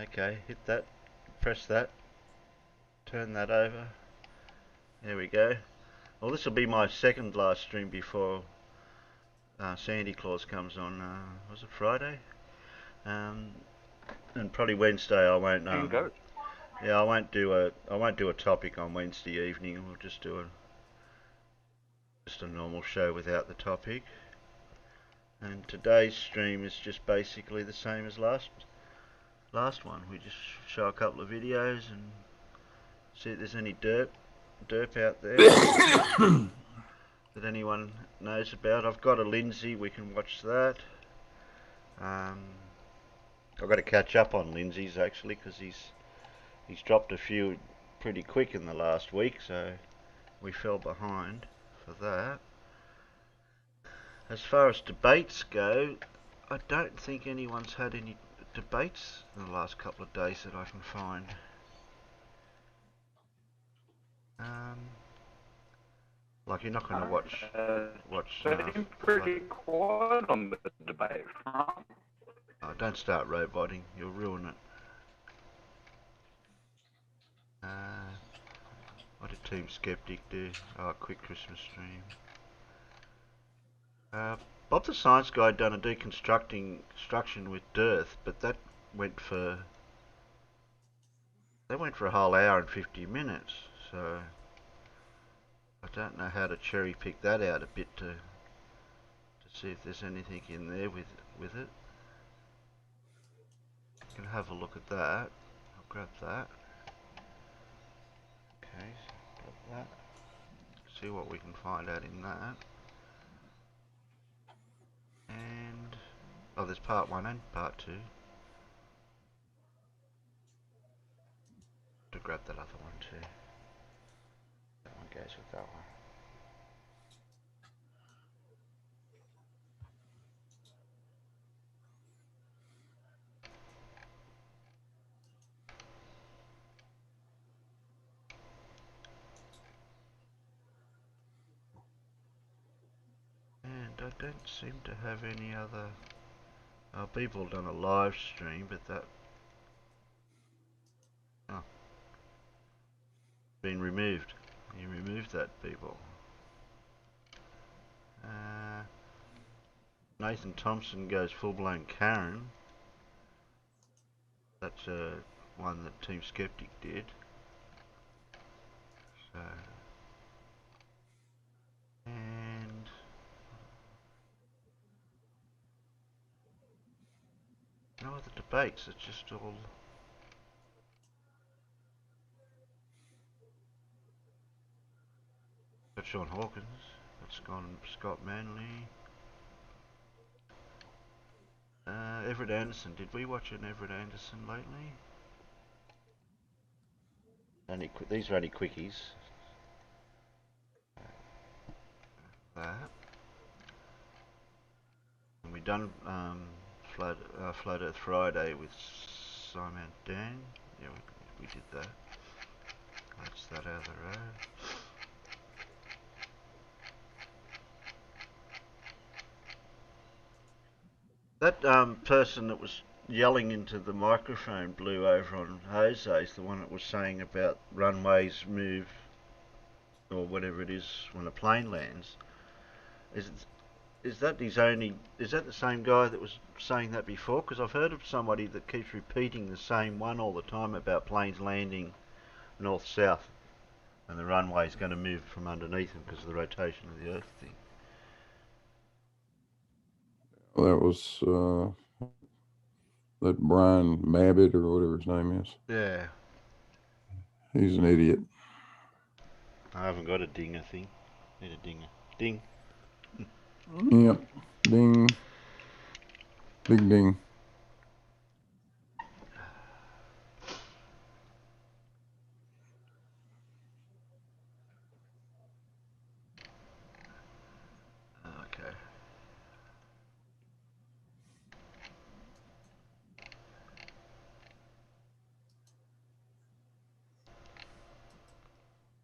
Okay, hit that, press that, turn that over. There we go. Well, this will be my second last stream before Sandy Claus comes on. Was it Friday? Um, and probably Wednesday. I won't. And go. Yeah, I won't do a topic on Wednesday evening. We'll just do a normal show without the topic. And today's stream is just basically the same as last one. We just show a couple of videos and see if there's any derp out there that anyone knows about. I've got a Lindsay. We can watch that. Um, I've got to catch up on Lindsay's actually because he's dropped a few pretty quick in the last week, so we fell behind for that. As far as debates go, I don't think anyone's had any debates in the last couple of days that I can find. Um, like you're not going to watch. Been pretty quiet on the debate front. Oh, don't start roboting. You'll ruin it. What did Team Skeptic do? Oh, quick Christmas stream. Bob the Science Guy done a deconstruction with Dearth, but that went for a whole hour and 50 minutes. So I don't know how to cherry pick that out a bit to see if there's anything in there with it. You can have a look at that. I'll grab that. Okay, so grab that. See what we can find out in that. And oh, there's part 1 and part 2. To grab that other one too. That one goes with that one. And I don't seem to have any other. People done a live stream, but that oh, been removed. You removed that, people. Uh, Nathan Thompson goes full-blown Karen. That's one that Team Skeptic did. So, and no other debates. It's just all. Got Sean Hawkins. Got Scott Manley. Everett Anderson. Did we watch an Everett Anderson lately? These are only quickies. That. And we done Float Earth Friday with Simon Dan. Yeah, we did that. That's that out of the road. That person that was yelling into the microphone blew over on Jose's, the one that was saying about runways move or whatever it is when a plane lands. Is is that the same guy that was saying that before? Because I've heard of somebody that keeps repeating the same one all the time about planes landing north-south and the runway's going to move from underneath them because of the rotation of the Earth thing. That was that Brian Mabbitt or whatever his name is. Yeah. He's an idiot. I haven't got a dinger thing. Need a dinger. Ding. Yep. Ding. Big ding. Okay.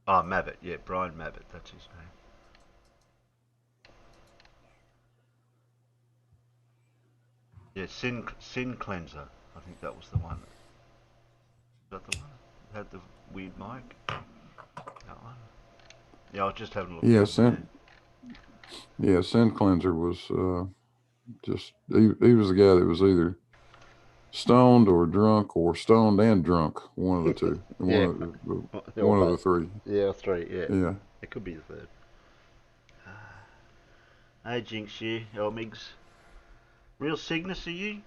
Oh, Mabbitt. Yeah, Brian Mabbitt. That's his name. Yeah, Sin Cleanser. I think that was the one. that the one? Had the weird mic? That one? Yeah, I was just having a look. Yeah, Sin. Sin Cleanser was just he was the guy that was either stoned or drunk or stoned and drunk, one of the two. Yeah. One of the three. Yeah, three, yeah. Yeah. It could be the third. Hey, Jinx, you, Elmigs. Real Cygnus, are you?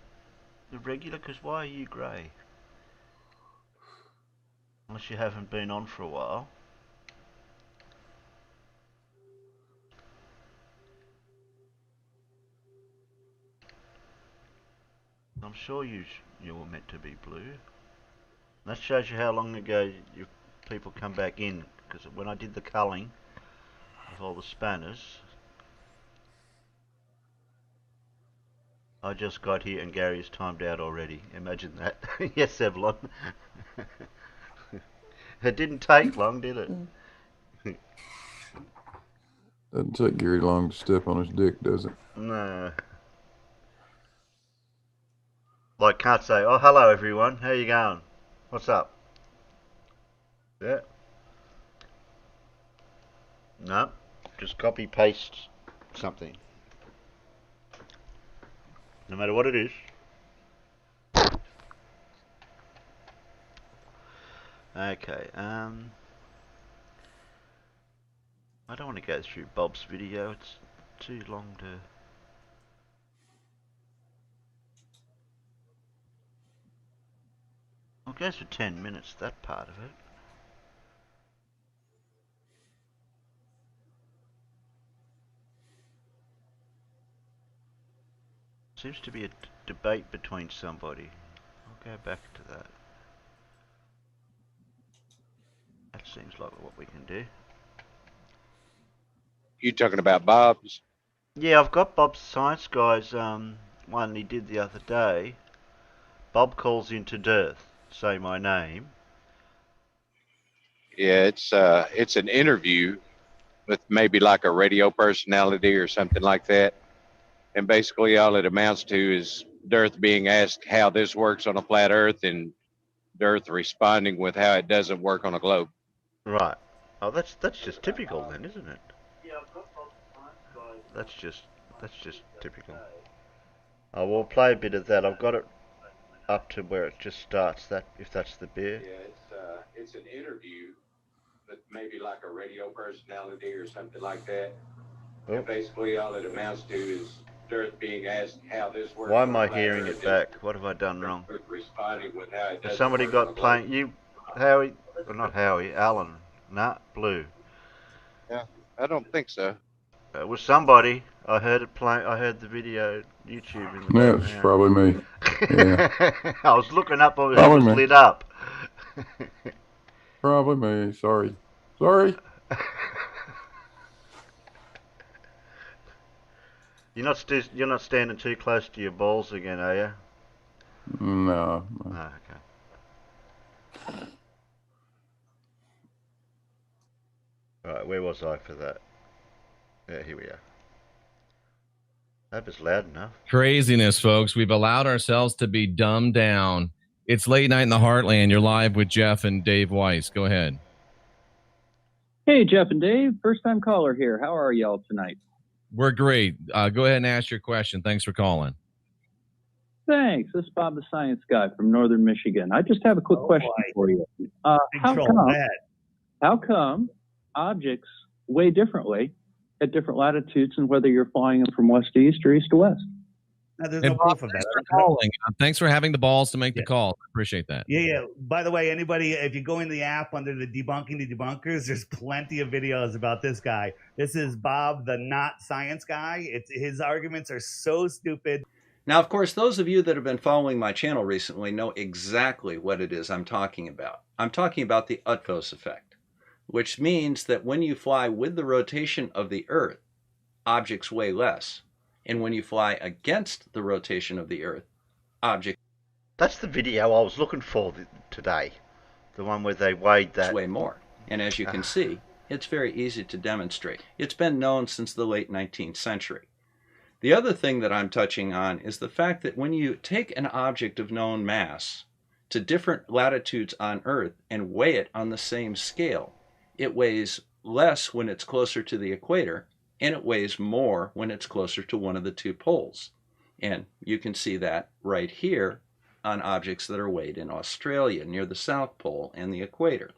The regular? Because why are you grey? Unless you haven't been on for a while. I'm sure you were meant to be blue. That shows you how long ago your people come back in. Because when I did the culling of all the spanners, I just got here and Gary's timed out already. Imagine that. Yes, Evlon. It didn't take long, did it? Doesn't take Gary long to step on his dick, does it? No. Like, can't say, oh, hello everyone, how you going? What's up? Yeah. No. Just copy paste something. No matter what it is. Okay, I don't want to go through Bob's video, it's too long to... I'll go for 10 minutes, that part of it. Seems to be a debate between somebody. I'll go back to that. That seems like what we can do. You talking about Bob's? Yeah, I've got Bob's Science Guys one he did the other day. Bob calls into Dearth, say my name. Yeah, it's an interview with maybe like a radio personality or something like that. And basically all it amounts to is Dearth being asked how this works on a flat Earth and Dearth responding with how it doesn't work on a globe. Right. Oh, that's just typical then, isn't it? Yeah, I've got Bob's Science Guys. That's just typical. I will play a bit of that. I've got it up to where it just starts. That if that's the beer. Yeah, it's an interview with maybe like a radio personality or something like that. Oh. And basically all it amounts to is Dearth being asked how this works. Why am I hearing it back? What have I done wrong? Responding with how it Has somebody got playing? You, Howie? Or not Howie? Alan? Nah, Blue. Yeah, I don't think so. It was somebody. I heard it play. I heard the video YouTube in the background. That's probably me. Yeah. I was looking up. It was lit up. Probably me. Sorry. Sorry. You're not standing too close to your balls again, are you? No. Oh, okay. Right, where was I for that? Yeah, here we are. That was loud enough. Craziness, folks. We've allowed ourselves to be dumbed down. It's late night in the Heartland. You're live with Jeff and Dave Weiss. Go ahead. Hey, Jeff and Dave. First-time caller here. How are y'all tonight? We're great. Go ahead and ask your question. Thanks for calling. Thanks. This is Bob the Science Guy from Northern Michigan. I just have a quick question for you. How come objects weigh differently at different latitudes and whether you're flying them from west to east or east to west? Now, there's no proof of that. Thanks for calling. Thanks for having the balls to make the call. I appreciate that. Yeah. By the way, anybody, if you go in the app under the Debunking the Debunkers, there's plenty of videos about this guy. This is Bob, the not science guy. His arguments are so stupid. Now, of course, those of you that have been following my channel recently know exactly what it is I'm talking about. I'm talking about the Utkos effect, which means that when you fly with the rotation of the Earth, objects weigh less. And when you fly against the rotation of the Earth, objects... That's the video I was looking for today. The one where they weighed that. ...weigh more. And as you can see, it's very easy to demonstrate. It's been known since the late 19th century. The other thing that I'm touching on is the fact that when you take an object of known mass to different latitudes on Earth and weigh it on the same scale, it weighs less when it's closer to the equator, and it weighs more when it's closer to one of the two poles. And you can see that right here on objects that are weighed in Australia near the South Pole and the equator.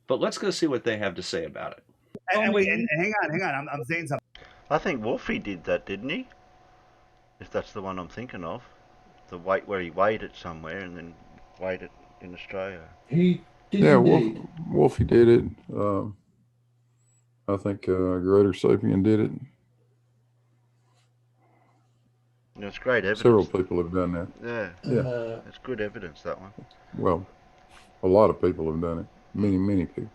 But let's go see what they have to say about it. And wait, and hang on. I'm saying something. I think Wolfie did that, didn't he? If that's the one I'm thinking of. The weight where he weighed it somewhere and then weighed it in Australia. He did Yeah, indeed. Wolfie did it. I think Greater Sapien did it. You know, it's great evidence. Several people have done that. Yeah, it's good evidence, that one. Well, a lot of people have done it. Many people.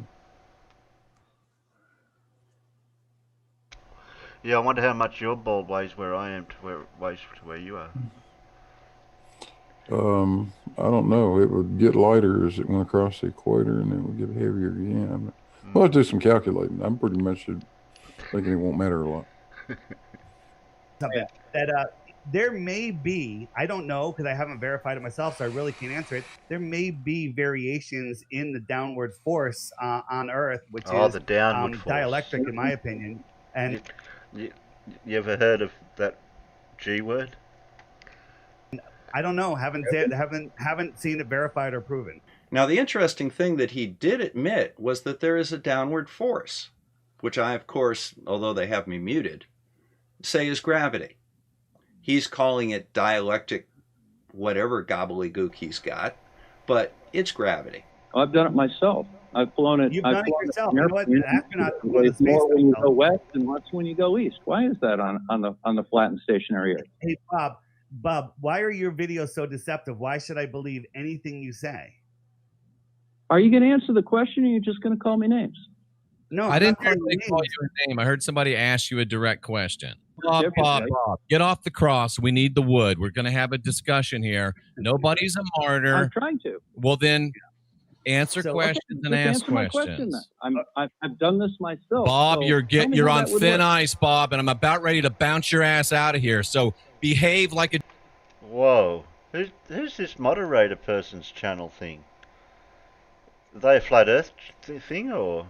Yeah, I wonder how much your ball weighs where I am to where it weighs to where you are. I don't know. It would get lighter as it went across the equator, and then it would get heavier again. We'll have to do some calculating. I'm pretty much thinking it won't matter a lot. Something that there may be, I don't know because I haven't verified it myself, so I really can't answer it. There may be variations in the downward force on Earth, which is the downward force. dielectric, in my opinion. And you ever heard of that G word? I don't know. Haven't seen it verified or proven. Now, the interesting thing that he did admit was that there is a downward force, which I, of course, although they have me muted, say is gravity. He's calling it dielectric, whatever gobbledygook he's got, but it's gravity. I've done it myself. I've flown it. You've I've done it flown yourself. an You know what? airplane. Astronauts go to It's space more when you themselves. go west and less when you go east. Why is that on the flattened stationary Earth? Hey, Bob, why are your videos so deceptive? Why should I believe anything you say? Are you going to answer the question, or are you just going to call me names? No, I I'm didn't not calling hear you they call names. you a name. I heard somebody ask you a direct question. Bob, Bob, get off the cross. We need the wood. We're going to have a discussion here. Nobody's a martyr. I'm trying to. Well, then answer So, questions and Just ask answer my question, questions. then. I've done this myself. Bob, so you're tell me you're how on that would thin work. ice, Bob, and I'm about ready to bounce your ass out of here. So behave like a. Whoa. Who's this moderator person's channel thing? Are they a flat earth thing or?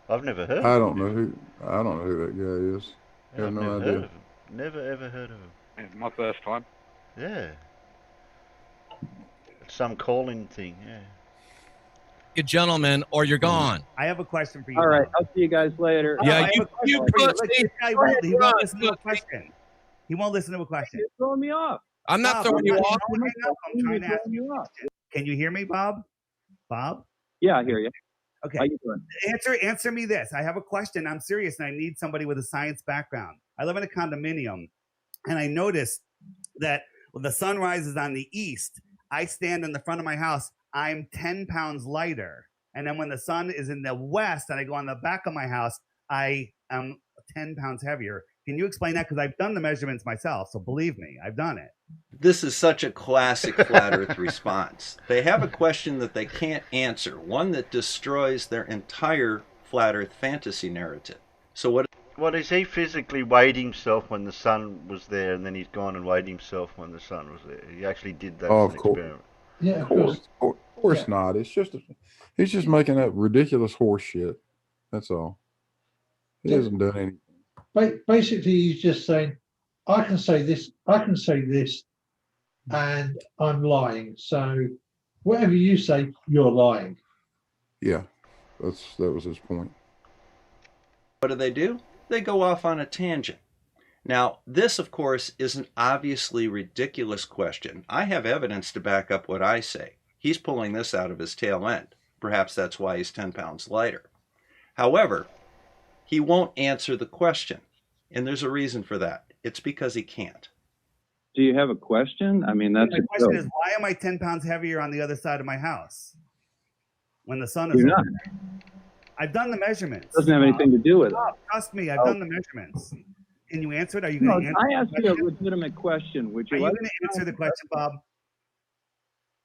I've never heard I of don't him. know who that guy is. I have I've no never idea. heard of him. Never ever heard of him. It's my first time. Yeah. It's some calling thing, yeah. A gentleman, or you're gone. I have a question for you. All right, Bob. I'll see you guys later. Yeah, I have you- a question you for you. pussy. Look, this guy Go ahead, he won't run. listen to a question. He won't listen to a question. You're throwing me off. I'm not Bob, throwing you I'm off. not hang up. I'm trying to ask Throwing you you a off. question. Can you hear me, Bob? Bob? Yeah, I hear you. Okay. How you doing? Answer me this. I have a question. I'm serious, and I need somebody with a science background. I live in a condominium, and I noticed that when the sun rises on the east, I stand in the front of my house. I'm 10 pounds lighter. And then when the sun is in the west and I go on the back of my house, I am 10 pounds heavier. Can you explain that? Because I've done the measurements myself. So believe me, I've done it. This is such a classic flat earth response. They have a question that they can't answer, one that destroys their entire flat earth fantasy narrative. So what Is he physically weighed himself when the sun was there and then he's gone and weighed himself when the sun was there? He actually did that Oh, as an of course. experiment. Yeah, of course. Of course Yeah. not. He's just making up ridiculous horse shit. That's all. He Yeah. hasn't done anything. Basically, he's just saying, I can say this, and I'm lying. So whatever you say, you're lying. Yeah, that was his point. do? They go off on a tangent. Now, this, of course, is an obviously ridiculous question. I have evidence to back up what I say. He's pulling this out of his tail end. Perhaps that's why he's 10 pounds lighter. However, he won't answer the question. And there's a reason for that. It's because he can't. Do you have a question? I mean, that's My a question joke. is, why am I 10 pounds heavier on the other side of my house when the sun is You're over not. there? I've done the measurements. Doesn't have anything to do with it. Bob, trust me, I've done the measurements. Can you answer it? Are you No, going to answer I asked the you a question? legitimate question. Would Are you you like going to answer the question, Bob?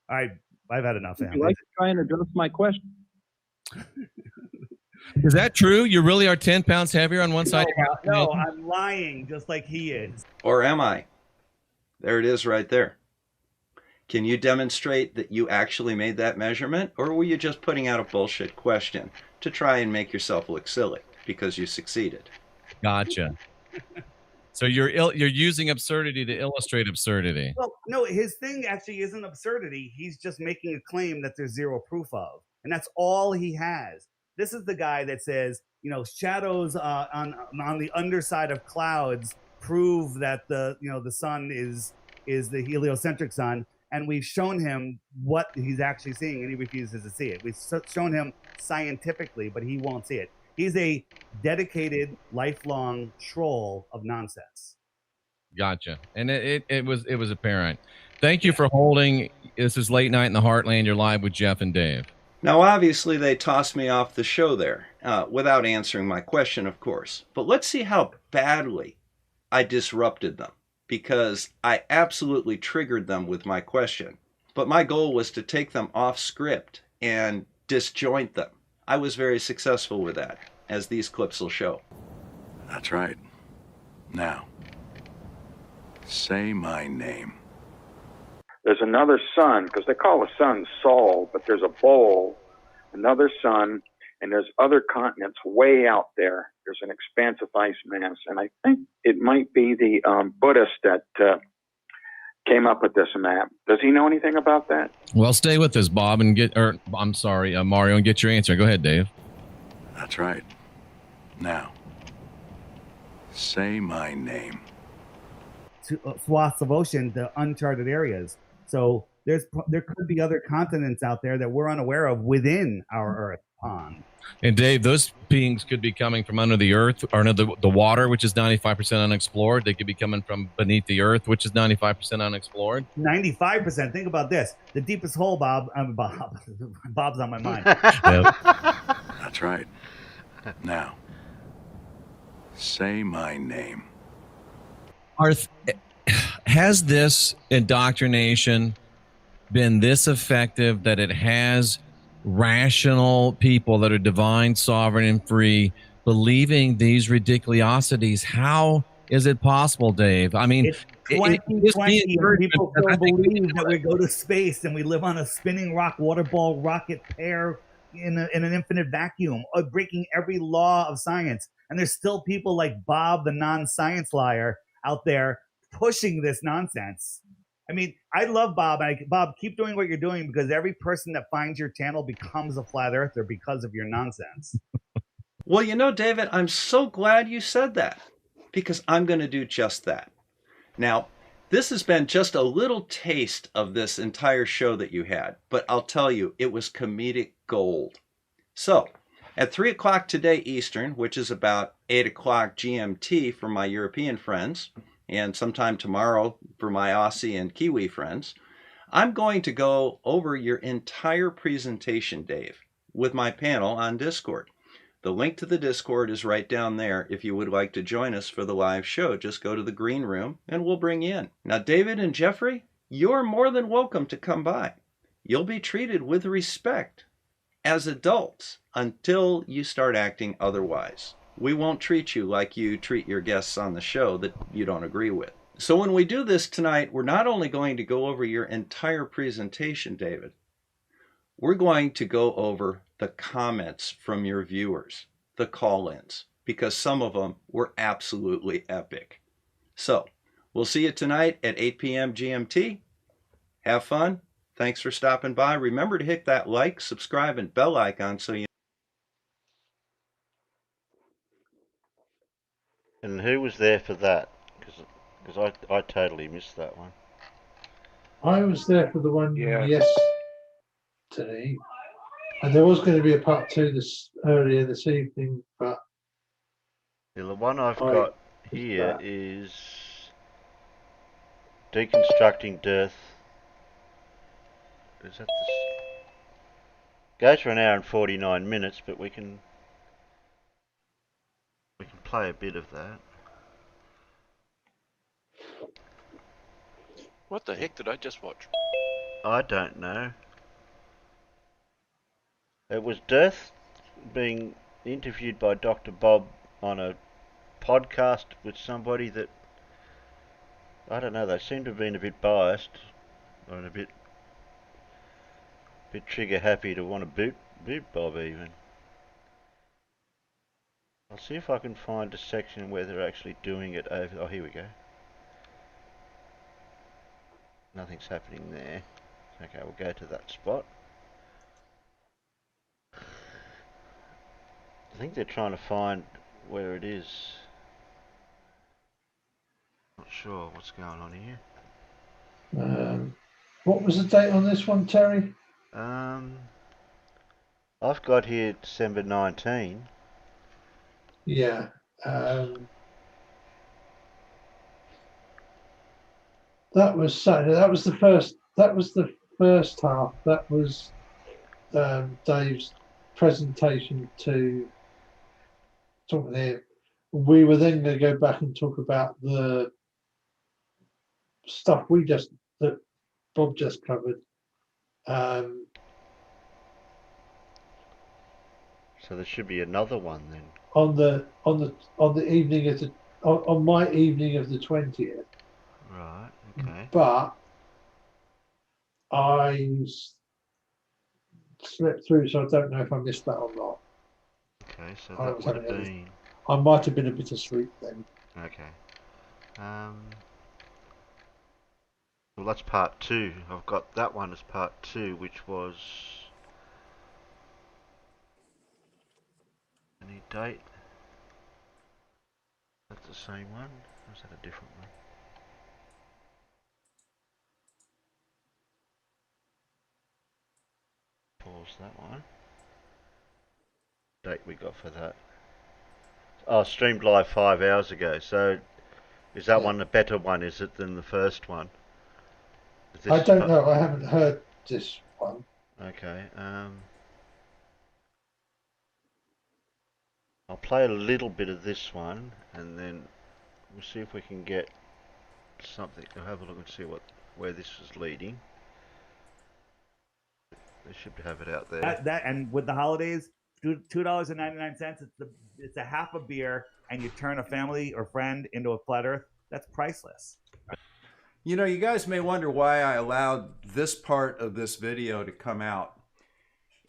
All right, I've had enough. would you like to try and address my question? Is that true? You really are 10 pounds heavier on one side? No, I'm lying, just like he is. Or am I? There it is right there. Can you demonstrate that you actually made that measurement, or were you just putting out a bullshit question to try and make yourself look silly because you succeeded? Gotcha. So you're using absurdity to illustrate absurdity. Well, no, his thing actually isn't absurdity. He's just making a claim that there's zero proof of, and that's all he has. This is the guy that says, shadows on the underside of clouds prove that the sun is the heliocentric sun, and we've shown him what he's actually seeing, and he refuses to see it. We've shown him scientifically, but he won't see it. He's a dedicated, lifelong troll of nonsense. Gotcha. And it was apparent. Thank you for holding. This is Late Night in the Heartland. You're live with Jeff and Dave. Now, obviously, they tossed me off the show there without answering my question, of course. But let's see how badly I disrupted them, because I absolutely triggered them with my question. But my goal was to take them off script and disjoint them. I was very successful with that, as these clips will show. That's right. Now, say my name. There's another sun, because they call the sun Sol, but there's a bowl, another sun, and there's other continents way out there. There's an expansive ice mass, and I think it might be the Buddhist that came up with this map. Does he know anything about that? Well, stay with us, Bob, and Mario, and get your answer. Go ahead, Dave. That's right. Now, say my name. Swaths of ocean to uncharted areas. So there could be other continents out there that we're unaware of within our Earth pond. And Dave, those beings could be coming from under the earth or under the water, which is 95% unexplored. They could be coming from beneath the earth, which is 95% unexplored. 95%. Think about this. The deepest hole, Bob. Bob's on my mind. Yep. That's right. Now, say my name. Has this indoctrination been this effective that it has rational people that are divine, sovereign, and free believing these ridiculosities? How is it possible, Dave? I mean, it's 2020 and people still believe that we go to space and we live on a spinning rock water ball rocket pair in an infinite vacuum, breaking every law of science. And there's still people like Bob, the non-science liar, out there pushing this nonsense. I mean, I love Bob. Bob, keep doing what you're doing, because every person that finds your channel becomes a flat earther because of your nonsense. Well, David, I'm so glad you said that, because I'm going to do just that. Now, this has been just a little taste of this entire show that you had, but I'll tell you, it was comedic gold. So, at 3 o'clock today Eastern, which is about 8 o'clock GMT for my European friends, and sometime tomorrow for my Aussie and Kiwi friends, I'm going to go over your entire presentation, Dave, with my panel on Discord. The link to the Discord is right down there. If you would like to join us for the live show, just go to the green room and we'll bring you in. Now, David and Jeffrey, you're more than welcome to come by. You'll be treated with respect as adults until you start acting otherwise. We won't treat you like you treat your guests on the show that you don't agree with. So when we do this tonight, we're not only going to go over your entire presentation, David, we're going to go over the comments from your viewers, the call-ins, because some of them were absolutely epic. So we'll see you tonight at 8 p.m. GMT. Have fun. Thanks for stopping by. Remember to hit that like, subscribe, and bell icon so you. And who was there for that? Because I totally missed that one. I was there for the one yesterday, and there was going to be a part 2 earlier this evening, but Yeah, the one I've got here is deconstructing death. Is that goes for an hour and 49 minutes, but we can play a bit of that. What the heck did I just watch? I don't know. It was Death being interviewed by Dr. Bob on a podcast with somebody that, I don't know, they seem to have been a bit biased or a bit Bit trigger happy to want to boot Bob even. I'll see if I can find a section where they're actually doing it over. Oh, here we go. Nothing's happening there. Okay, we'll go to that spot. I think they're trying to find where it is. Not sure what's going on here. What was the date on this one, Terry? I've got here December 19. Yeah. That was Saturday. That was the first. That was the first half. That was Dave's presentation to talk there. We were then going to go back and talk about the stuff that Bob just covered. So there should be another one then. On the evening of the on my evening of the 20th. Right. Okay. But I slept through, so I don't know if I missed that or not. Okay, so that would have been. I might have been a bit asleep then. Okay. Well, that's part 2. I've got that one as part 2, which was. Any date? That's the same one? Or is that a different one? Pause that one. Date we got for that. Oh, streamed live 5 hours ago. So, is that one a better one? Is it than the first one? I don't know. I haven't heard this one. Okay. I'll play a little bit of this one, and then we'll see if we can get something. I'll have a look and see where this is leading. They should have it out there. That and with the holidays, $2.99. It's a half a beer, and you turn a family or friend into a flat Earth. That's priceless. You know, you guys may wonder why I allowed this part of this video to come out.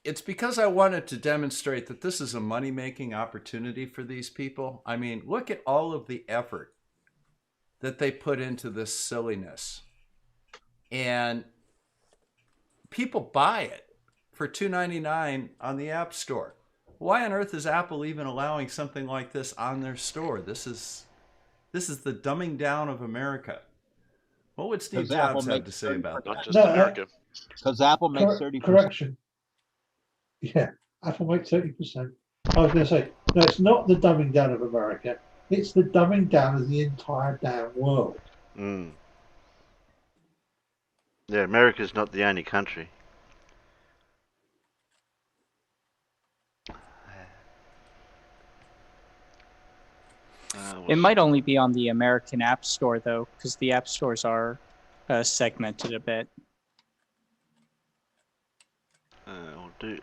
It's because I wanted to demonstrate that this is a money-making opportunity for these people. I mean, look at all of the effort that they put into this silliness. And people buy it for $2.99 on the App Store. Why on earth is Apple even allowing something like this on their store? This is the dumbing down of America. What would Steve Jobs have to say about that? Not just America. Because Apple makes 30%. Correction. Yeah, Apple makes 30%. I was going to say, no, it's not the dumbing down of America. It's the dumbing down of the entire damn world. Yeah, America's not the only country. It might only be on the American App Store, though, because the App Stores are segmented a bit.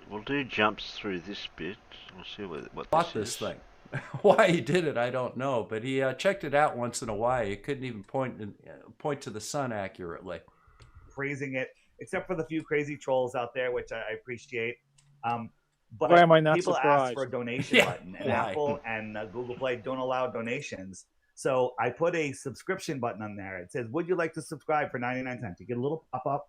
We'll do jumps through this bit. We'll see what Bought this thing. Why he did it, I don't know. But he checked it out once in a while. He couldn't even point to the sun accurately. Phrasing it, except for the few crazy trolls out there, which I appreciate. But why am I not people surprised? ask for a donation button, and Apple and Google Play don't allow donations. So I put a subscription button on there. It says, "Would you like to subscribe for 99 cents?" You get a little pop-up.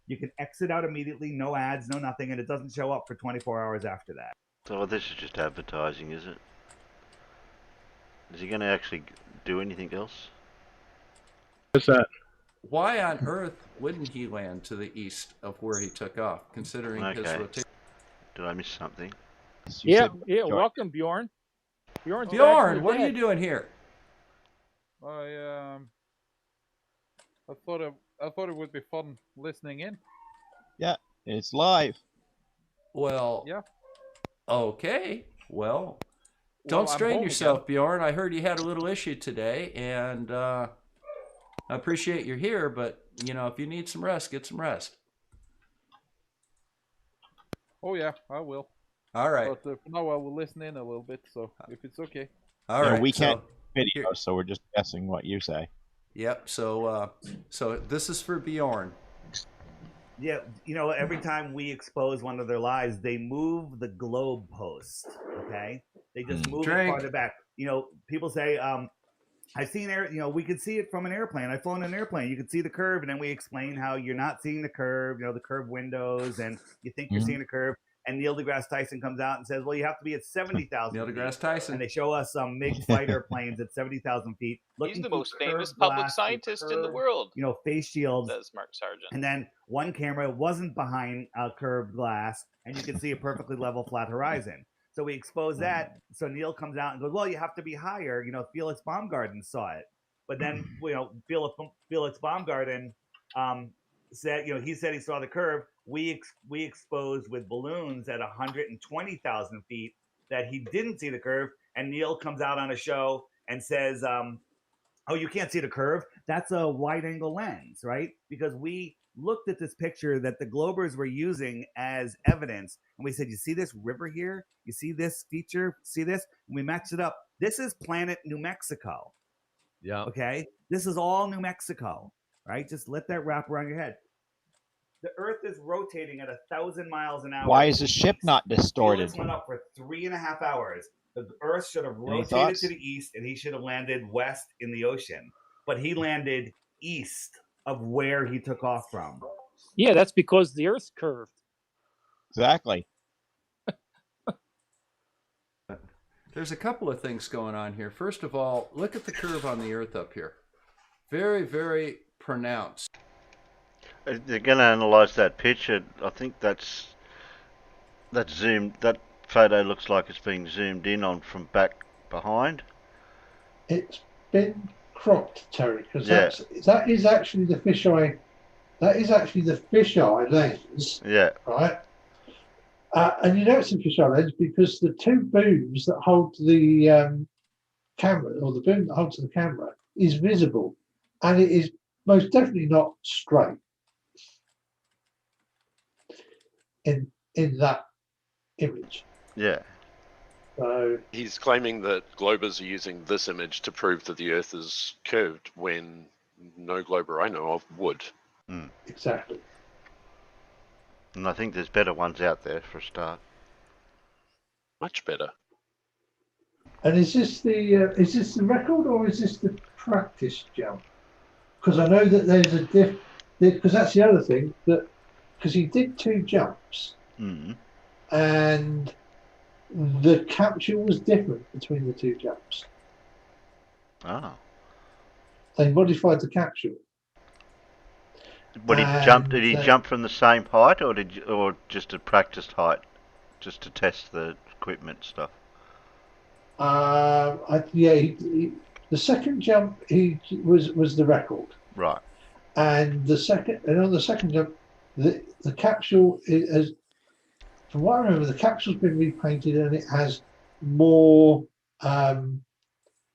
You can exit out immediately, no ads, no nothing, and it doesn't show up for 24 hours after that. So this is just advertising, is it? Is he going to actually do anything else? What's that? Why on earth wouldn't he land to the east of where he took off, considering his rotation? Did I miss something? Yeah. Welcome, Bjorn. Bjorn, what are you doing here? I thought it would be fun listening in. Yeah, it's live. Well, yeah. Okay. Well, don't strain yourself, Bjorn. I heard you had a little issue today, and I appreciate you're here, but you know, if you need some rest, get some rest. Oh yeah, I will. All right. But for now, I will listen in a little bit. So if it's okay. All right. We can't video, so we're just guessing what you say. Yep. So this is for Bjorn. Yeah, you know, every time we expose one of their lies, they move the globe post. Okay, they just move it Drink. farther back. You know, people say, I've seen air. You know, we could see it from an airplane. I've flown an airplane. You could see the curve, and then we explain how you're not seeing the curve. You know, the curved windows, and you think you're seeing a curve. And Neil deGrasse Tyson comes out and says, "Well, you have to be at 70,000." Neil deGrasse Tyson. And they show us some MiG fighter planes at 70,000 feet. He's the most famous public scientist in the world. You know, face shields. Says Mark Sargent. And then one camera wasn't behind a curved glass, and you can see a perfectly level flat horizon. So we expose that. So Neil comes out and goes, "Well, you have to be higher." You know, Felix Baumgarten saw it, but then you know, Felix Baumgarten said, you know, he said he saw the curve. We exposed with balloons at 120,000 feet that he didn't see the curve, and Neil comes out on a show and says, "Oh, you can't see the curve? That's a wide angle lens, right?" Because we looked at this picture that the Globers were using as evidence, and we said, "You see this river here? You see this feature? See this?" And we matched it up. This is planet New Mexico. Yeah. Okay. This is all New Mexico, right? Just let that wrap around your head. The Earth is rotating at 1,000 miles an hour. Why is the ship not distorted? Felix went up for 3.5 hours. The Earth should have Any rotated thoughts? to the east, and he should have landed west in the ocean. But he landed east of where he took off from. Yeah, that's because the Earth's curved. Exactly. There's a couple of things going on here. First of all, look at the curve on the Earth up here. Very, very pronounced. They're going to analyse that picture. I think that's zoomed. That photo looks like it's being zoomed in on from back behind. It's been cropped, Terry, because that is actually the fisheye. That is actually the fisheye lens. Yeah. Right. And you know it's a fisheye lens because the two booms that hold the camera, or the boom that holds the camera, is visible, and it is most definitely not straight in that image. Yeah. So he's claiming that Globers are using this image to prove that the Earth is curved when no Glober I know of would. Exactly. And I think there's better ones out there for a start. Much better. And is this the record or is this the practice jump? Because I know that there's a because that's the other thing, that because he did two jumps and the capture was different between the two jumps. Ah. They modified the capsule. But did he jump from the same height, or just a practiced height, just to test the equipment stuff? The second jump was the record. Right. And on the second jump, the capsule is, from what I remember, the capsule's been repainted and it has more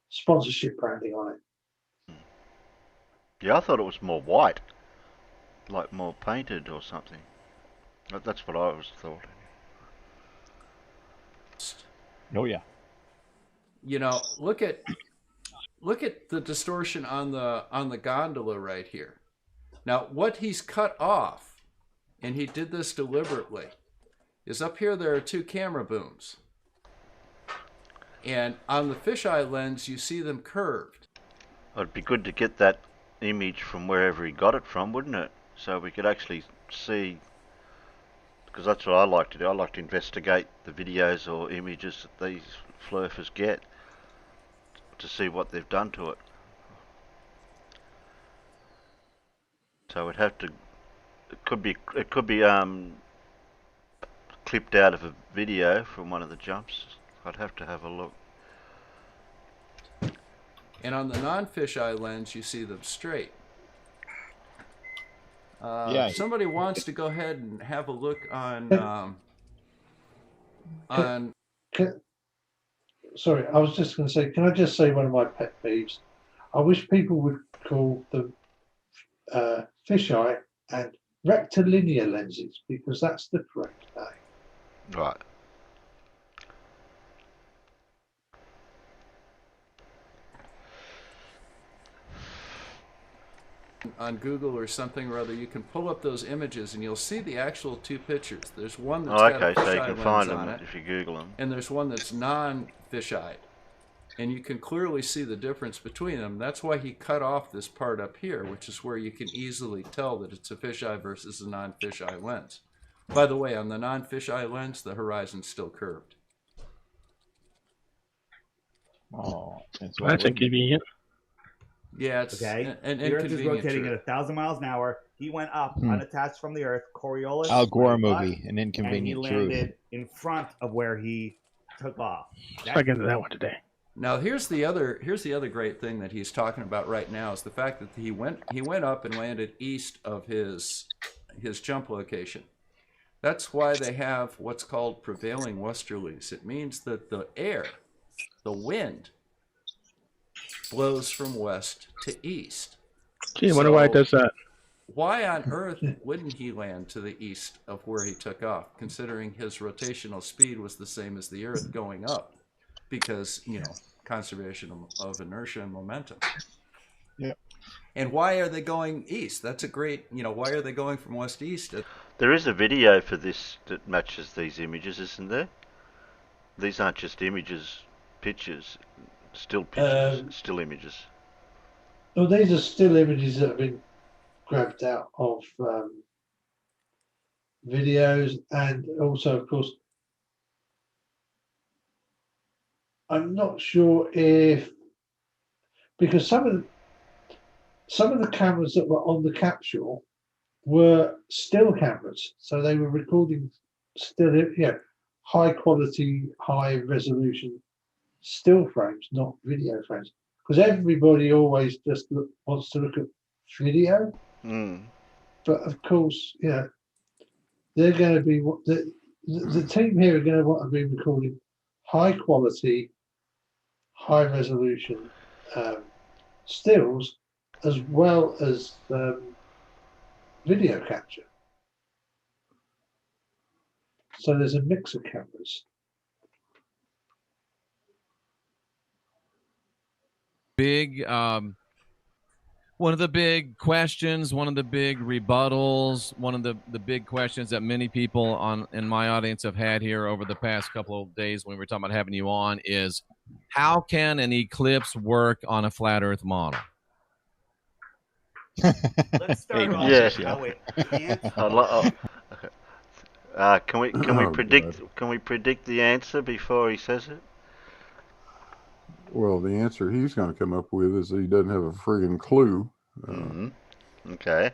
sponsorship branding on it. Yeah, I thought it was more white, like more painted or something. That's what I was thought. Oh yeah. You know, look at the distortion on the gondola right here. Now, what he's cut off, and he did this deliberately, is up here there are two camera booms. And on the fisheye lens, you see them curved. It'd be good to get that image from wherever he got it from, wouldn't it? So we could actually see, because that's what I like to do. I like to investigate the videos or images that these flurfers get to see what they've done to it. So we'd have to. It could be clipped out of a video from one of the jumps. I'd have to have a look. And on the non-fisheye lens, you see them straight. Yeah. Somebody wants to go ahead and have a look on Sorry, I was just going to say, can I just say one of my pet peeves? I wish people would call them fisheye and rectilinear lenses, because that's the correct name. Right. on Google or something or other, you can pull up those images and you'll see the actual two pictures. There's one that's got a okay, so you fisheye can lens find on them it, if you Google them. and there's one that's non-fisheye. And you can clearly see the difference between them. That's why he cut off this part up here, which is where you can easily tell that it's a fisheye versus a non-fisheye lens. By the way, on the non-fisheye lens, the horizon's still curved. Oh, That's inconvenient. Yeah, it's Okay. an The Earth is inconvenient rotating truth. at 1,000 miles an hour. He went up, unattached from the Earth. Coriolis. Al Gore went up, movie, An Inconvenient and he Truth. landed in front of where he took off. I get into that one today. Now here's the other great thing that he's talking about right now is the fact that he went up and landed east of his jump location. That's why they have what's called prevailing westerlies. It means that the air, the wind, blows from west to east. Gee, I wonder why it does that. Why on earth wouldn't he land to the east of where he took off, considering his rotational speed was the same as the Earth going up? Because, conservation of inertia and momentum. Yeah. And why are they going east? That's a great, why are they going from west to east? There is a video for this that matches these images, isn't there? These aren't just images, pictures, still pictures, still images. Well, these are still images that have been grabbed out of videos, and also, of course, I'm not sure if, because some of the cameras that were on the capsule were still cameras, so they were recording still, high quality, high resolution still frames, not video frames. Because everybody always just wants to look at video, but of course, they're going to be the team here are going to want to be recording high quality, high resolution stills as well as video capture. So there's a mix of cameras. Big, one of the big questions, one of the big rebuttals, one of the big questions that many people in my audience have had here over the past couple of days when we were talking about having you on is, how can an eclipse work on a flat Earth model? Let's start off how it can't. Can we predict the answer before he says it? Well, the answer he's going to come up with is he doesn't have a friggin' clue. Okay.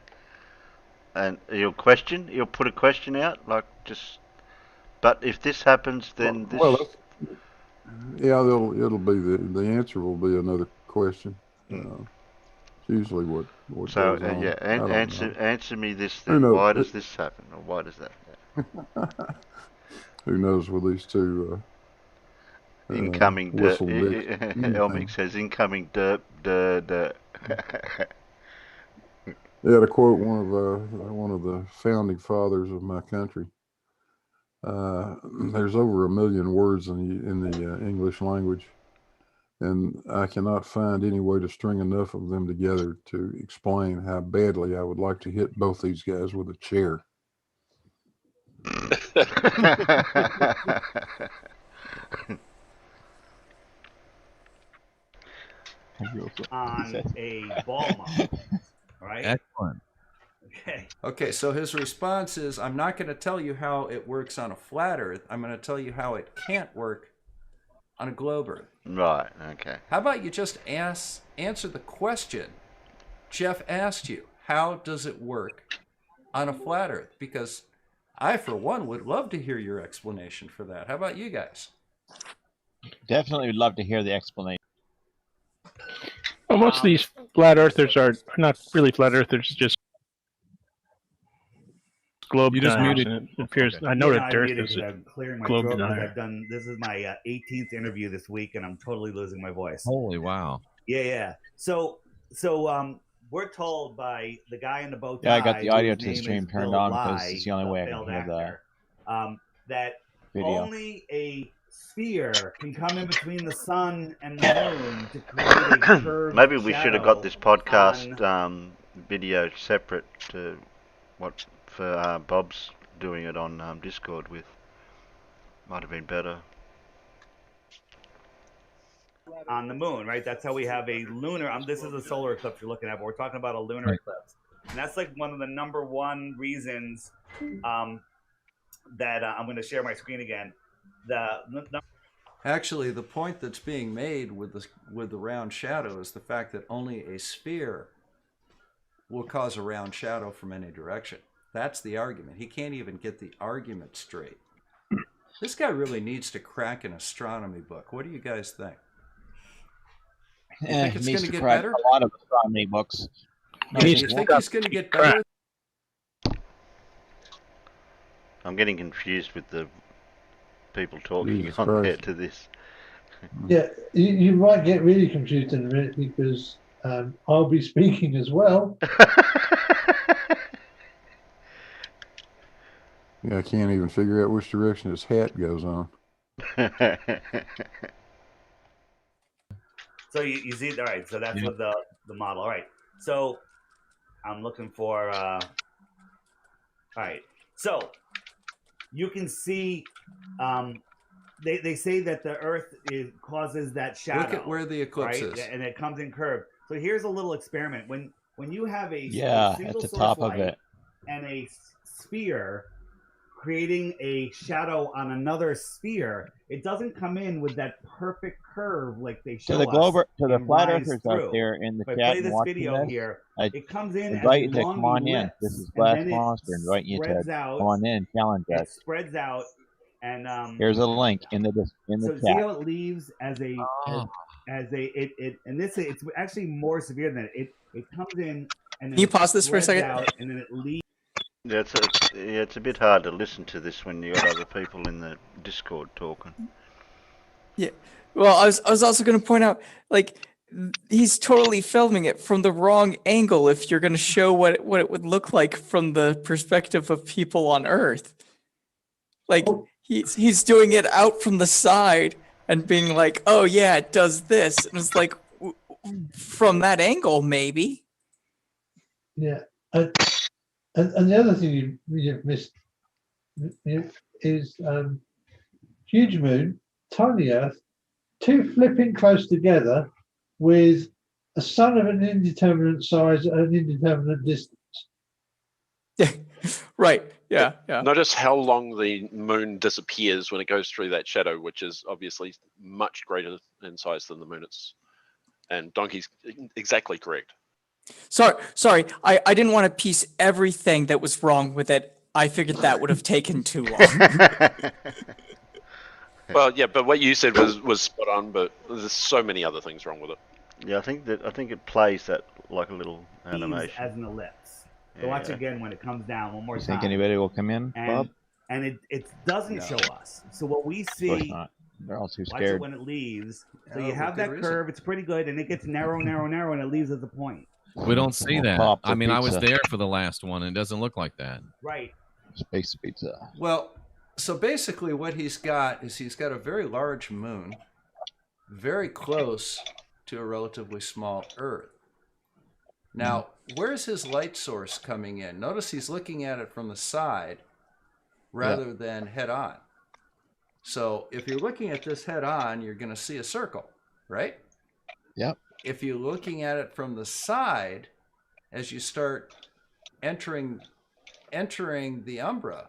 And he'll put a question out, but if this happens, then this. Well, yeah, it'll be the answer will be another question. It's usually what So goes on. answer me this then. Why does this happen, or why does that happen? Who knows with these two? Incoming derp. Whistle Elmick says incoming derp. Yeah, to quote one of the founding fathers of my country, there's over 1 million words in the English language, and I cannot find any way to string enough of them together to explain how badly I would like to hit both these guys with a chair. On a ball model, right? Excellent. Okay, so his response is, I'm not going to tell you how it works on a flat Earth. I'm going to tell you how it can't work on a globe Earth. Right, okay. How about you just answer the question Jeff asked you? How does it work on a flat Earth? Because I, for one, would love to hear your explanation for that. How about you guys? Definitely would love to hear the explanation. Well, most of these flat earthers are not really flat earthers, just globe You just deniers. muted. It appears, Okay. I know Yeah, that Earth muted is because a I'm clearing my globe throat because denier. this is my 18th interview this week, and I'm totally losing my voice. Holy wow. Yeah. So we're told by the guy in the bow tie. Yeah, I got the audio whose to the name stream is turned Bill on Nye, because it's the only way I can failed hear the actor, that video. only a sphere can come in between the sun and the moon to create a curved Maybe we should have got this podcast video separate to what for Bob's doing it on Discord with. Might have been better. On the moon, right? That's how we have a lunar. This is a solar eclipse you're looking at, but we're talking about a lunar eclipse, and that's like one of the number one reasons that I'm going to share my screen again. Actually, the point that's being made with the round shadow is the fact that only a sphere will cause a round shadow from any direction. That's the argument. He can't even get the argument straight. This guy really needs to crack an astronomy book. What do you guys think? You think it's going to get better? A lot of astronomy books. Do you think he's going to get better? I'm getting confused with the people talking Jesus compared Christ. to this. Yeah, you might get really confused in a minute because I'll be speaking as well. Yeah, I can't even figure out which direction his hat goes on. So you see, all right. So that's what the model. All right. So I'm looking for. All right. So you can see. They say that the Earth causes that shadow. Look at where the eclipse right? is. And it comes in curve. So here's a little experiment. When you have a Yeah, single at the source top of light it. and a sphere creating a shadow on another sphere, it doesn't come in with that perfect curve like they show To the us flat rise earthers through. out there in the If I chat play and this watching video this, here, I it comes in invite as you a to long come on in. ellipse, This is and Glass then it Monster inviting you to spreads out. come on in and challenge It us. spreads out, and Here's a link in the so see chat. how it leaves as a and this it's actually more severe than it. It comes in and then Can you pause this for a spreads second? out, and then it leaves. Yeah, it's a bit hard to listen to this when you got other people in the Discord talking. Yeah. Well, I was also going to point out, like, he's totally filming it from the wrong angle if you're going to show what it would look like from the perspective of people on Earth. Like, he's doing it out from the side and being like, oh, yeah, it does this. And it's like, from that angle, maybe. Yeah. And the other thing you've missed is huge moon, tiny Earth, two flipping close together with a sun of an indeterminate size at an indeterminate distance. Right. Yeah. Yeah. Notice how long the moon disappears when it goes through that shadow, which is obviously much greater in size than the moon. And Donkey's exactly correct. Sorry. I didn't want to piece everything that was wrong with it. I figured that would have taken too long. Well, yeah, but what you said was spot on. But there's so many other things wrong with it. Yeah, I think it plays that like a little animation as an ellipse. So watch again when it comes down one more You time. think anybody will come in, Bob? And it doesn't show us. So what we Of see, course not. They're all too watch it scared. when it leaves. So Oh, you have for good that reason. curve. It's pretty good, and it gets narrow, and it leaves at the point. We don't see that. Pop I for mean, I was pizza. there for the last one, and it doesn't look like that. Right. Space pizza. Well, so basically what he's got is he's got a very large moon, very close to a relatively small Earth. Now, where's his light source coming in? Notice he's looking at it from the side rather than head on. So if you're looking at this head on, you're going to see a circle, right? Yep. If you're looking at it from the side, as you start entering the umbra,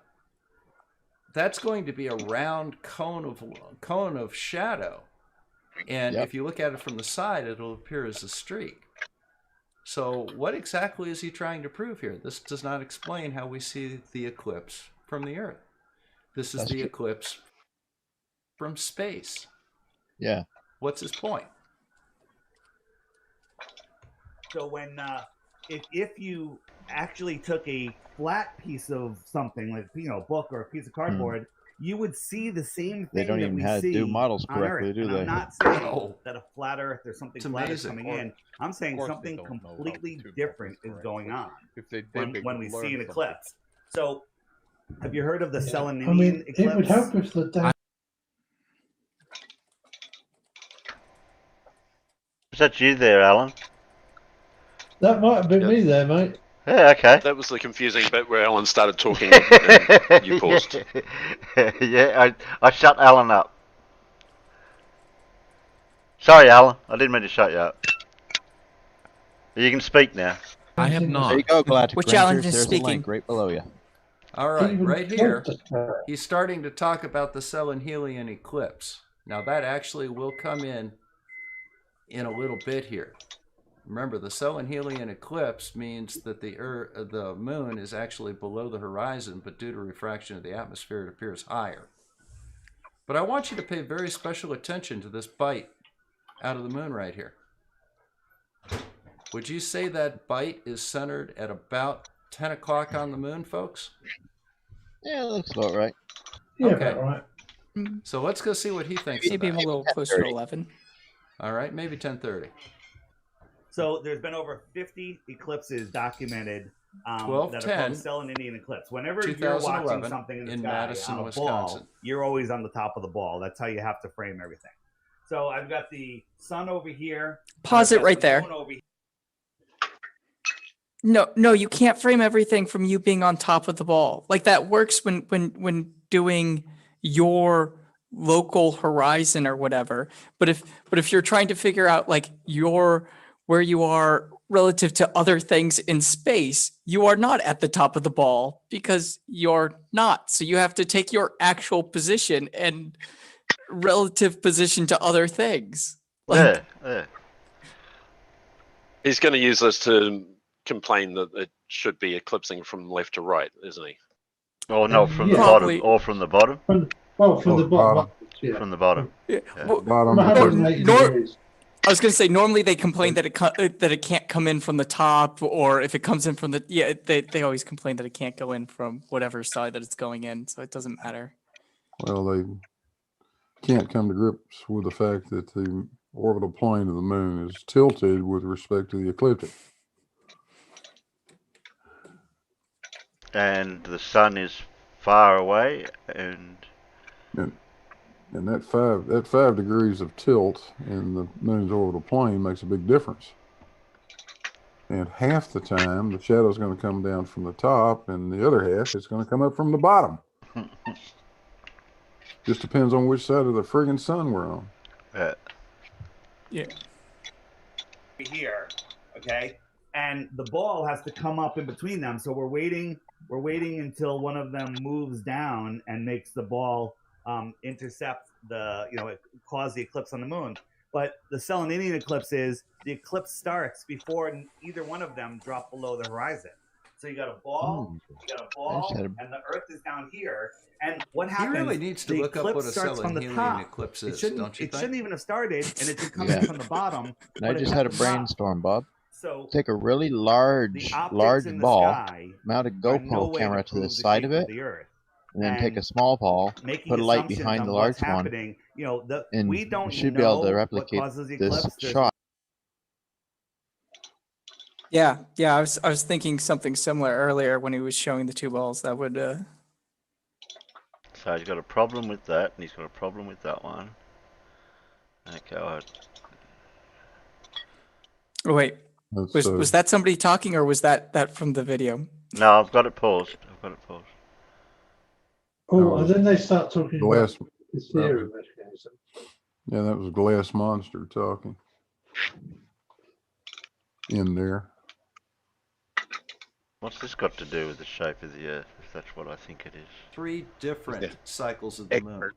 that's going to be a round cone of shadow. And if you look at it from the side, it'll appear as a streak. So what exactly is he trying to prove here? This does not explain how we see the eclipse from the Earth. This is the eclipse from space. Yeah. What's his point? So when if you actually took a flat piece of something like a book or a piece of cardboard, you would see the same thing. They don't that even we have to see do models on correctly, Earth. do And they? I'm not saying that a flat Earth or something It's flat is amazing. coming in. I'm saying something completely different is going on when we see an eclipse. So, have you heard of the Seleninian eclipse? It would help if the day. Is that you there, Alan? That might have been me there, mate. Yeah, okay. That was the confusing bit where Alan started talking and you paused. Yeah, I shut Alan up. Sorry, Alan. I didn't mean to shut you up. You can speak now. I have There not. you go, Galactic Which Rangers. Alan is There's a speaking? link right below you. All right, Even right here, talked about it. he's starting to talk about the Selene-Helian eclipse. Now that actually will come in a little bit here. Remember, the Selene-Helian eclipse means that the moon is actually below the horizon, but due to refraction of the atmosphere, it appears higher. But I want you to pay very special attention to this bite out of the moon right here. Would you say that bite is centered at about 10 o'clock on the moon, folks? Yeah, that looks about right. Yeah, Okay. about right. So let's go see what he thinks Maybe I'm about a little closer to 11. All right, maybe 10:30. So there's been over 50 eclipses documented that are called 12/10, the Selene-Helian eclipse. Whenever you're watching 2011 something in the in sky Madison, on a Wisconsin. ball, you're always on the top of the ball. That's how you have to frame everything. So I've got the sun over here. Pause I've it got right the there. moon over here. No, you can't frame everything from you being on top of the ball. Like that works when doing your local horizon or whatever. But if you're trying to figure out like where you are relative to other things in space, you are not at the top of the ball because you're not. So you have to take your actual position and relative position to other things. Like, Yeah. He's going to use this to complain that it should be eclipsing from left to right, isn't he? Or no, from Yeah. the Probably. bottom. Or from the bottom. From Oh, the bottom. bottom. Yeah. From the bottom. yeah. Yeah. Well, Bottom. From 180 degrees. I was going to say normally they complain that it can't come in from the top, or if it comes in from the they always complain that it can't go in from whatever side that it's going in, so it doesn't matter. Well, they can't come to grips with the fact that the orbital plane of the moon is tilted with respect to the ecliptic. And the sun is far away, and that 5 degrees of tilt in the moon's orbital plane makes a big difference. And half the time, the shadow is going to come down from the top, and the other half is going to come up from the bottom. Just depends on which side of the friggin' sun we're on. Yeah. Here, okay, and the ball has to come up in between them. So we're waiting until one of them moves down and makes the ball intercept cause the eclipse on the moon. But the Selene-Helian eclipse is the eclipse starts before either one of them drop below the horizon. So you got a ball, and the Earth is down here. And what happens? He really needs to the look up what a starts from the Selene-Helian top. eclipse It is, shouldn't, don't you it think? shouldn't even have started, and it should come in from the bottom. And but I it's just at had a the top. brainstorm, Bob. So Take a really the large optics in the ball, sky mount a are no GoPro way camera to to the prove side shape of it, the Earth. and then take And a small ball, making put a light assumptions behind on the what's large one, happening, and we you don't should know be able to what replicate causes the this eclipse. There's shot. Yeah. I was thinking something similar earlier when he was showing the two balls. That would so he's got a problem with that, and he's got a problem with that one. Okay. Oh, wait. That's, Was that somebody talking, or was that from the video? No, I've got it paused. Oh, and then they start talking glass, about the theory mechanism. Yeah, that was Glass Monster talking in there. What's this got to do with the shape of the Earth, if that's what I think it is? 3 different cycles of the moon.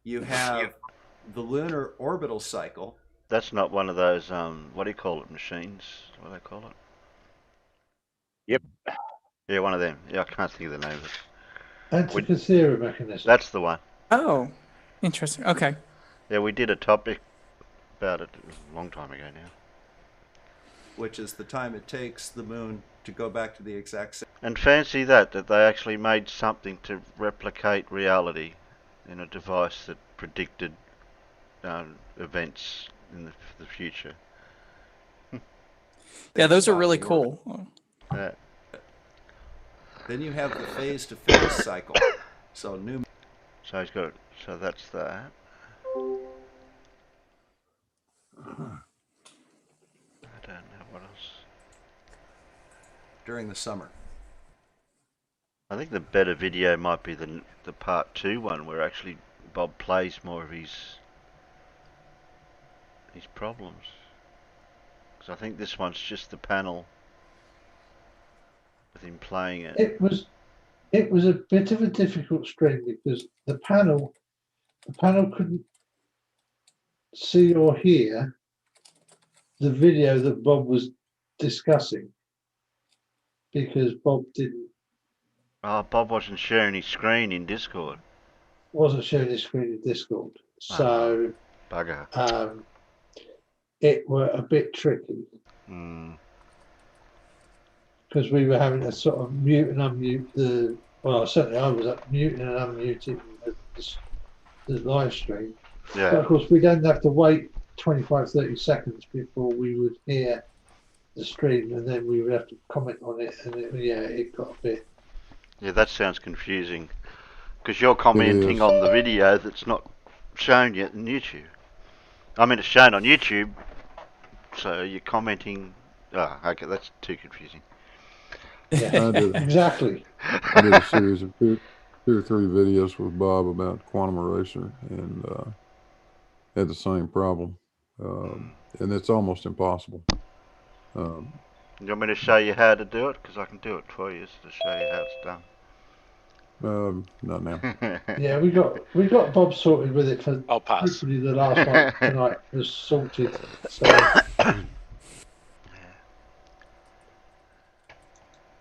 You have the lunar orbital cycle. That's not one of those, what do you call it, machines? What do they call it? Yep. Yeah, one of them. Yeah, I can't think of the name of it. Antikythera mechanism. That's the one. Oh, interesting. Okay. Yeah, we did a topic about it a long time ago now. Which is the time it takes the moon to go back to the exact same. And fancy that they actually made something to replicate reality in a device that predicted events in the future. Yeah, those are really cool. Yeah. Then you have the phase-to-phase cycle. So new. So he's got it. So that's that. I don't know what else during the summer. I think the better video might be the part 2 one, where actually Bob plays more of his problems. Because I think this one's just the panel with him playing it. It was a bit of a difficult stream because the panel couldn't see or hear the video that Bob was discussing because Bob Bob wasn't sharing his screen in Discord. wasn't sharing his screen in Discord. So bugger. It were a bit tricky. Because we were having to sort of mute and unmute certainly I was muting and unmuting the live stream. Yeah. But of course, we don't have to wait 25, 30 seconds before we would hear the stream, and then we would have to comment on it, and it got a bit. Yeah, that sounds confusing. Because you're commenting on the video that's not shown yet on YouTube. I mean, it's shown on YouTube, so you're commenting. Okay, that's too confusing. Yeah, I did, exactly. I did a series of two or three videos with Bob about Quantum Eraser, and had the same problem, and it's almost impossible. You want me to show you how to do it? Because I can do it for you, to show you how it's done. Not now. Yeah, we got Bob sorted with it for. I'll pass. Hopefully, the last one tonight was sorted. So.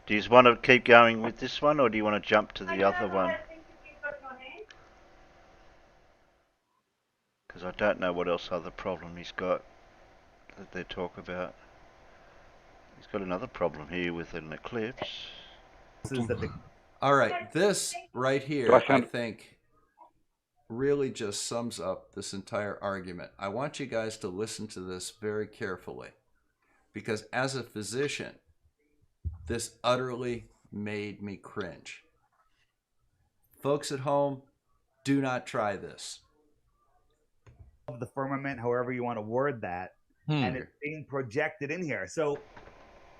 Do you want to keep going with this one, or do you want to jump to the other one? Because I don't know what else other problem he's got that they talk about. He's got another problem here with an eclipse. All right, this right here, I think, really just sums up this entire argument. I want you guys to listen to this very carefully, because as a physician, this utterly made me cringe. Folks at home, do not try this. Of the firmament, however you want to word that, and it's being projected in here. So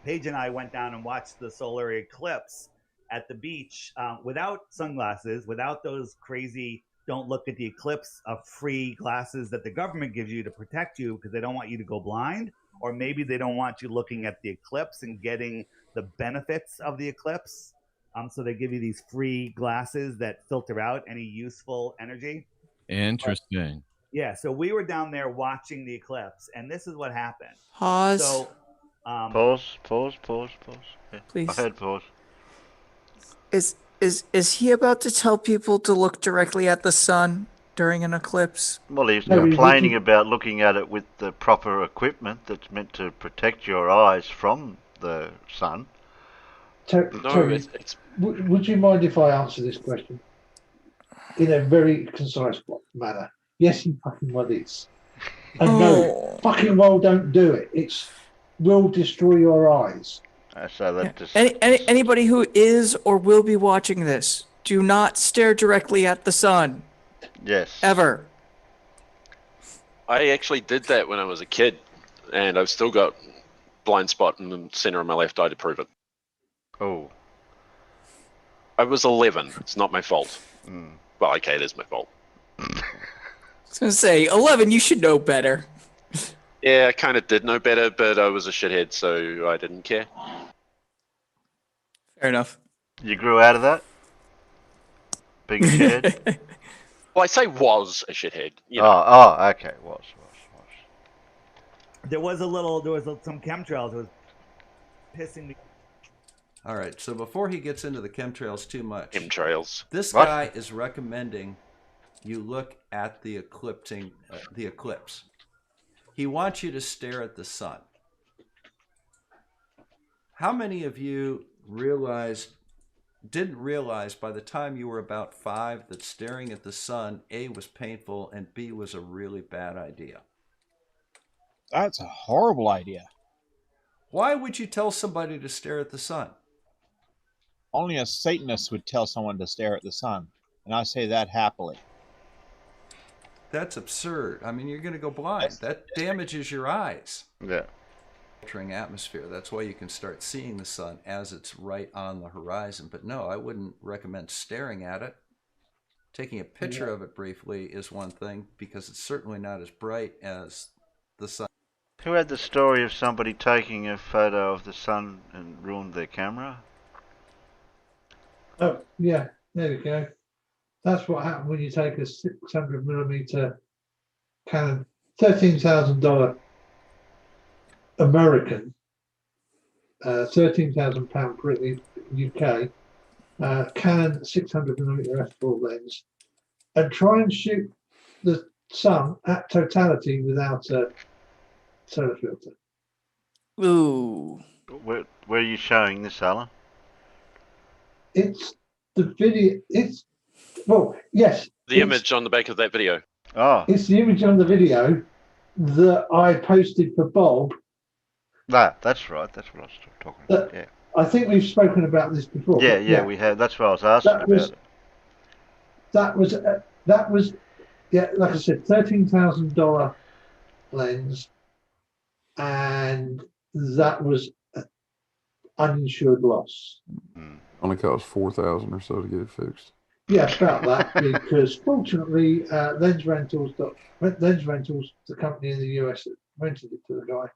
Paige and I went down and watched the solar eclipse at the beach without sunglasses, without those crazy don't look at the eclipse free glasses that the government gives you to protect you because they don't want you to go blind, or maybe they don't want you looking at the eclipse and getting the benefits of the eclipse. So they give you these free glasses that filter out any useful energy. Interesting. Yeah, so we were down there watching the eclipse, and this is what happened. Pause. So, pause. Yeah, please. I heard pause. Is he about to tell people to look directly at the sun during an eclipse? Well, he's complaining about looking at it with the proper equipment that's meant to protect your eyes from the sun. Terry, would you mind if I answer this question in a very concise manner? Yes, he fucking well is. And no, fucking well don't do it. It will destroy your eyes. So that just... Anybody who is or will be watching this, do not stare directly at the sun. Yes. Ever. I actually did that when I was a kid, and I've still got blind spot in the center of my left eye to prove it. Oh. I was 11. It's not my fault. Well, okay, it is my fault. I was going to say, 11, you should know better. Yeah, I kind of did know better, but I was a shithead, so I didn't care. Fair enough. You grew out of that? Being a shithead? Well, I say was a shithead. You know. Oh, okay. Was. There was some chemtrails. It was pissing me. All right, so before he gets into the chemtrails too much, this What? guy is recommending you look at the eclipse. He wants you to stare at the sun. How many of you didn't realize by the time you were about 5 that staring at the sun, A, was painful, and B, was a really bad idea? That's a horrible idea. Why would you tell somebody to stare at the sun? Only a Satanist would tell someone to stare at the sun, and I say that happily. That's absurd. I mean, you're going to go blind. That damages your eyes. Yeah. filtering atmosphere. That's why you can start seeing the sun as it's right on the horizon. But no, I wouldn't recommend staring at it. Taking a picture of it briefly is one thing, because it's certainly not as bright as the sun. Who had the story of somebody taking a photo of the sun and ruined their camera? Oh, yeah, there you go. That's what happened when you take a 600mm Canon, $13,000 American, £13,000 British UK, Canon 600mm f4 lens, and try and shoot the sun at totality without a solar filter. Ooh. Where are you showing this, Alan? It's the video. It's, well, yes. The image on the back of that video. Oh. It's the image on the video that I posted for Bob. That's right. That's what I was talking about. Yeah. I think we've spoken about this before. Yeah, we have. That's what I was asking about. That was, yeah, like I said, $13,000 lens, and that was uninsured loss. Only cost $4,000 or so to get it fixed. Yeah, about that, because fortunately, Lens Rentals, the company in the US that rented it to the guy,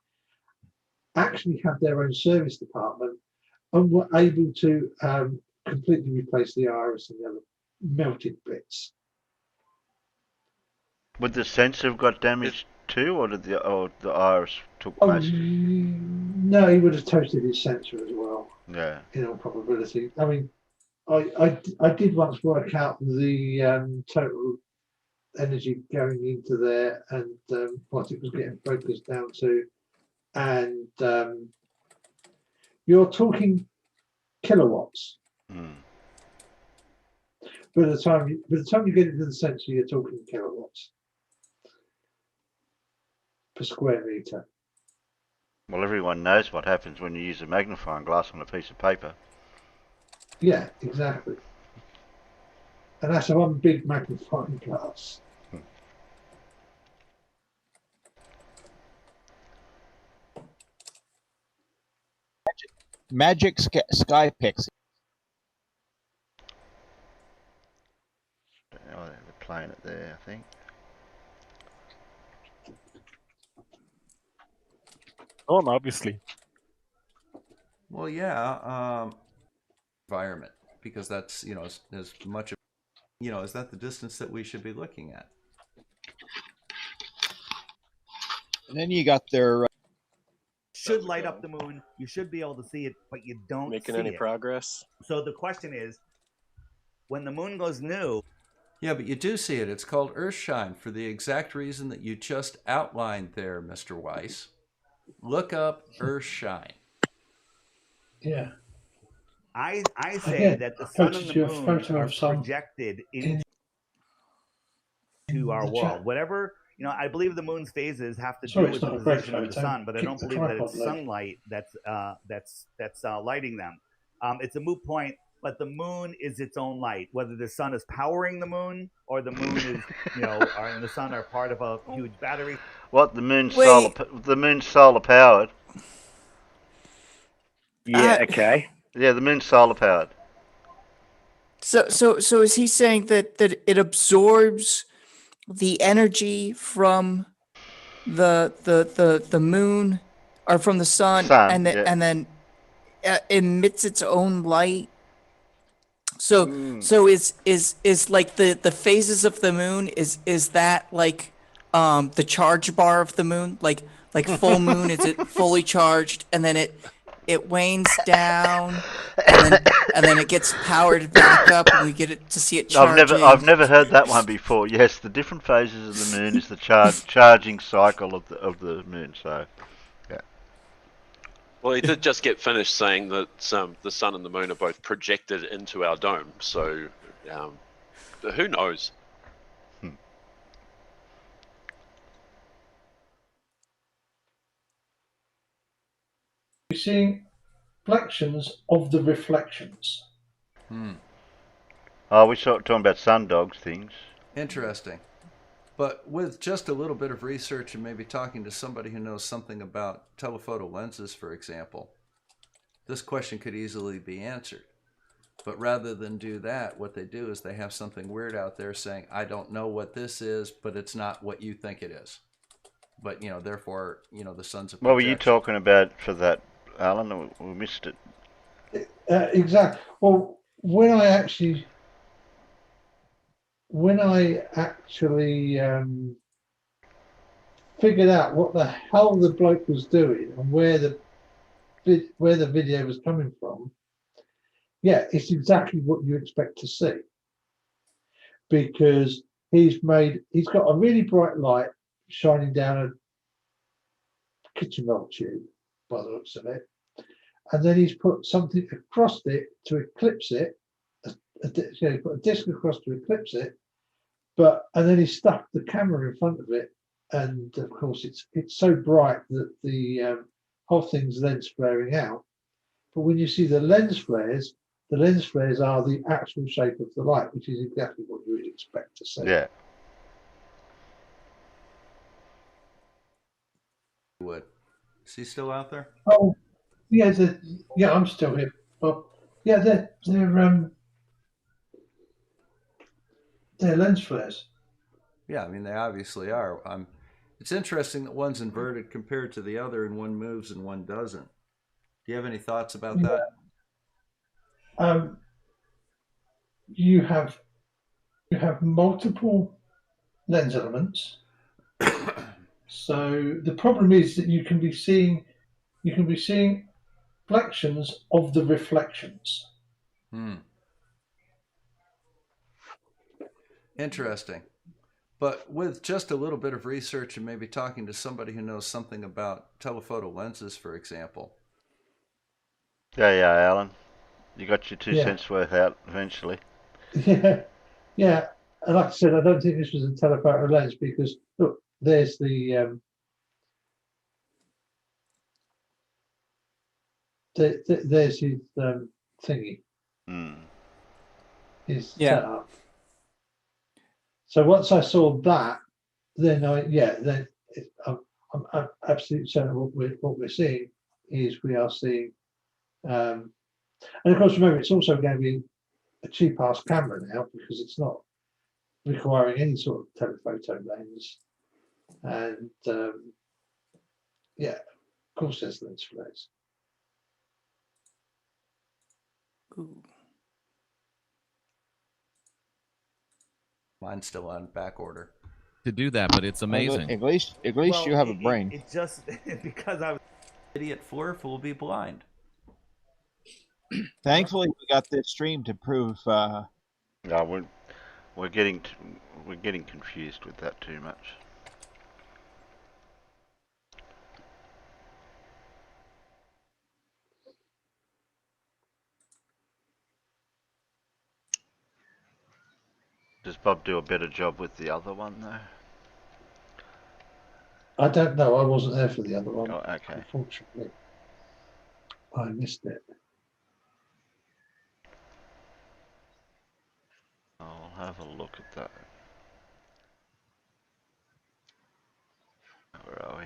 actually have their own service department and were able to completely replace the iris and the other melted bits. Would the sensor have got damaged too, or did the iris took most of it? No, he would have toasted his sensor as well. Yeah. In all probability. I mean, I did once work out the total energy going into there and what it was getting focused down to, and you're talking kilowatts. By the time you get into the sensor, you're talking kilowatts per square meter. Well, everyone knows what happens when you use a magnifying glass on a piece of paper. Yeah, exactly. And that's one big magnifying glass. Magic Sky Pixie. Oh, they're playing it there, I think. Oh, obviously. Well, yeah, environment, because that's, you know, as much of, you know, is that the distance that we should be looking at? And then you got their should light up the moon. You should be able to see it, but you don't making see any it. progress. So the question is, when the moon goes new. Yeah, but you do see it. It's called Earthshine for the exact reason that you just outlined there, Mr. Weiss. Look up Earthshine. Yeah. I say that the sun and the moon are projected into our world. Whatever, you know, I believe the moon's phases have to do with the position of the sun, but I don't believe that it's sunlight that's lighting them. It's a moot point, but the moon is its own light. Whether the sun is powering the moon or the moon is, you know, and the sun are part of a huge battery. What, the moon's solar powered? Yeah. Okay. Yeah, the moon's solar powered. So is he saying that it absorbs the energy from the moon or from the sun, and then emits its own light? So is like the phases of the moon, is that like the charge bar of the moon, like full moon, is it fully charged, and then it wanes down, and then it gets powered back up, and we get it to see it charging. I've never heard that one before. Yes, the different phases of the moon is the charging cycle of the moon. So, yeah. Well, he did just get finished saying that the sun and the moon are both projected into our dome. So, who knows? We're seeing reflections of the reflections. Oh, we're talking about sun dogs things. Interesting. But with just a little bit of research and maybe talking to somebody who knows something about telephoto lenses, for example, this question could easily be answered. But rather than do that, what they do is they have something weird out there saying, I don't know what this is, but it's not what you think it is. But, therefore, the sun's a projection. What were you talking about for that, Alan? We missed it. Exactly. Well, when I actually figured out what the hell the bloke was doing and where the video was coming from, yeah, it's exactly what you expect to see, because he's got a really bright light shining down a kitchen roll tube by the looks of it, and then he's put something across it to eclipse it. He put a disc across to eclipse it, and then he stuck the camera in front of it, and of course it's so bright that the whole thing's lens flaring out. But when you see the lens flares are the actual shape of the light, which is exactly what you would expect to see. Yeah. Would. Is he still out there? Oh, yeah, I'm still here. Bob. Yeah, they're lens flares. Yeah, I mean, they obviously are. It's interesting that one's inverted compared to the other, and one moves and one doesn't. Do you have any thoughts about that? You have multiple lens elements. So the problem is that you can be seeing reflections of the reflections. Interesting. But with just a little bit of research and maybe talking to somebody who knows something about telephoto lenses, for example. Yeah, Alan. You got your 2 cents worth out eventually. Yeah. And like I said, I don't think this was a telephoto lens, because look, there's the there's his thingy. His setup. So once I saw that, then I'm absolutely certain what we're seeing is we are seeing, and of course remember it's also going to be a cheap ass camera now, because it's not requiring any sort of telephoto lens, and of course there's lens flares. Mine's still on back order. To do that, but it's amazing. At least you have a brain. It just because I was idiot Flurf will be blind. Thankfully, we got this stream to prove. No, we're getting confused with that too much. Does Bob do a better job with the other one though? I don't know. I wasn't there for the other one. Oh, okay. Unfortunately, I missed it. I'll have a look at that. Where are we?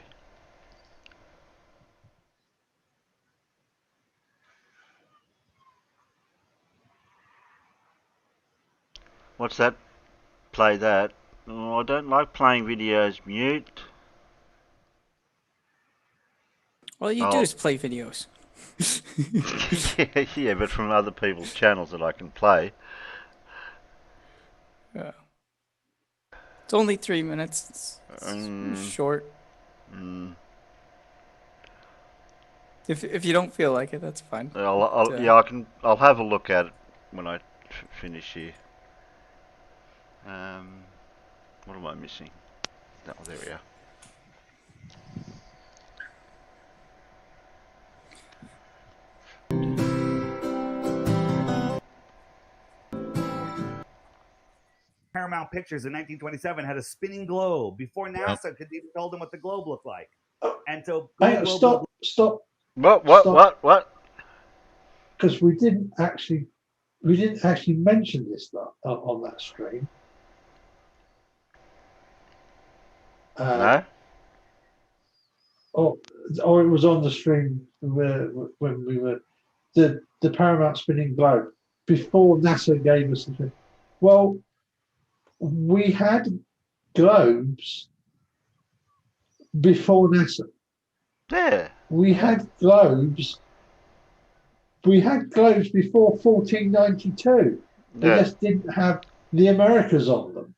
What's that? Play that. Oh, I don't like playing videos mute. All you do is play videos. yeah, but from other people's channels that I can play. Yeah. It's only 3 minutes. It's short. If you don't feel like it, that's fine. I'll have a look at it when I finish here. What am I missing? Oh, there we are. Paramount Pictures in 1927 had a spinning globe before NASA could even tell them what the globe looked like. And so Stop. What? Because we didn't actually mention this on that stream. No? Or it was on the stream when we were the Paramount spinning globe before NASA gave us the thing. Well, we had globes before NASA. Yeah. We had globes. We had globes before 1492. They Yeah. just didn't have the Americas on them.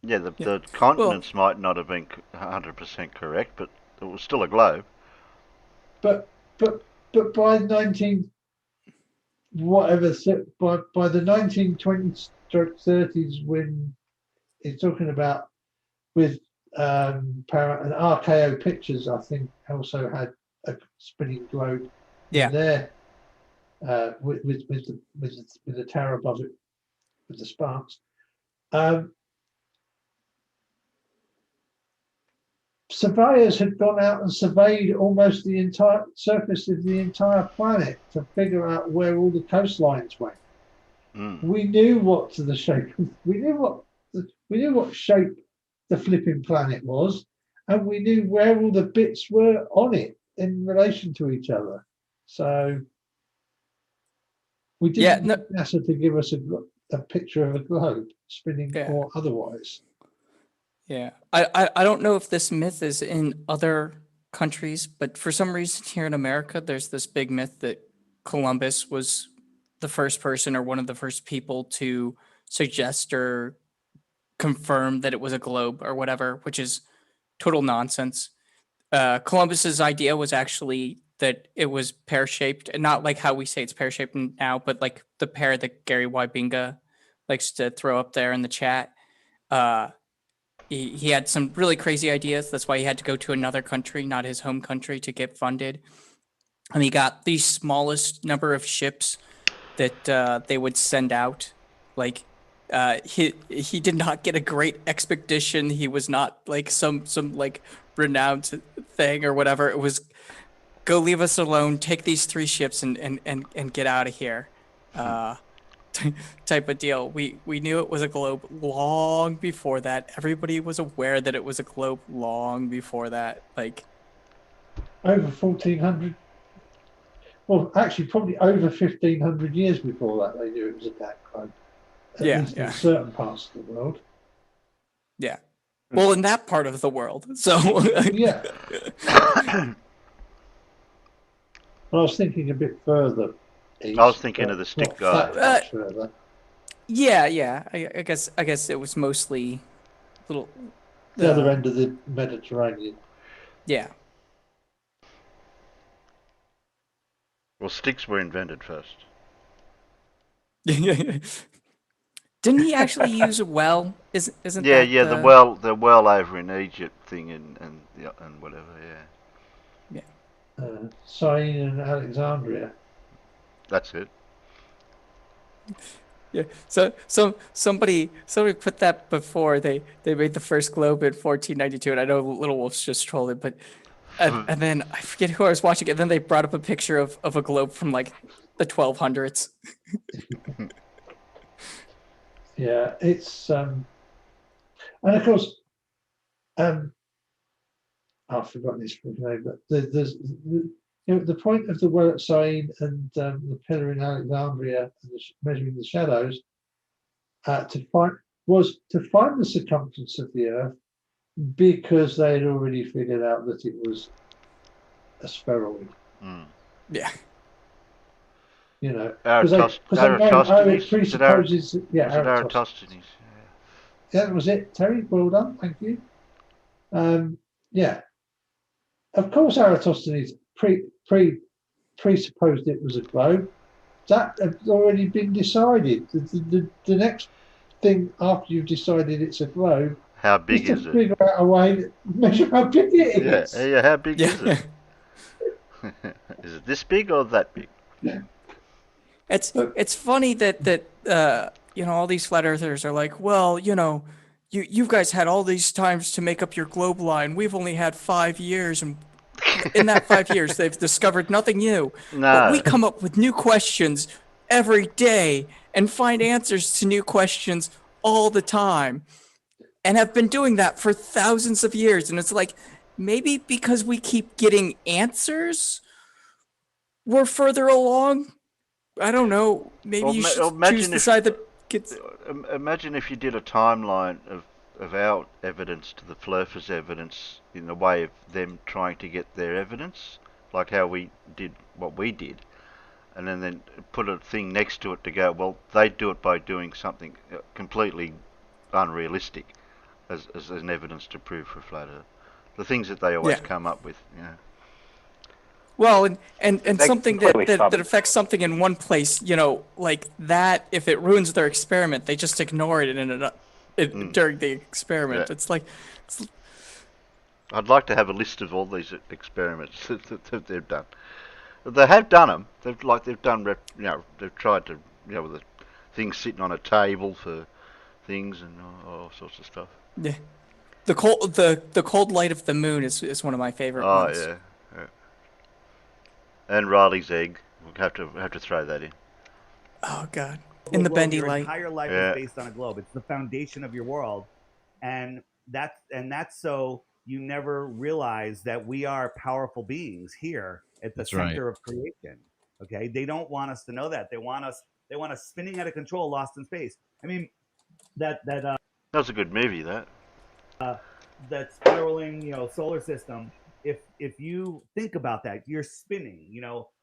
Yeah, the continents might not have been 100% correct, but it was still a globe. But by 19 whatever by the 1920s 30s, when he's talking about with Paramount and RKO Pictures, I think also had a spinning globe in there with the tower above it with the sparks. Surveyors had gone out and surveyed almost the entire surface of the entire planet to figure out where all the coastlines went. We knew what to the shape. We knew what shape the flipping planet was, and we knew where all the bits were on it in relation to each other. So we didn't need NASA to give us a picture of a globe spinning or otherwise. Yeah, I don't know if this myth is in other countries, but for some reason here in America, there's this big myth that Columbus was the first person or one of the first people to suggest or confirm that it was a globe or whatever, which is total nonsense. Columbus's idea was actually that it was pear-shaped, and not like how we say it's pear-shaped now, but like the pear that Gary Wybinga likes to throw up there in the chat. He had some really crazy ideas. That's why he had to go to another country, not his home country, to get funded. And he got the smallest number of ships that they would send out. Like he did not get a great expedition. He was not like some like renowned thing or whatever. It was go leave us alone, take these 3 ships and get out of here. Type of deal. We knew it was a globe long before that. Everybody was aware that it was a globe long before that. Like over 1400. Well, actually, probably over 1500 years before that, they knew it was a black globe. At least in certain parts of the world. Yeah. Well, in that part of the world. So yeah. Well, I was thinking a bit further. East, I was thinking of the stick guy. Yeah. I guess it was mostly little the other end of the Mediterranean. Yeah. Well, sticks were invented first. Didn't he actually use a well? Isn't yeah, that the well over in Egypt thing and whatever, yeah. Syene and Alexandria. That's it. Yeah. So somebody put that before they made the first globe in 1492, and I know Little Wolf's just trolling, but and then I forget who I was watching, and then they brought up a picture of a globe from like the 1200s. Yeah, it's and of course, I've forgotten his name, but there's the point of the well at Syene and the pillar in Alexandria and measuring the shadows to find the circumference of the Earth, because they had already figured out that it was a spheroid. Yeah. You know, Eratosthenes. presupposes, Eratosthenes. Yeah, that was it. Terry, well done, thank you. Yeah, of course, Eratosthenes presupposed it was a globe. That had already been decided. The next thing after you've decided it's a globe, how big is to it? Figure out a way to measure how big it is. Yeah, how big is it? Is it this big or that big? Yeah. It's funny that all these flat earthers are like, well, you guys had all these times to make up your globe line. We've only had 5 years, and in that 5 years they've discovered nothing new. No. But we come up with new questions every day and find answers to new questions all the time. and have been doing that for thousands of years. And it's like, maybe because we keep getting answers, we're further along. I don't know. Maybe you should choose the side that gets. Imagine if you did a timeline of our evidence to the Flurfers' evidence in the way of them trying to get their evidence, like how we did what we did, and then put a thing next to it to go, well, they do it by doing something completely unrealistic as an evidence to prove for Flat Earth. The things that they always come up with, you know. Well, and something that affects something in one place, you know, like that, if it ruins their experiment, they just ignore it during the experiment. Yeah. It's like... I'd like to have a list of all these experiments that they've done. They have done them. They've done, they've tried to, with the things sitting on a table for things and all sorts of stuff. Yeah. The cold light of the moon is one of my favorite ones. Oh, yeah. And Riley's egg. We'll have to throw that in. Oh God! In the bendy your light. Your entire life is based on a globe. It's the foundation of your world, and that's so you never realize that we are powerful beings here at the center of creation. Okay, they don't want us to know that. They want us spinning out of control, lost in space. I mean, that was a good movie. That spiraling, solar system. If you think about that, you're spinning.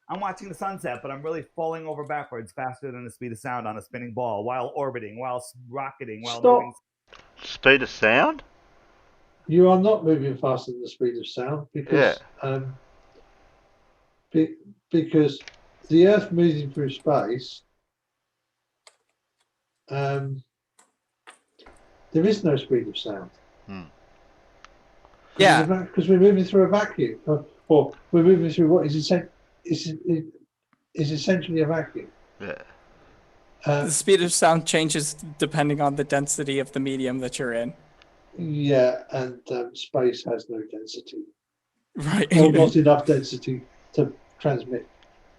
I'm watching the sunset, but I'm really falling over backwards faster than the speed of sound on a spinning ball while orbiting, while rocketing, while moving. Speed of sound? You are not moving faster than the speed of sound because because the Earth moving through space, there is no speed of sound. Yeah, because we're moving through a vacuum, or we're moving through what is essentially a vacuum. Yeah. The speed of sound changes depending on the density of the medium that you're in. Yeah, and space has no density. Right. Or not enough density to transmit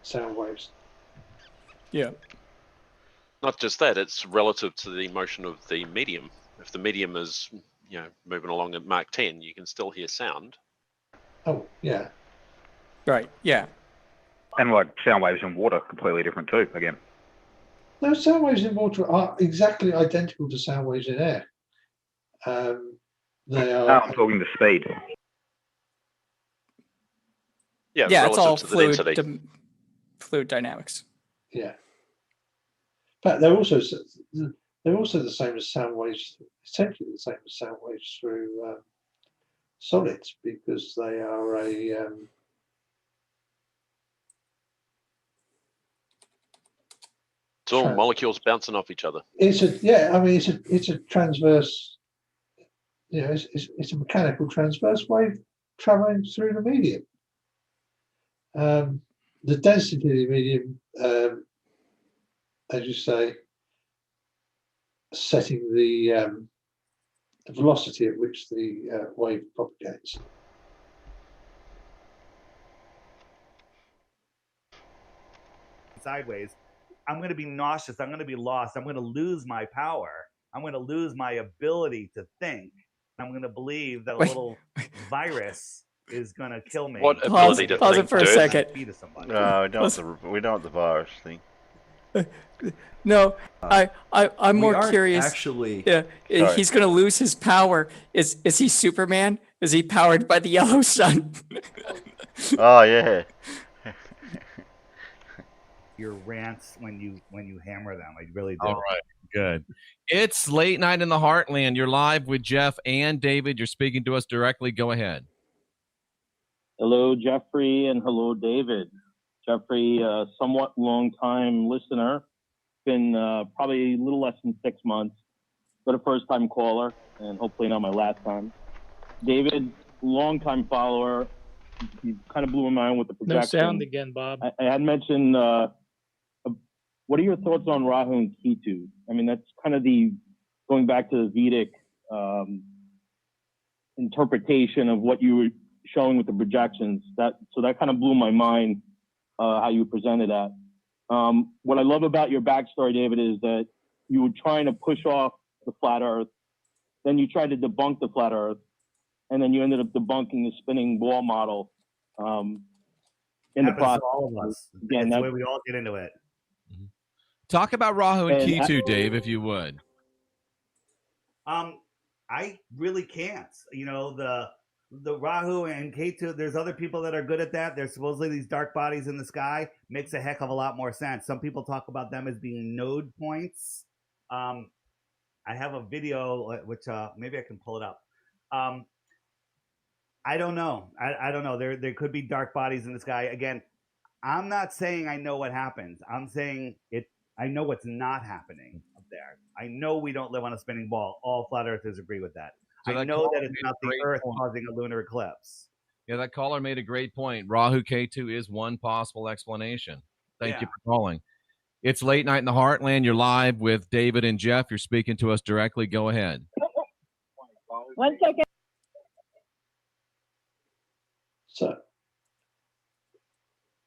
sound waves. Yeah. Not just that, it's relative to the motion of the medium. If the medium is, moving along at Mach 10, you can still hear sound. Oh, yeah. Right, yeah. And like sound waves in water, completely different too, again. No, sound waves in water are exactly identical to sound waves in air. They are. No, I'm talking the speed. Yeah, it's all fluid dynamics. Yeah. But they're also the same as sound waves, essentially the same as sound waves through solids, because they are a it's all molecules bouncing off each other. It's a transverse. It's a mechanical transverse wave traveling through the medium. The density of the medium, as you say, setting the velocity at which the wave propagates. Sideways, I'm going to be nauseous. I'm going to be lost. I'm going to lose my power. I'm going to lose my ability to think. I'm going to believe that a little virus is going to kill me. What ability to pause think? It for a second. No, we don't want the virus thing. No, I'm more curious. Actually, yeah, he's going to lose his power. Is he Superman? Is he powered by the yellow sun? Oh yeah. Your rants when you hammer them, I really do. All right, good. It's Late Night in the Heartland. You're live with Jeff and David. You're speaking to us directly. Go ahead. Hello, Jeffrey, and hello, David. Jeffrey, somewhat long-time listener, been probably a little less than 6 months, but a first-time caller, and hopefully not my last time. David, long-time follower. You kind of blew my mind with the projection. No sound again, Bob. I had mentioned, what are your thoughts on Rahu and Ketu? I mean, that's kind of going back to the Vedic interpretation of what you were showing with the projections. So that kind of blew my mind, how you presented that. What I love about your backstory, David, is that you were trying to push off the flat Earth then you tried to debunk the flat Earth, and then you ended up debunking the spinning ball model. In the Happens process, to all of us. Again, That's the that, way we all get into it. Talk about Rahu and And Ketu, Dave, if you would. I really can't. You know, the Rahu and Ketu, there's other people that are good at that. There's supposedly these dark bodies in the sky. Makes a heck of a lot more sense. Some people talk about them as being node points. I have a video which maybe I can pull it up. I don't know. I don't know. There could be dark bodies in the sky. Again, I'm not saying I know what happens. I'm saying I know what's not happening up there. I know we don't live on a spinning ball. All flat earthers agree with that. So I that know that it's made not a the great Earth point. causing a lunar eclipse. Yeah, that caller made a great point. Rahu Ketu is one possible explanation. Thank you for calling. It's late night in the Heartland. You're live with David and Jeff. You're speaking to us directly. Go ahead. 1 second.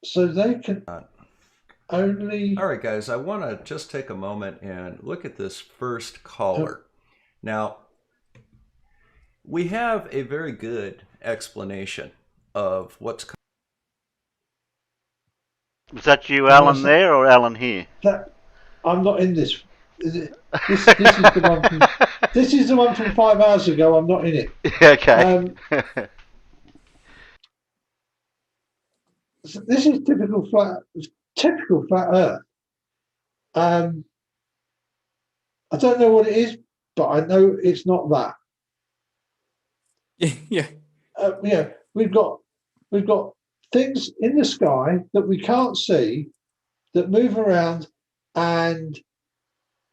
So they can only. All right, guys, I want to just take a moment and look at this first caller. Now, we have a very good explanation of what's. Was that you, Alan, there, or Alan here? I'm not in this. This is the one. This is the one from 5 hours ago. I'm not in it. Okay. So this is typical flat Earth. I don't know what it is, but I know it's not that. Yeah. We've got things in the sky that we can't see that move around and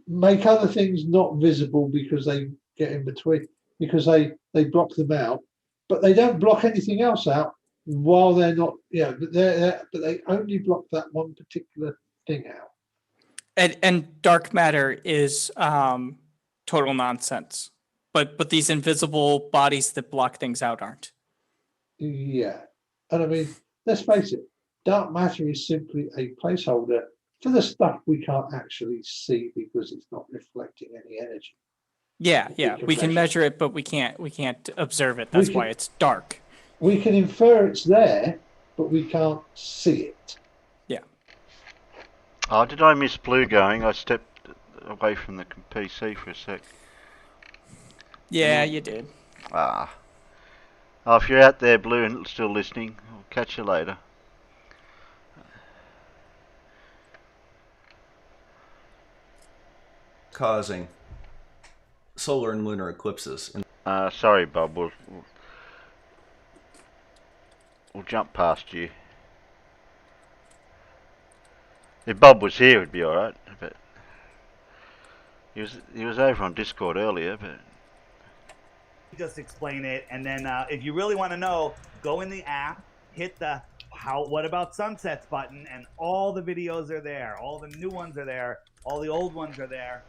make other things not visible because they get in between, because they block them out, but they don't block anything else out while they're not, but they only block that one particular thing out. And dark matter is total nonsense. But these invisible bodies that block things out aren't. Yeah. And I mean, let's face it, dark matter is simply a placeholder for the stuff we can't actually see because it's not reflecting any energy. Yeah. We can measure it, but we can't observe it. That's why it's dark. We can infer it's there, but we can't see it. Yeah. Oh, did I miss Blue going? I stepped away from the PC for a sec. Yeah, you did. Oh, if you're out there, Blue, and still listening, I'll catch you later. Causing solar and lunar eclipses. Sorry, Bob. We'll jump past you. If Bob was here, it'd be all right. But he was over on Discord earlier. But just explain it, and then if you really want to know, go in the app, hit the what about sunsets button, and all the videos are there. All the new ones are there. All the old ones are there.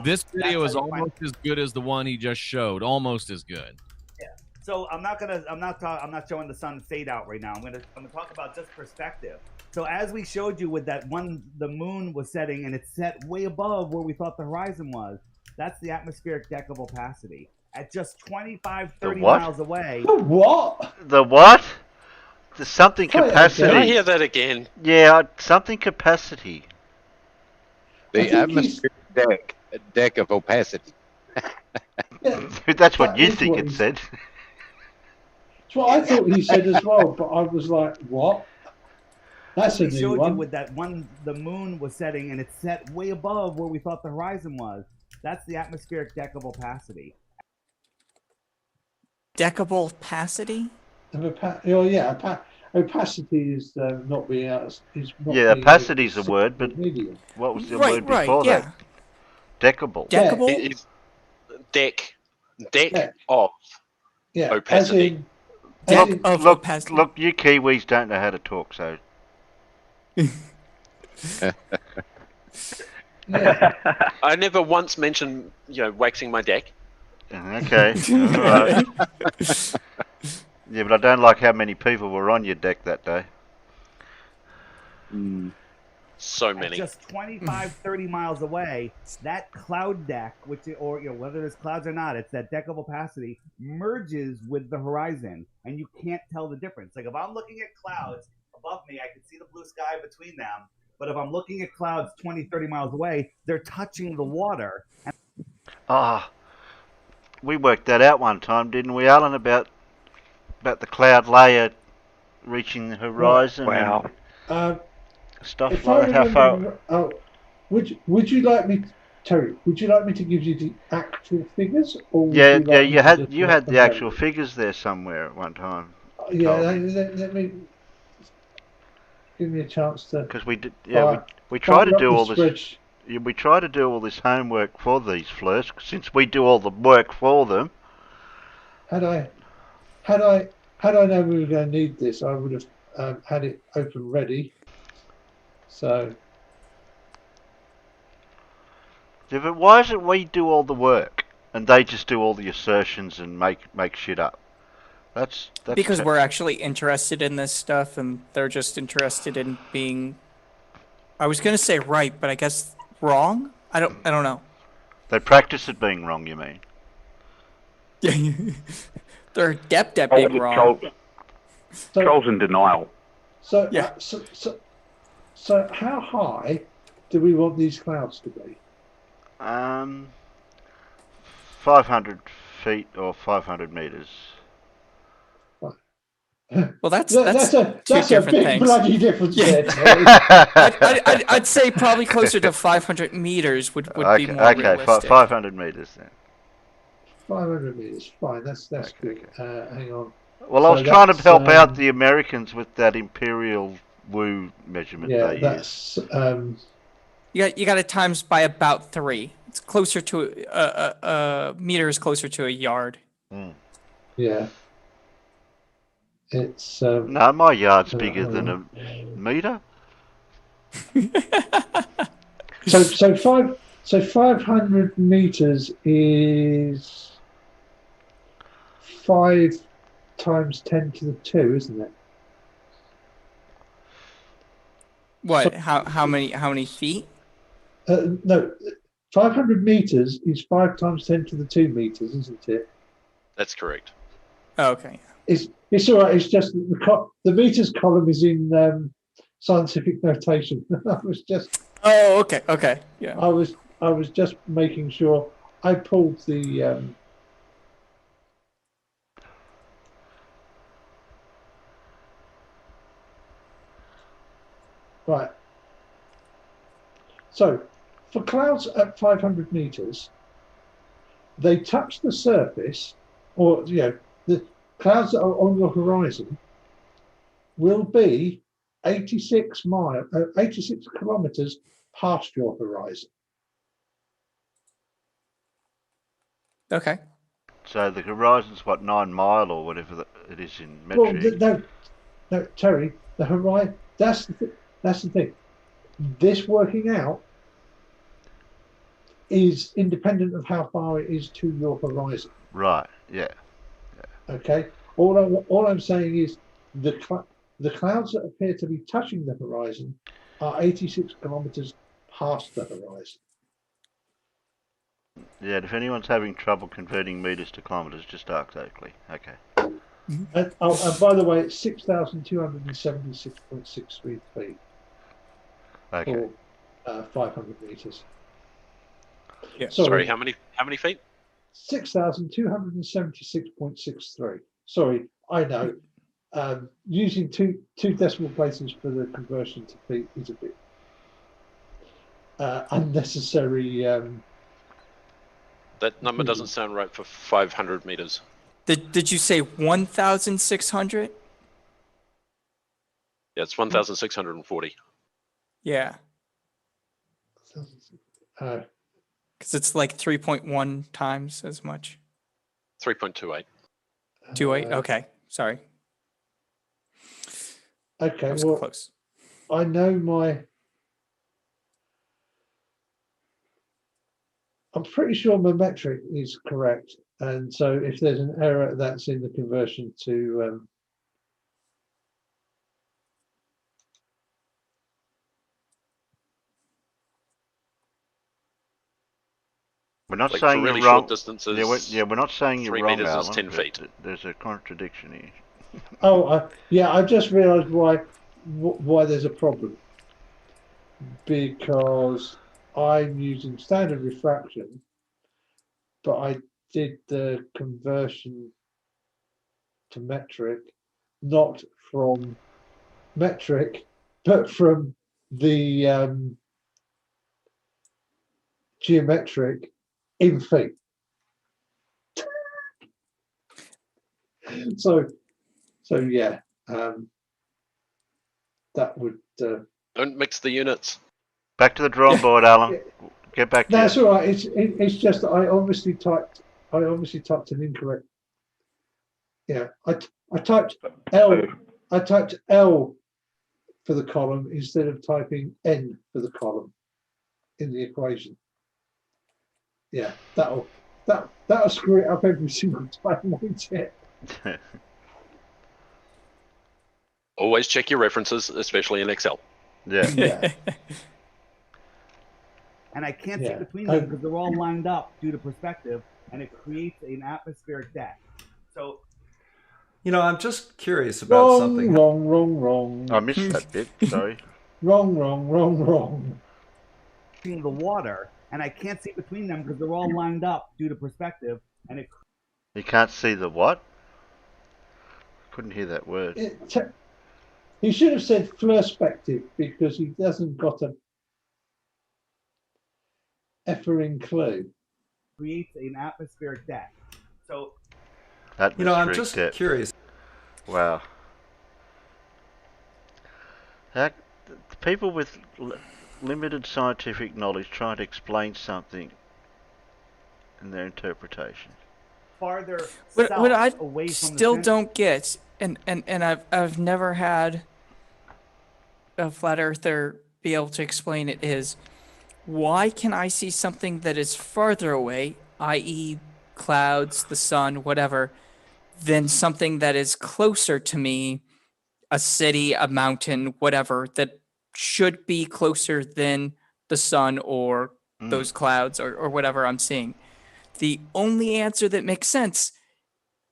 This video is almost as good as the one he just showed. Almost as good. Yeah. So I'm not showing the sun fade out right now. I'm gonna talk about just perspective. So as we showed you with that one, the moon was setting and it's set way above where we thought the horizon was. That's the atmospheric deck of opacity. At just 25, 30 miles away. The what? The what? The something capacity. Can I hear that again? Yeah, something capacity. The atmospheric deck of opacity. That's what you think it said. That's what I thought he said as well, but I was like, what? That's a we new showed one. you with that one, the moon was setting and it's set way above where we thought the horizon was. That's the atmospheric deck of opacity. Deckable opacity? Opacity is not being out. Opacity is a word, but what was the word before that? Deckable. Deckable? It's deck of opacity. Look, you Kiwis don't know how to talk, so. I never once mentioned, waxing my deck. Okay. All right. Yeah, but I don't like how many people were on your deck that day. So many. Just 25, 30 miles away, that cloud deck, or whether there's clouds or not, it's that deck of opacity merges with the horizon, and you can't tell the difference. Like if I'm looking at clouds above me, I can see the blue sky between them. But if I'm looking at clouds 20, 30 miles away, they're touching the water. We worked that out one time, didn't we, Alan? About the cloud layer reaching the horizon. Wow. And stuff If like I that. How remember, far? would you like me, Terry? Would you like me to give you the actual figures, or would Yeah, you like me to just you work had from the actual memory? figures there somewhere at one time. Yeah, let me give me a chance to. Because we did, we try fire to up do the all this. spreadsheet. We try to do all this homework for these flirts, since we do all the work for them. Had I known we were going to need this, I would have had it open ready. So. Yeah, but why is it we do all the work and they just do all the assertions and make shit up? That's because we're actually interested in this stuff, and they're just interested in being. I was gonna say right, but I guess wrong. I don't know. They practice at being wrong. You mean? They're adept at being wrong. Joel's in denial. So how high do we want these clouds to be? 500 feet or 500 meters. Well, that's a different big things. bloody difference there, Terry. I'd say probably closer to 500 meters would be more realistic. Okay, 500 meters then. 500 meters, fine. That's good. Hang on. Well, I was trying to help out the Americans with that imperial woo measurement they use. You got it times by about 3. It's closer to a meter is closer to a yard. Yeah. It's no, my yard's bigger than a meter. So 500 meters is 5 times 10 to the 2, isn't it? What? How many feet? No, 500 meters is 5 times 10 to the 2 meters, isn't it? That's correct. Oh, okay. It's all right. It's just the meters column is in scientific notation. I was just. Oh, okay, yeah. I was just making sure I pulled the. Right. So, for clouds at 500 meters, they touch the surface, or the clouds that are on your horizon will be 86 kilometers past your horizon. Okay. So the horizon's what, 9 mile or whatever it is in metric. Well, no, Terry, the horizon. That's the thing. This working out is independent of how far it is to your horizon. Right. Yeah. Okay. All I'm saying is the clouds that appear to be touching the horizon are 86 kilometers past the horizon. Yeah. If anyone's having trouble converting meters to kilometers, just ask Oakley. Okay. And by the way, it's 6,276.63 feet. Okay. Or 500 meters. Yeah. Sorry, how many feet? 6,276.63. Sorry, I know. Using two decimal places for the conversion to feet is a bit unnecessary. That number doesn't sound right for 500 meters. Did you say 1,600? Yeah, it's 1,640. Yeah. Because it's like 3.1 times as much. 3.28. 28. Okay, sorry. Okay, well, close. I know I'm pretty sure my metric is correct, and so if there's an error, that's in the conversion to. We're not Like, saying for really you're wrong. short distances, we're not saying you're 3 wrong, meters is Alan. 10 feet. There's a contradiction here. Oh, yeah, I just realised why there's a problem. Because I'm using standard refraction, but I did the conversion to metric, not from metric, but from the geometric in feet. So yeah, that would. Don't mix the units. Back to the drawing board, Alan. Get back to That's you. all right. It's just that I obviously typed an incorrect. Yeah, I typed L. I typed L for the column instead of typing N for the column in the equation. Yeah, that'll screw it up every single time, won't it? Always check your references, especially in Excel. Yeah. And I can't see between them because they're all lined up due to perspective, and it creates an atmospheric deck. So, I'm just curious about something. Wrong. I missed that bit. Sorry. Wrong. Seeing the water, and I can't see between them because they're all lined up due to perspective, and it. You can't see the what? Couldn't hear that word. He should have said perspective because he hasn't got a effing clue. Creates an atmospheric deck. So, I'm just curious. Wow. People with limited scientific knowledge trying to explain something in their interpretation. Farther What south, I away from still the don't get, and I've never had a flat earther be able to explain it, is why can I see something that is farther away, i.e. clouds, the sun, whatever, than something that is closer to me, a city, a mountain, whatever, that should be closer than the sun or those clouds or whatever I'm seeing? The only answer that makes sense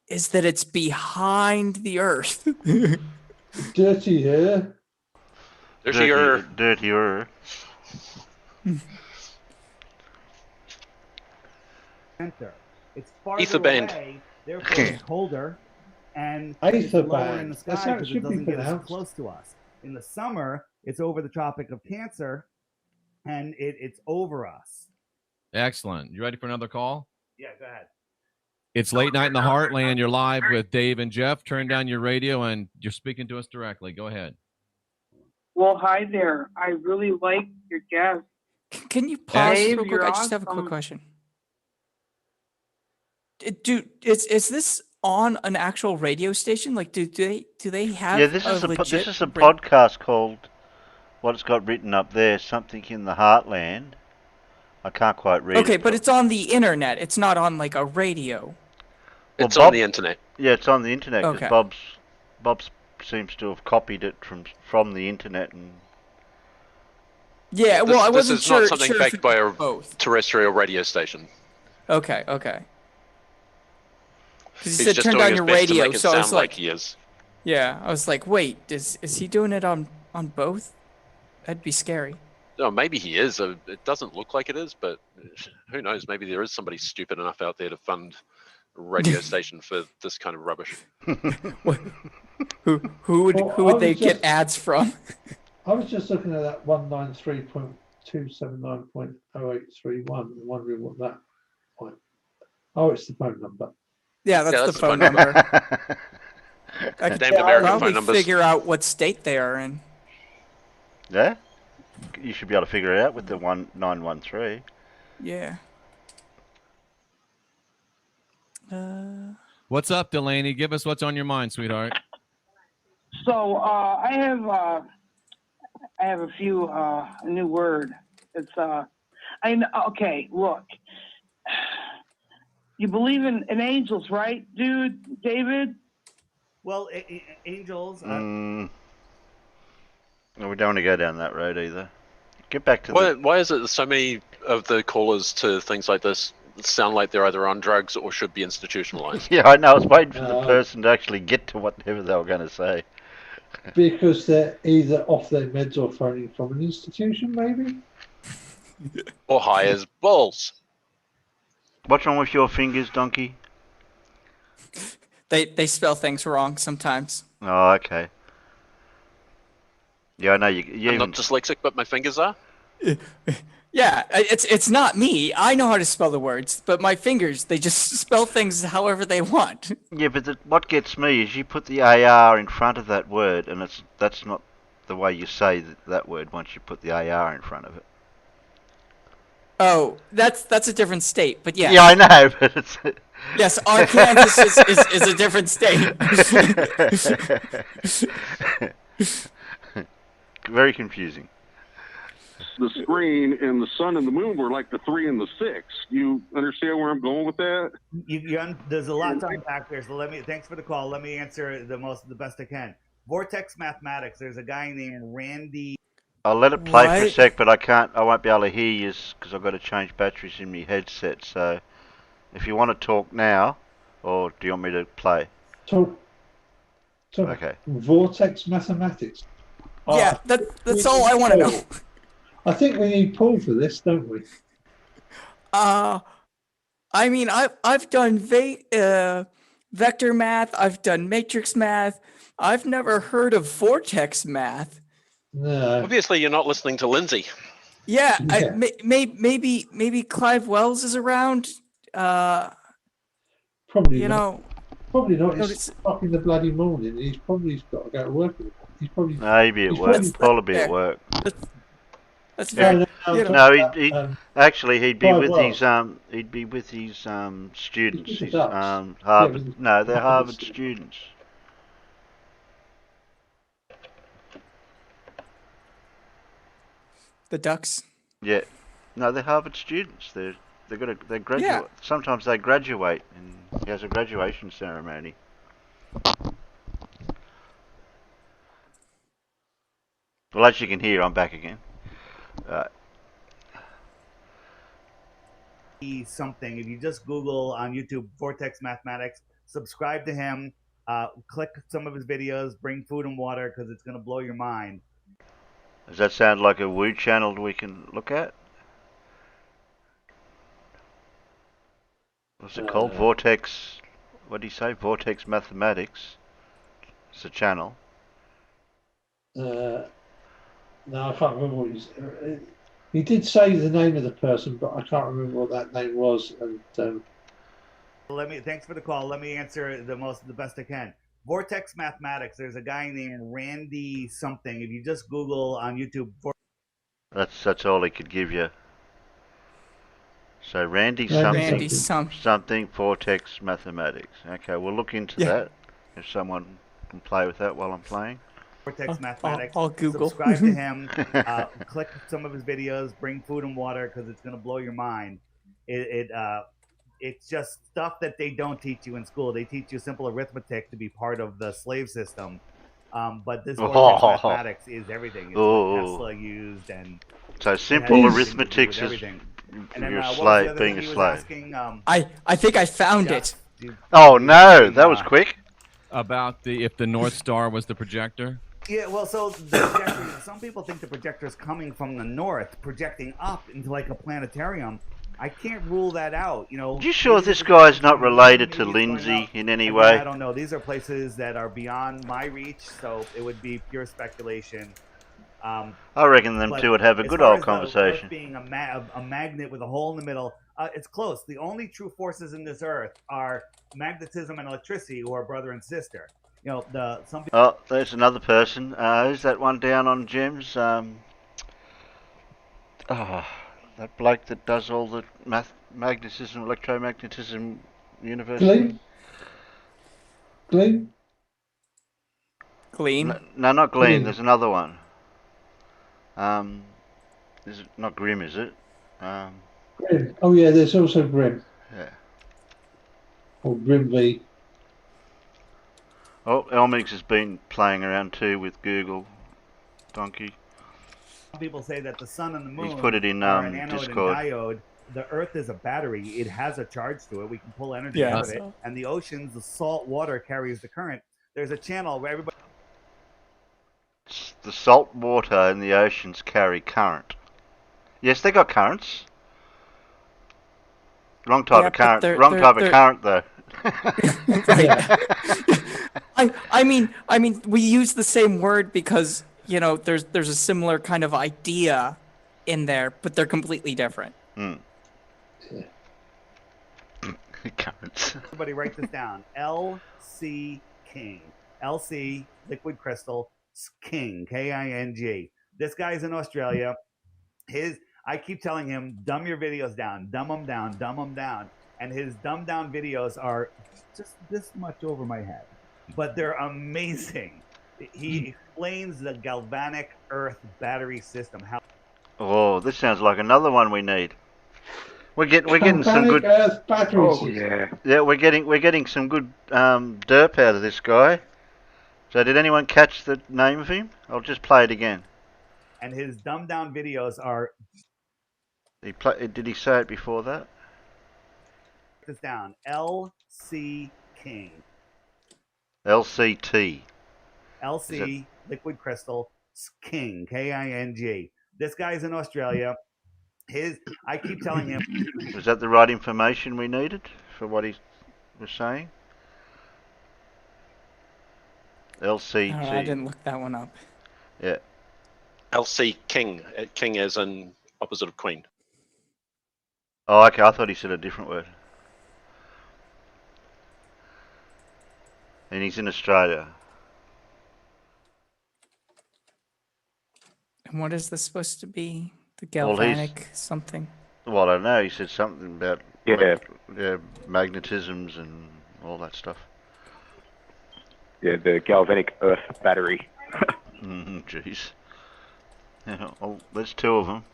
is that it's behind the earth. Dirtier. Dirtier. center. It's farther Ether band. away, therefore it's colder, and Ether it's lower band. in the That's sky how it because should it be doesn't get as pronounced. close to us. In the summer, it's over the Tropic of Cancer, and it's over us. Excellent. You ready for another call? Yeah, go ahead. It's late night in the heartland. You're live with Dave and Jeff. Turn down your radio and you're speaking to us directly. Go ahead. Well, hi there. I really like your guest. Can you pause Dave, real quick? you're I just have a quick awesome. question. Is this on an actual radio station? Like, do they have? Yeah, this is legit a podcast called what it's got written up there, something in the heartland. I can't quite read it. Okay, but it's on the internet. It's not on like a radio. It's on the internet. Yeah, it's on the internet because Okay. Bob seems to have copied it from the internet and. Yeah, well, I wasn't This is sure. not something sure if backed by a both. terrestrial radio station. Okay. Because He's he said just turn doing down his your best to radio, make it so I was sound like like, he is. yeah, I was like, wait, is he doing it on both? That'd be scary. No, maybe he is. It doesn't look like it is, but who knows? Maybe there is somebody stupid enough out there to fund a radio station for this kind of rubbish. Who would they get ads from? I was just looking at that 193.279.0831 and wondering what that might. Oh, it's the phone number. Yeah, that's the phone number. I could Damned American probably phone numbers. figure out what state they are in. Yeah, you should be able to figure it out with the 1913. Yeah. What's up, Delaney? Give us what's on your mind, sweetheart. So I have a few a new word. It's okay. Look, you believe in angels, right, dude, David? Well, angels. No, we don't want to go down that road either. Get back to Why is it that so many of the callers to things like this sound like they're either on drugs or should be institutionalized. Yeah, I know. I was waiting for the person to actually get to whatever they were going to say. Because they're either off their meds or phoning from an institution, maybe? Or high as balls. What's wrong with your fingers, Donkey? They spell things wrong sometimes. Oh, okay. Yeah, I know you I'm even... not dyslexic, but my fingers are. Yeah, it's not me. I know how to spell the words, but my fingers, they just spell things however they want. Yeah, but what gets me is you put the AR in front of that word, and that's not the way you say that word once you put the AR in front of it. Oh, that's a different state, but yes. Yeah, I know, but it's... Yes, Arkansas is a different state. Very confusing. The screen and the sun and the moon were like the 3 and the 6. You understand where I'm going with that? There's a lot to unpack there. So thanks for the call. Let me answer the best I can. Vortex Mathematics. There's a guy named Randy. I'll let it play for a What? sec, but I won't be able to hear you because I've got to change batteries in my headset. So, if you want to talk now, or do you want me to play? Talk. Okay. Vortex Mathematics. Yeah, that's all I want to know. I think we need Paul for this, don't we? I mean, I've done vector math. I've done matrix math. I've never heard of vortex math. No. Obviously, you're not listening to Lindsay. Yeah, maybe Clive Wells is around. Probably you not. know. Probably not. No, It's o'clock in the bloody morning. He's probably got to go to work. He's probably. Maybe at work. Probably at work. That's fair. No, he'd be Clive with Wells. his students. He's with His the Ducks. Harvard. Yeah, No, they're Harvard Harvard students. The Ducks. Yeah, no, they're Harvard students. They graduate. Yeah. Sometimes they graduate, and he has a graduation ceremony. Well, as you can hear, I'm back again. Something. If you just Google on YouTube Vortex Mathematics, subscribe to him, click some of his videos, bring food and water because it's going to blow your mind. Does that sound like a Woo channel we can look at? What's it called? Vortex. What do you say? Vortex Mathematics. It's a channel. No, I can't remember what he did say the name of the person, but I can't remember what that name was. And Thanks for the call. Let me answer the best I can. Vortex Mathematics. There's a guy named Randy something. If you just Google on YouTube. That's all he could give you. So Randy something Vortex Mathematics. Okay, we'll look into that. If someone can play with that while I'm playing. Vortex Mathematics. I'll Google. Subscribe to him. Click some of his videos. Bring food and water because it's going to blow your mind. It's just stuff that they don't teach you in school. They teach you simple arithmetic to be part of the slave system. But this Vortex Mathematics is everything. It's what Tesla used, and so simple arithmetic is you're a slave, being a slave. Asking, I think I found it. Oh no, that was quick. About if the North Star was the projector. Yeah, well, so the projector, some people think the projector is coming from the north, projecting up into like a planetarium. I can't rule that out. You sure this guy's not related to Lindsay in any way? I don't know. These are places that are beyond my reach, so it would be pure speculation. I reckon them two would have a good old conversation. Earth being a magnet with a hole in the middle, it's close. The only true forces in this Earth are magnetism and electricity, who are brother and sister. Some people. Oh, there's another person. Who's that one down on Gems? That bloke that does all the magnetism, electromagnetism, university. Glean? No, not Glean. There's another one. Is it not Grim? Is it? Grim. Oh yeah, there's also Grim. Yeah. Or Grim V. Oh, Elmix has been playing around too with Google. Donkey. Some people say that the sun and the moon He's put it in are an anode Discord. and diode, the Earth is a battery. It has a charge to it. We can pull energy Yeah. out of it. And the oceans, the salt water carries the current. There's a channel where everybody. The salt water in the oceans carry current. Yes, they got currents. Wrong type of current. Wrong type of current, though. I mean, we use the same word because there's a similar kind of idea in there, but they're completely different. Currents. Everybody write this down. LC King. LC, liquid crystal, King, King. This guy's in Australia. I keep telling him, dumb your videos down, dumb them down, dumb them down. And his dumb down videos are just this much over my head, but they're amazing. He explains the galvanic Earth battery system. Oh, this sounds like another one we need. We're getting some good. Earth battery Oh system. yeah. Yeah, we're getting some good derp out of this guy. So did anyone catch the name of him? I'll just play it again. And his dumbed down videos are. Did he say it before that? This down. LC King. LCT. LC, liquid crystal, King, King. This guy's in Australia. I keep telling him. Was that the right information we needed for what he was saying? LCT. Oh, I didn't look that one up. Yeah. LC King. King as in opposite of Queen. Oh, okay. I thought he said a different word. And he's in Australia. And what is this supposed to be? The galvanic something? Well, I don't know. He said something about magnetisms and all that stuff. Yeah, the galvanic Earth battery. Jeez. Yeah, oh, there's two of them.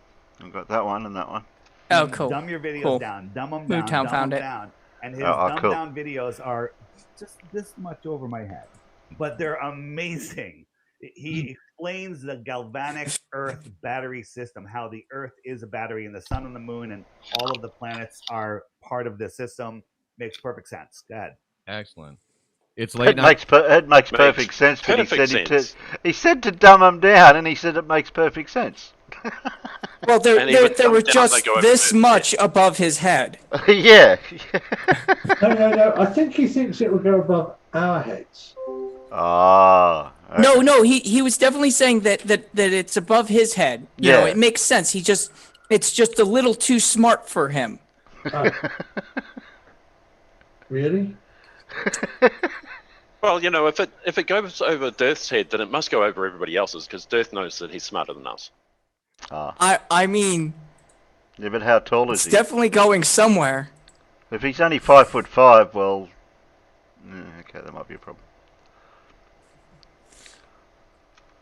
I've got that one and that one. Oh, cool. Dumb your videos Cool. down. Dumb them down. Moontown Dumb found them it. down. And his cool. down videos are just this much over my head, but they're amazing. He explains the galvanic Earth battery system, how the Earth is a battery and the sun and the moon and all of the planets are part of the system. Makes perfect sense. Go ahead. Excellent. It's late It night. makes perfect sense, but perfect sense. he said to dumb them down, and he said it makes perfect sense. Well, they were down, just they go over this there. much above his head. Yeah. No. I think he thinks it will go above our heads. Ah. Okay. No. He was definitely saying that it's above his head. You know, it makes sense. It's just a little too smart for him. Really? Well, if it goes over Dirth's head, then it must go over everybody else's because Dirth knows that he's smarter than us. I mean. Yeah, but how tall is it's he? definitely going somewhere. If he's only 5'5", well, okay, that might be a problem.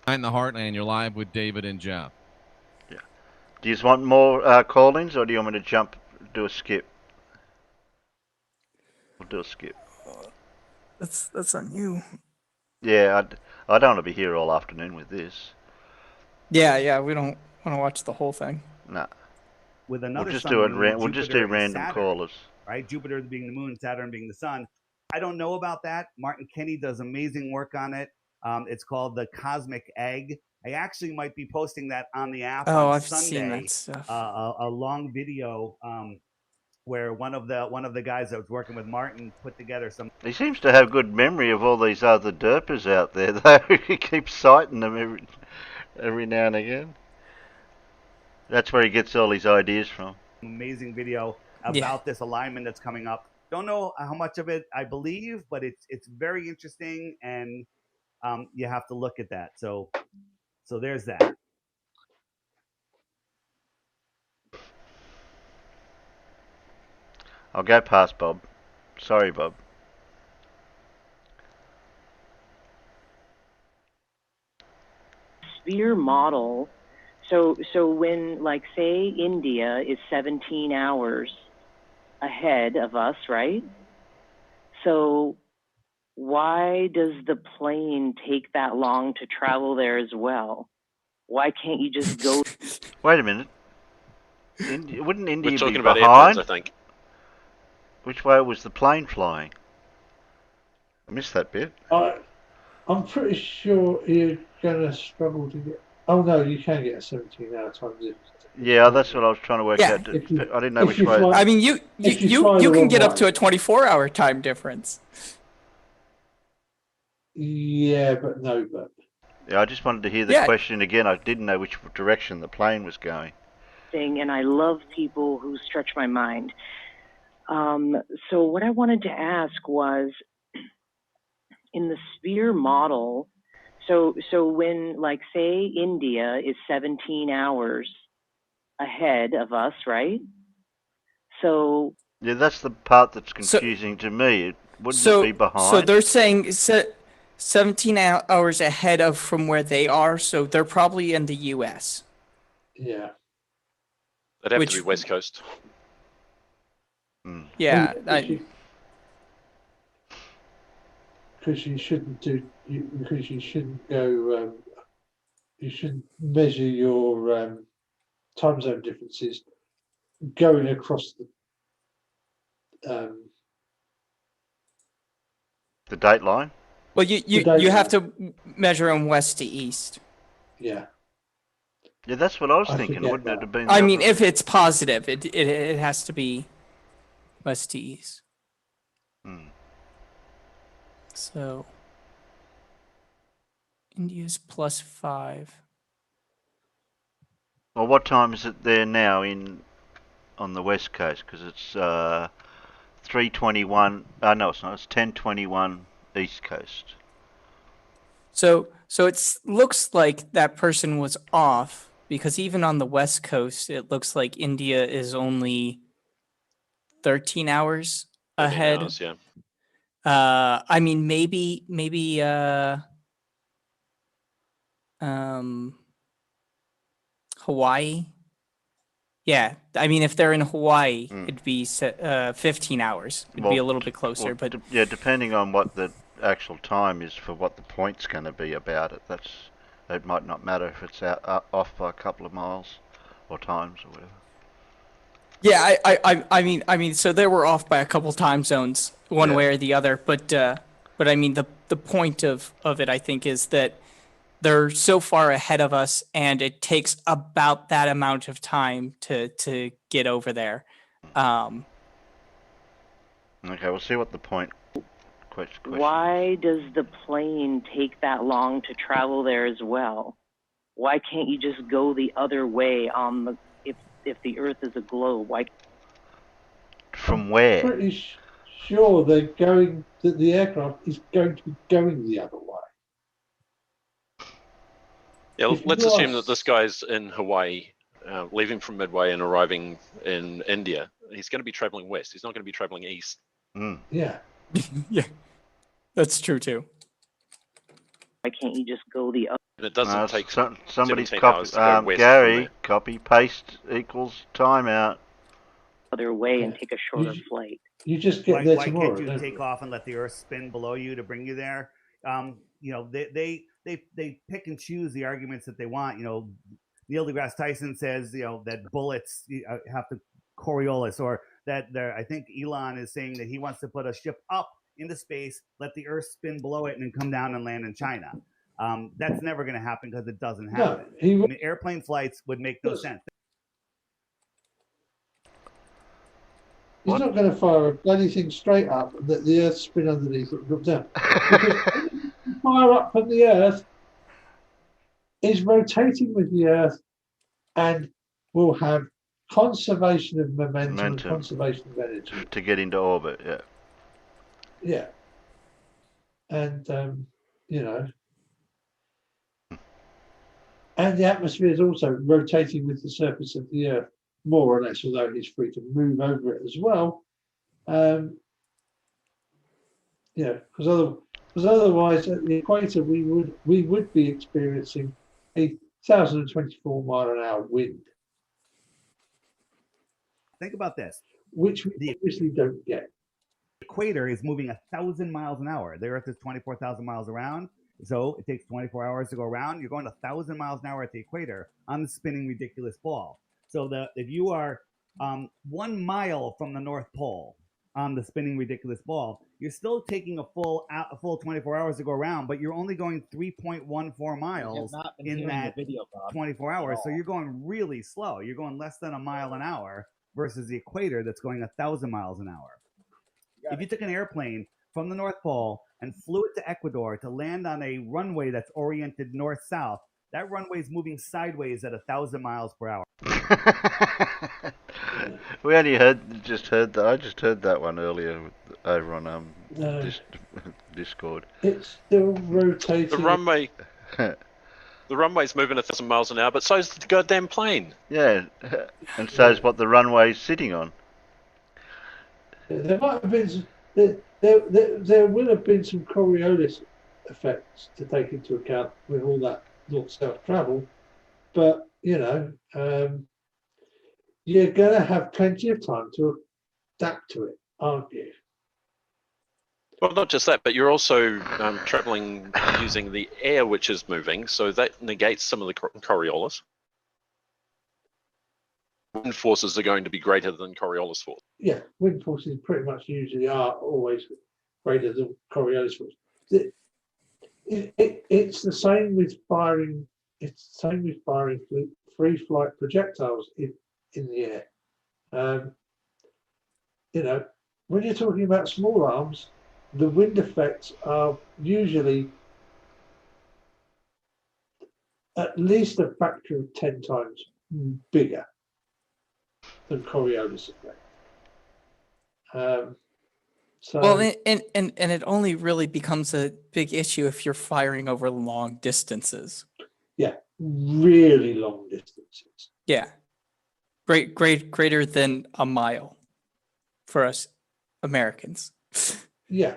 In the Heartland, you're live with David and Jeff. Yeah. Do you want more call-ins, or do you want me to do a skip? We'll do a skip. That's on you. Yeah, I don't want to be here all afternoon with this. Yeah, we don't want to watch the whole thing. Nah. With another We'll just sun do and moon, we'll just Jupiter do and random Saturn, callers. right? Jupiter being the moon, Saturn being the sun. I don't know about that. Martin Kenny does amazing work on it. It's called the Cosmic Egg. I actually might be posting that on the app on I've Sunday. seen that stuff. A long video where one of the guys that was working with Martin put together some. He seems to have good memory of all these other derpers out there, though. He keeps citing them every now and again. That's where he gets all his ideas from. Amazing video about this alignment that's coming up. Don't know how much of it I believe, but it's very interesting, and you have to look at that. So there's that. I'll go past Bob. Sorry, Bob. Sphere model. So when, like, say India is 17 hours ahead of us, right? So why does the plane take that long to travel there as well? Why can't you just go? Wait a minute. Wouldn't India We're talking be about behind? airplanes, I think. Which way was the plane flying? I missed that bit. I'm pretty sure you're going to struggle to get. Oh no, you can get a 17-hour time difference. Yeah, that's what I was trying to work Yeah. out. I didn't know which way. I mean, you can get up to a 24-hour time difference. Yeah, but no, but. Yeah, I just wanted to hear the question again. I didn't know which direction the plane was going. And I love people who stretch my mind. So what I wanted to ask was, in the sphere model, so when, like, say India is 17 hours ahead of us, right? So Yeah, that's the part that's confusing to me. Wouldn't it be behind? So they're saying 17 hours ahead of from where they are, so they're probably in the U.S. Yeah. They'd have to be West Coast. Yeah. Because you shouldn't do, because you shouldn't go, you shouldn't measure your time zone differences going across the date line. Well, you have to measure them west to east. Yeah. Yeah, that's what I was thinking. Wouldn't it have been? I mean, if it's positive, it has to be west to east. So India's +5. Well, what time is it there now on the west coast? Because it's 3:21. No, it's not. It's 10:21 east coast. So it looks like that person was off, because even on the west coast, it looks like India is only 13 hours ahead. Hours, yeah. I mean, maybe Hawaii. Yeah, I mean, if they're in Hawaii, it'd be 15 hours. It'd be a little bit closer, but yeah, depending on what the actual time is for what the point's going to be about it, it might not matter if it's off by a couple of miles or times or whatever. yeah, I mean, so they were off by a couple time zones, one way or the other, but I mean, the point of it, I think, is that they're so far ahead of us, and it takes about that amount of time to get over there. Okay, we'll see what the point question. why does the plane take that long to travel there as well? Why can't you just go the other way on the if the Earth is a globe? Why? From where? Pretty sure they're going, that the aircraft is going to be going the other way. Yeah, let's assume that this guy's in Hawaii, leaving from Midway and arriving in India. He's going to be traveling west. He's not going to be traveling east. Yeah. Yeah, that's true too. Why can't you just go the other? And it doesn't take somebody's 17 copy. hours to go west Gary, copy paste equals timeout. Other way and take a shorter flight. You just get there why tomorrow. can't you take off and let the Earth spin below you to bring you there? You know, they pick and choose the arguments that they want. You know, Neil deGrasse Tyson says, you know, that bullets have to Coriolis, or that I think Elon is saying that he wants to put a ship up into space, let the Earth spin below it, and then come down and land in China. That's never going to happen because it doesn't happen. I mean, airplane flights would make no sense. He's not going to fire a bloody thing straight up and let the Earth spin underneath it and come down. Because fire up from the Earth is rotating with the Earth and will have conservation of momentum and conservation of energy. To get into orbit, yeah. Yeah. And, you know, and the atmosphere is also rotating with the surface of the Earth, more or less, although it's free to move over it as well. Yeah, because otherwise at the equator we would be experiencing a 1,024-mile-an-hour wind. Think about this. Which we obviously don't get. The equator is moving 1,000 miles an hour. The Earth is 24,000 miles around. So it takes 24 hours to go around. You're going 1,000 miles an hour at the equator on the spinning ridiculous ball. So if you are 1 mile from the North Pole on the spinning ridiculous ball, you're still taking a full 24 hours to go around, but you're only going 3.14 miles in that 24 hours. So you're going really slow. You're going less than a mile an hour versus the equator that's going 1,000 miles an hour. If you took an airplane from the North Pole and flew it to Ecuador to land on a runway that's oriented north-south, that runway is moving sideways at 1,000 miles per hour. We only just heard that. I just heard that one earlier over on Discord. It's still rotating. The runway's moving 1,000 miles an hour, but so's the goddamn plane. Yeah, and so's what the runway's sitting on. There might have been there will have been some Coriolis effects to take into account with all that north-south travel, but you know, you're going to have plenty of time to adapt to it, aren't you? Well, not just that, but you're also traveling using the air which is moving, so that negates some of the Coriolis. Wind forces are going to be greater than Coriolis force. Yeah, wind forces pretty much usually are always greater than Coriolis force. It's the same with firing. It's the same with firing free flight projectiles in the air. You know, when you're talking about small arms, the wind effects are usually at least a factor of 10 times bigger than Coriolis effect. So, well, and it only really becomes a big issue if you're firing over long distances. Yeah, really long distances. Yeah, greater than a mile for us Americans. Yeah,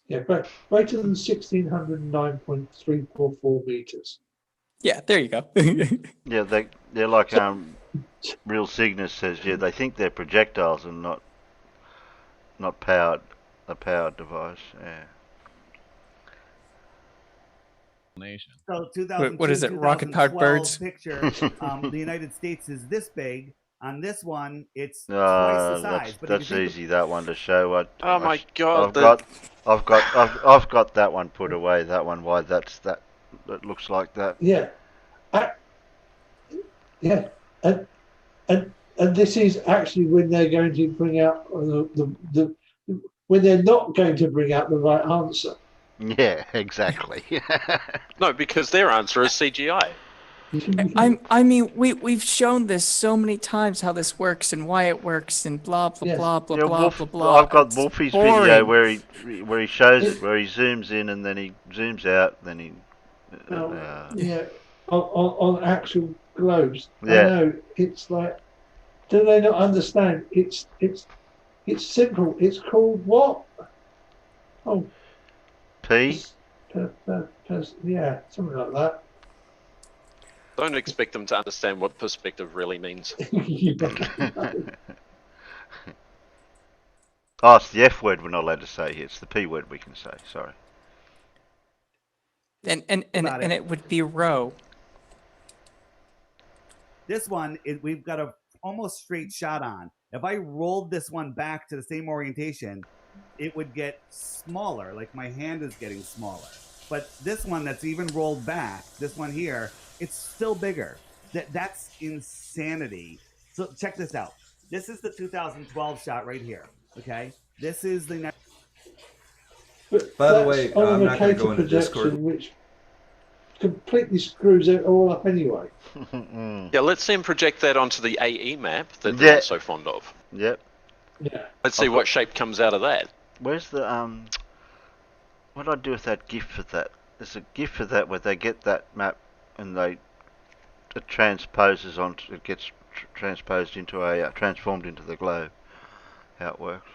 but greater than 1,609.344 meters. Yeah, there you go. Yeah, they're like Real Cygnus says. Yeah, they think they're projectiles and not powered, a powered device. Yeah. So 2002, what is it? Rocket powered birds. Picture. The United States is this big. On this one, it's twice the size. That's easy. That one to show what. Oh my God! I've got that one put away. That one. Why that looks like that. Yeah. Yeah, and this is actually when they're going to bring out when they're not going to bring out the right answer. Yeah, exactly. No, because their answer is CGI. I mean, we've shown this so many times how this works and why it works and blah blah blah blah blah blah blah. I've got Wolfie's video where he shows it, where he zooms in and then he zooms out, then he. Yeah, on actual globes. Yeah. I know, it's like, do they not understand? It's simple. It's called what? Oh, P. Yeah, something like that. Don't expect them to understand what perspective really means. Oh, it's the F word we're not allowed to say here. It's the P word we can say. Sorry. And it would be row. This one, we've got a almost straight shot on. If I rolled this one back to the same orientation, it would get smaller, like my hand is getting smaller. But this one that's even rolled back, this one here, it's still bigger. That's insanity. So check this out. This is the 2012 shot right here, okay? This is the next. By the way, I'm not going to go into Discord. Which completely screws it all up anyway. Yeah, let's see him project that onto the AE map that they're not so fond of. Yep. Yeah. Let's see what shape comes out of that. Where's the what do I do with that GIF for that? There's a GIF for that where they get that map and it transposes onto, it gets transposed into transformed into the globe. How it works.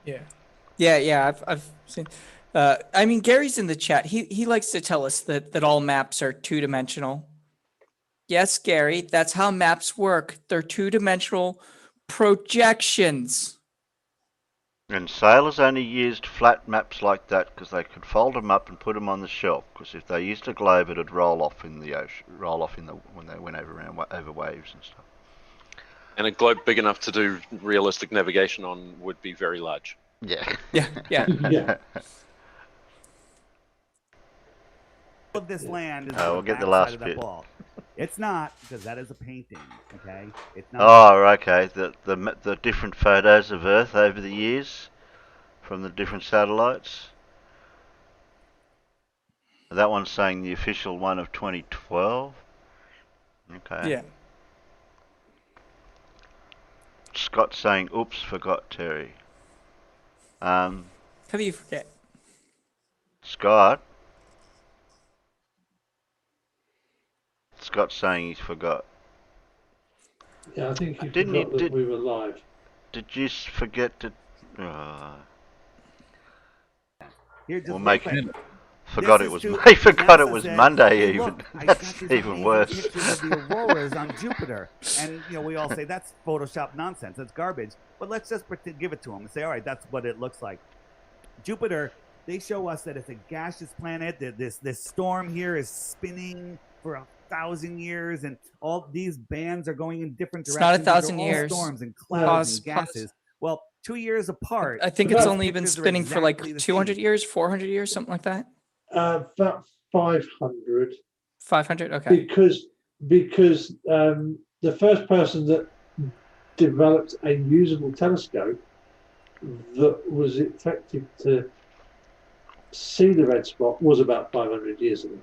Yeah. I've seen. I mean, Gary's in the chat. He likes to tell us that all maps are two-dimensional. Yes, Gary, that's how maps work. They're two-dimensional projections. And sailors only used flat maps like that because they could fold them up and put them on the shelf. Because if they used a globe, it'd roll off in the ocean, when they went over waves and stuff. And a globe big enough to do realistic navigation on would be very large. Yeah. Yeah. Yeah. Of this land is Oh, on we'll the get the backside last of that bit. ball. It's not, because that is a painting. Okay. It's not. Oh, okay. The different photos of Earth over the years from the different satellites. That one's saying the official one of 2012. Okay. Yeah. Scott saying, "Oops, forgot Terry." How do you forget? Scott. Scott's saying he forgot. Yeah, I think he Didn't you? forgot that we were live. Did you forget to? Here, just Or real make quick. forgot This it was. is to- He forgot it NASA was said, Monday "Hey, even. look, I That's shot these even amazing worse. pictures of the auroras on Jupiter," and we all say that's Photoshop nonsense. That's garbage. But let's just give it to them and say, all right, that's what it looks like. Jupiter. They show us that it's a gaseous planet. That this storm here is spinning for 1,000 years, and all these bands are going in different It's directions. not These are 1,000 all years. storms and clouds Pause. and gases. Well, 2 years apart. I think but it's those only been pictures are spinning for exactly like the 200 same. years, 400 years, something like that. About 500. 500. Okay. Because the first person that developed a usable telescope that was effective to see the red spot was about 500 years ago.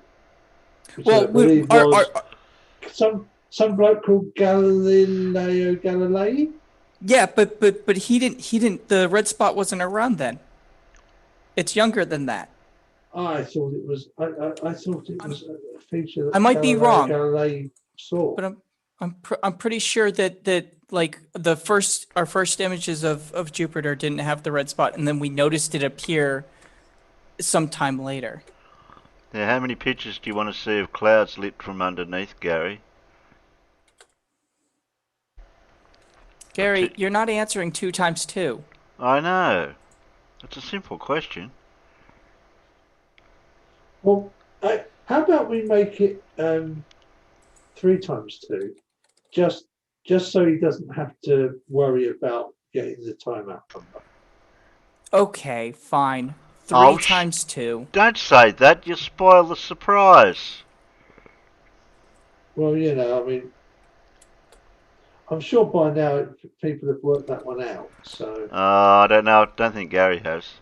Which Well, I believe our- was some bloke called Galileo Galilei. Yeah, but he didn't. The red spot wasn't around then. It's younger than that. I thought it was. I thought it was a feature that I might be Galileo wrong. Galilei saw. But I'm pretty sure that like our first images of Jupiter didn't have the red spot, and then we noticed it appear sometime later. Yeah, how many pictures do you want to see of clouds lit from underneath, Gary? Gary, you're not answering 2 times 2. I know. It's a simple question. Well, how about we make it 3 times 2, just so he doesn't have to worry about getting the timeout number. Okay, fine. 3 Oh, times 2. Don't say that. You spoil the surprise. Well, I mean, I'm sure by now people have worked that one out. So I don't know. I don't think Gary has.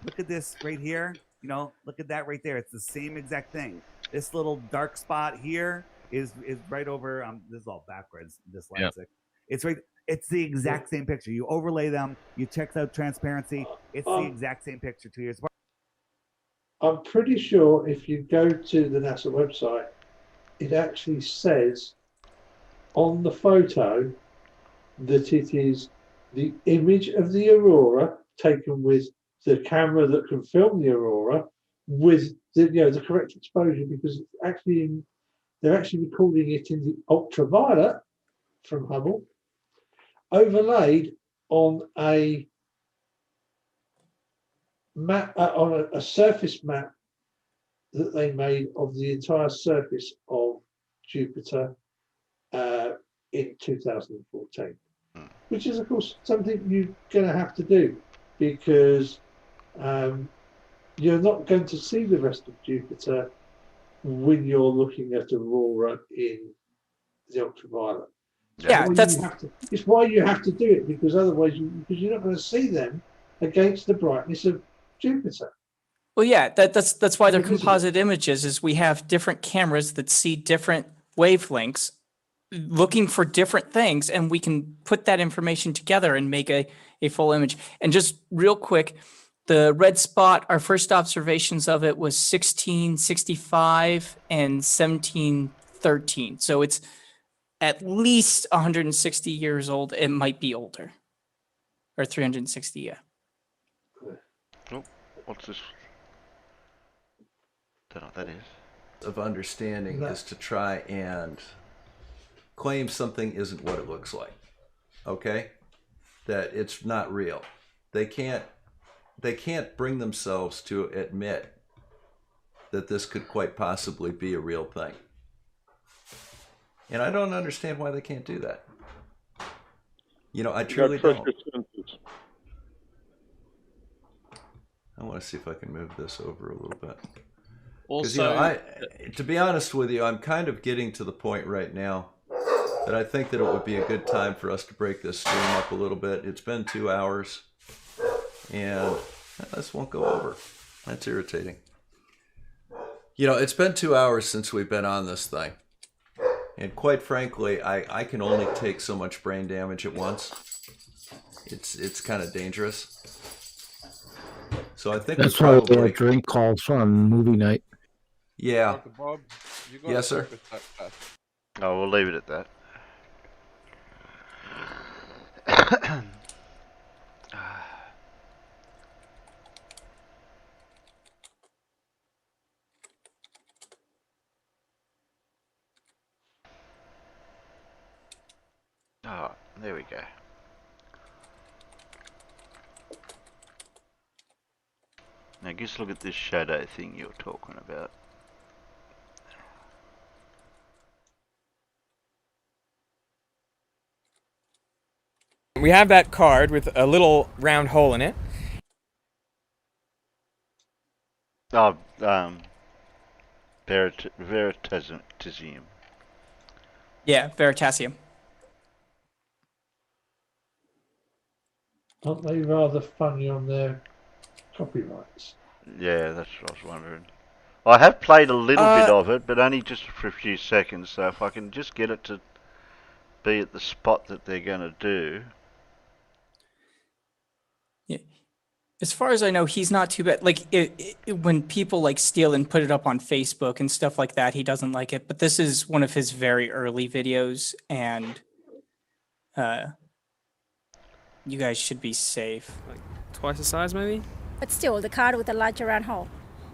Look at this right here. Look at that right there. It's the same exact thing. This little dark spot here is right over. This is all backwards. Dyslexic. Yep. It's right. It's the exact same picture. You overlay them. You check out transparency. It's the exact same picture 2 years apart. I'm pretty sure if you go to the NASA website, it actually says on the photo that it is the image of the aurora taken with the camera that can film the aurora with the correct exposure, because it's actually they're actually recording it in the ultraviolet from Hubble, overlaid on a map on a surface map that they made of the entire surface of Jupiter in 2014, which is of course something you're going to have to do, because you're not going to see the rest of Jupiter when you're looking at aurora in the ultraviolet. It's why you have to do it, because otherwise because you're not going to see them against the brightness of Jupiter. Well, yeah, that's why they're composite images. Is we have different cameras that see different wavelengths, looking for different things, and we can put that information together and make a full image. And just real quick, the red spot, our first observations of it was 1665 and 1713. So it's at least 160 years old. It might be older, or 360. Yeah. Oh, what's this? Don't know what that is. Of understanding is to try and claim something isn't what it looks like. Okay? That it's not real. They can't bring themselves to admit that this could quite possibly be a real thing. And I don't understand why they can't do that. You know, I You gotta truly trust don't. your senses. I want to see if I can move this over a little bit. Because, Also, to be honest with you, I'm kind of getting to the point right now that I think that it would be a good time for us to break this stream up a little bit. It's been 2 hours, and this won't go over. That's irritating. You know, it's been 2 hours since we've been on this thing. And quite frankly, I can only take so much brain damage at once. It's kind of dangerous. So I think That's we why probably... we have drink calls on movie night. Yeah. Dr. Bob, you got Yes, a sir. purpose that fast. Oh, we'll leave it at that. Oh, there we go. Now just look at this shadow thing you're talking about. We have that card with a little round hole in it. Oh, Veritasium. Yeah, Veritasium. Aren't they rather funny on their copyrights? Yeah, that's what I was wondering. I have played a little bit of it, but only just for a few seconds, so if I can just get it to be at the spot that they're going to do. Yeah. As far as I know, he's not too bad. Like when people like steal and put it up on Facebook and stuff like that, he doesn't like it. But this is one of his very early videos, and you guys should be safe. Like twice the size, maybe? But still, the card with a larger round hole.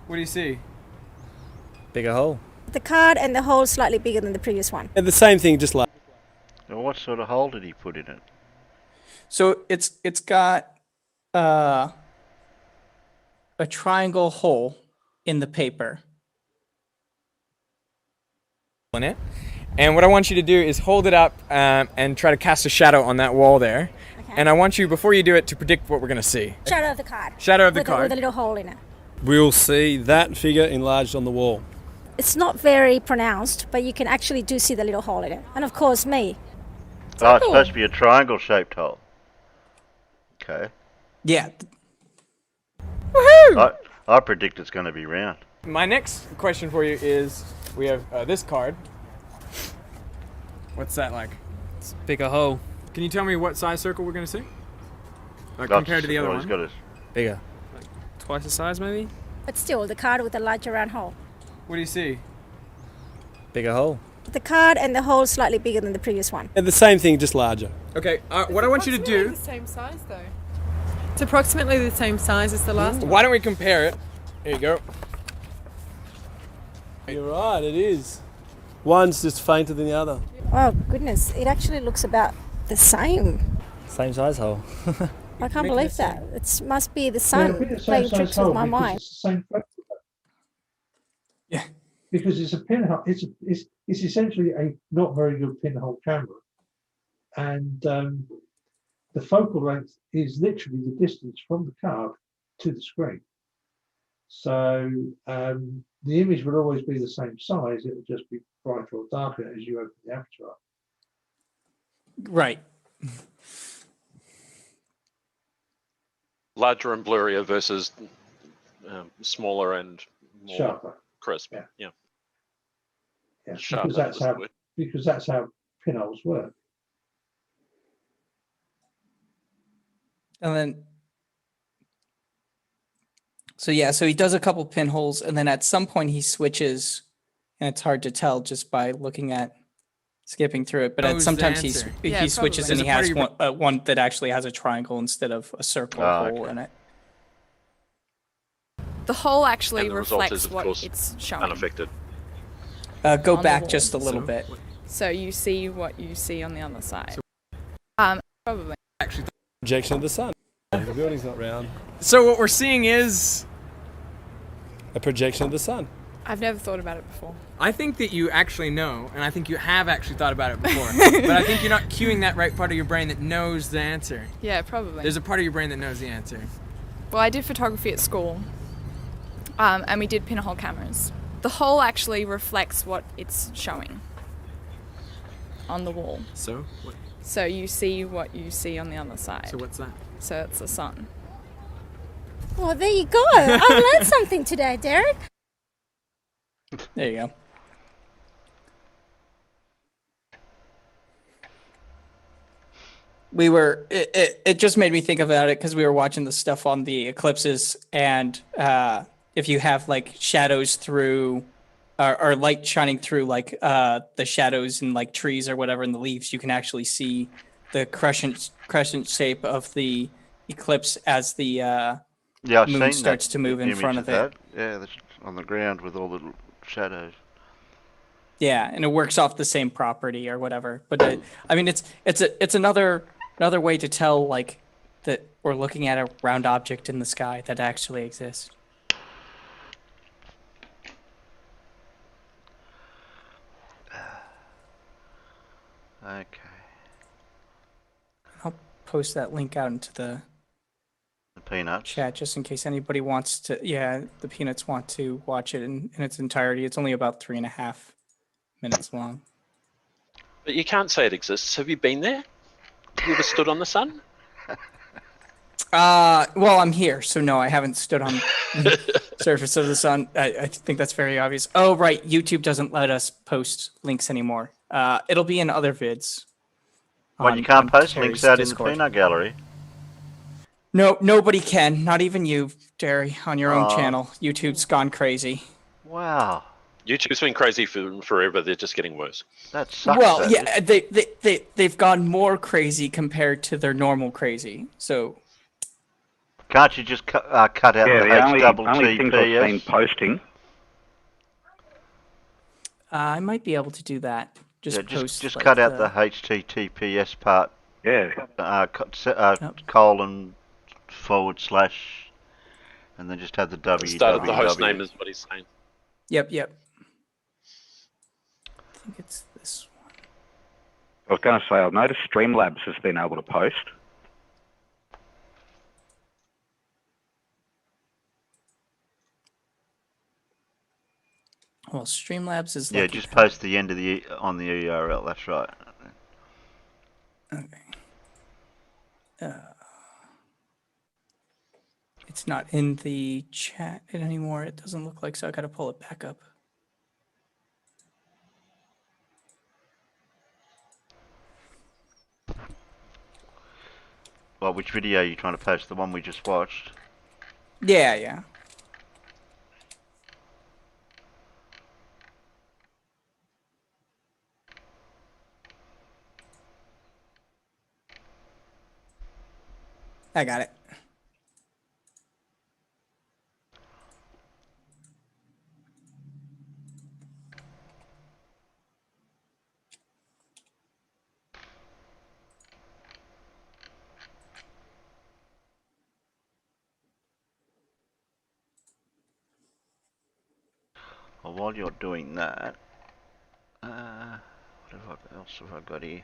What do you see? Bigger hole. The card and the hole slightly bigger than the previous one. And the same thing, just like. Now, what sort of hole did he put in it? So it's got a triangle hole in the paper. In it. And what I want you to do is hold it up and try to cast a shadow on that wall there. Okay. And I want you, before you do it, to predict what we're going to see. Shadow of the card. Shadow of the card. With a little hole in it. We'll see that figure enlarged on the wall. It's not very pronounced, but you can actually do see the little hole in it. And of course, me. Oh, it's supposed to be a triangle-shaped hole. Okay. Yeah. Woohoo! I predict it's going to be round. My next question for you is, we have this card. What's that like? It's a bigger hole. Can you tell me what size circle we're going to see? Like That's compared to the other one? Got Bigger. Like twice the size, maybe? But still, the card with a larger round hole. What do you see? Bigger hole. The card and the hole slightly bigger than the previous one. And the same thing, just larger. Okay, what I want you to do... It's the same size, though. It's approximately the same size as the last one. Why don't we compare it? Here you go. You're right, it is. One's just fainter than the other. Oh, goodness. It actually looks about the same. Same size hole. I can't believe that. It must be the sun Yeah, playing tricks with my mind. It's the same photograph. Yeah. Because it's a pinhole. It's essentially a not very good pinhole camera, and the focal length is literally the distance from the card to the screen. So the image will always be the same size. It will just be brighter or darker as you open the aperture up. Right. Larger and blurrier versus smaller and more Sharper. crisp. Yeah. Yeah, Sharper because that's how pinholes work. And then, so he does a couple pinholes, and then at some point he switches, and it's hard to tell just by looking at skipping through it. But sometimes he switches, and he has one that actually has a triangle instead of a circle hole in it. The hole actually And the result reflects is, of what course, it's showing. unaffected. Go on back the just a wall. little bit. So you see what you see on the other side. Probably. Actually, projection of the sun. The building's not round. So what we're seeing is... A projection of the sun. I've never thought about it before. I think that you actually know, and I think you have actually thought about it before. But I think you're not cueing that right part of your brain that knows the answer. Yeah, probably. There's a part of your brain that knows the answer. Well, I did photography at school, and we did pinhole cameras. The hole actually reflects what it's showing on the wall. So? What? So you see what you see on the other side. So what's that? So it's the sun. Well, there you go. I learned something today, Derek. There you go. We were. It just made me think about it because we were watching the stuff on the eclipses, and if you have like shadows through, or light shining through like the shadows in like trees or whatever in the leaves, you can actually see the crescent shape of the eclipse as the Yeah, I've moon seen starts that to move in image front of it. that. Yeah, that's on the ground with all the shadows. Yeah, and it works off the same property or whatever. But I mean, it's another way to tell like that we're looking at a round object in the sky that actually exists. Okay. I'll post that link out into the Peanuts chat just in case anybody wants to. Yeah, the Peanuts want to watch it in its entirety. It's only about 3.5 minutes long. But you can't say it exists. Have you been there? Have you ever stood on the sun? Well, I'm here, so no, I haven't stood on the surface of the sun. I think that's very obvious. Oh, right, YouTube doesn't let us post links anymore. It'll be in other vids. Well, you can't post Terry's links out Discord. in the peanut gallery. No, nobody can. Not even you, Terry, on your own Aw. channel. YouTube's gone crazy. Wow. YouTube's been crazy for forever. They're just getting worse. That sucks. Well, that yeah, is. they've gone more crazy compared to their normal crazy. So Can't you just cut out Yeah, the the only things I've HTTPS? seen posting. I might be able to do that. Just Yeah, post. just like, cut out the HTTPS part. Yeah. Colon / and then just have the www. Start at the host name is what he's saying. Yep. I think it's this one. I was going to say, I've noticed Streamlabs has been able to post. Well, Streamlabs is Yeah, lucky. just post the end of on the URL. That's right. Okay. It's not in the chat anymore. It doesn't look like, so I got to pull it back up. Well, which video are you trying to post? The one we just watched? Yeah. I got it. Well, while you're doing that, what else have I got here?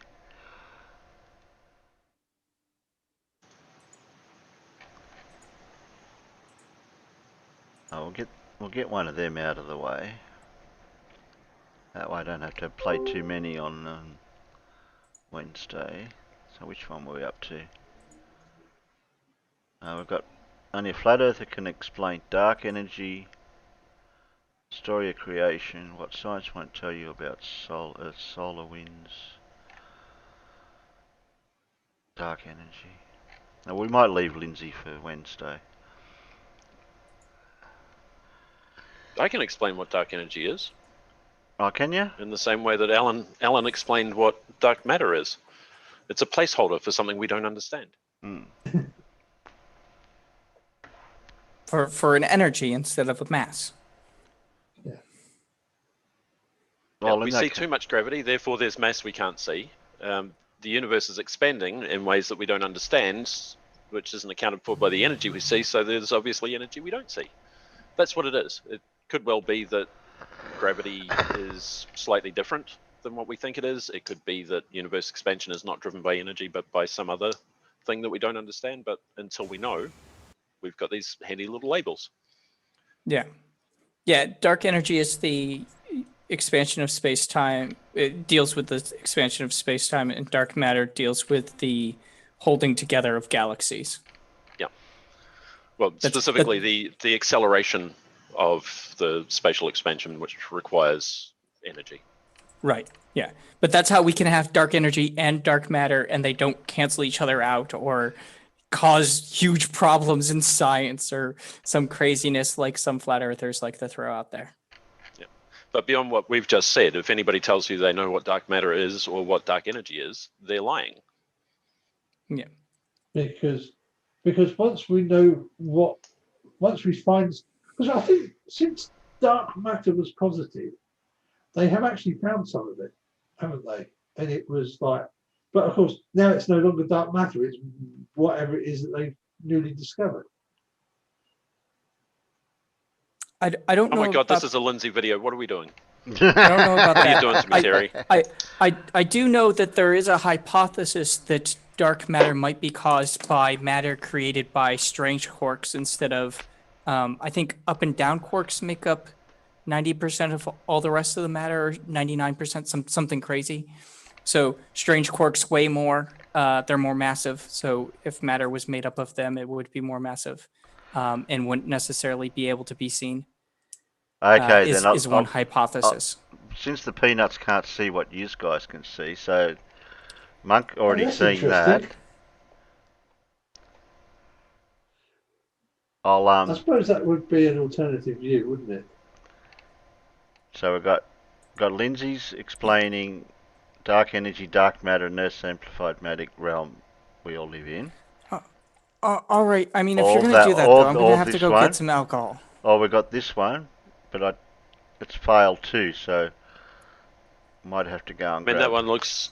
Oh, we'll get one of them out of the way. That way I don't have to play too many on Wednesday. So which one were we up to? We've got only a flat earther can explain dark energy, story of creation, what science won't tell you about Earth's solar winds, dark energy. Now we might leave Lindsay for Wednesday. I can explain what dark energy is. Oh, can you? In the same way that Alan explained what dark matter is. It's a placeholder for something we don't understand. Mm. For an energy instead of a mass. Well, we see too much gravity, therefore there's mass we can't see. The universe is expanding in ways that we don't understand, which isn't accounted for by the energy we see, so there's obviously energy we don't see. That's what it is. It could well be that gravity is slightly different than what we think it is. It could be that universe expansion is not driven by energy, but by some other thing that we don't understand. But until we know, we've got these handy little labels. Yeah. Yeah, dark energy is the expansion of space-time. It deals with the expansion of space-time, and dark matter deals with the holding together of galaxies. Yeah. Well, specifically the acceleration of the spatial expansion, which requires energy. Right. Yeah. But that's how we can have dark energy and dark matter, and they don't cancel each other out or cause huge problems in science or some craziness like some flat earthers like to throw out there. Yeah. But beyond what we've just said, if anybody tells you they know what dark matter is or what dark energy is, they're lying. Yeah. Because once we know once we find, because I think since dark matter was positive, they have actually found some of it, haven't they? And it was like, but of course now it's no longer dark matter; it's whatever it is that they've newly discovered. I don't know. Oh my God, this is a Lindsay video. What are we doing? I don't know about that. What are you doing to me, Terry? I do know that there is a hypothesis that dark matter might be caused by matter created by strange quarks instead of, I think up and down quarks make up 90% of all the rest of the matter, or 99%, something crazy. So strange quarks weigh more, they're more massive. So if matter was made up of them, it would be more massive, and wouldn't necessarily be able to be seen. Okay, is one hypothesis. Since the peanuts can't see what you guys can see, so Monk already seeing that. I suppose that would be an alternative view, wouldn't it? So we've got Lindsay's explaining dark energy, dark matter, nurse amplified matter realm we all live in. All right. I mean, if you're going to do that, though, I'm going to have to go get some alcohol. Oh, we got this one, but it's file 2, so might have to go and grab. That one looks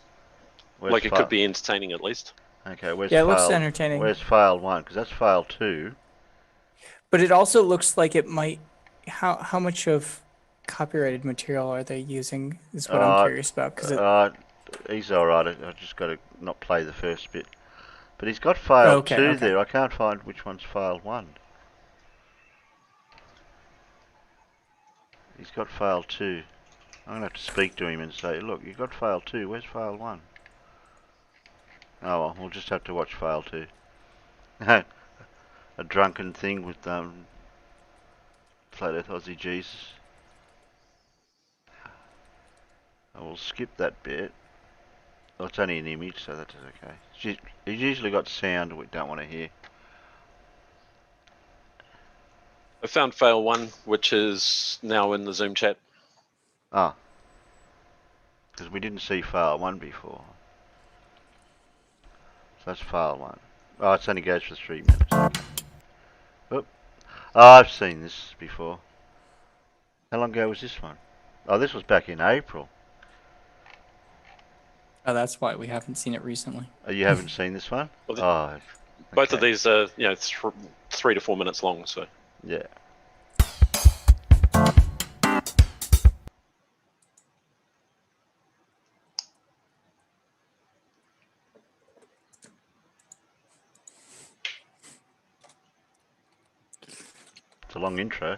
like it could be entertaining at least. Okay, where's it file? Looks entertaining. Where's file 1? Because that's file 2. But it also looks like it might. How much of copyrighted material are they using? Is what I'm curious about. Because he's all right. I just got to not play the first bit. But he's got file 2 there. I can't find which one's file 1. He's got file 2. I'm going to have to speak to him and say, look, you've got file 2. Where's file 1? Oh, well, we'll just have to watch file 2. A drunken thing with Flat Earth Aussie Jesus. I will skip that bit. Oh, it's only an image, so that's okay. He's usually got sound we don't want to hear. I found file 1, which is now in the Zoom chat. Ah. Because we didn't see file 1 before. So that's file 1. Oh, it only goes for 3 minutes. Okay. Oh, I've seen this before. How long ago was this one? Oh, this was back in April. Oh, that's why we haven't seen it recently. Oh, you haven't seen this one? Well, both of these are, 3 to 4 minutes long, so. Yeah. It's a long intro.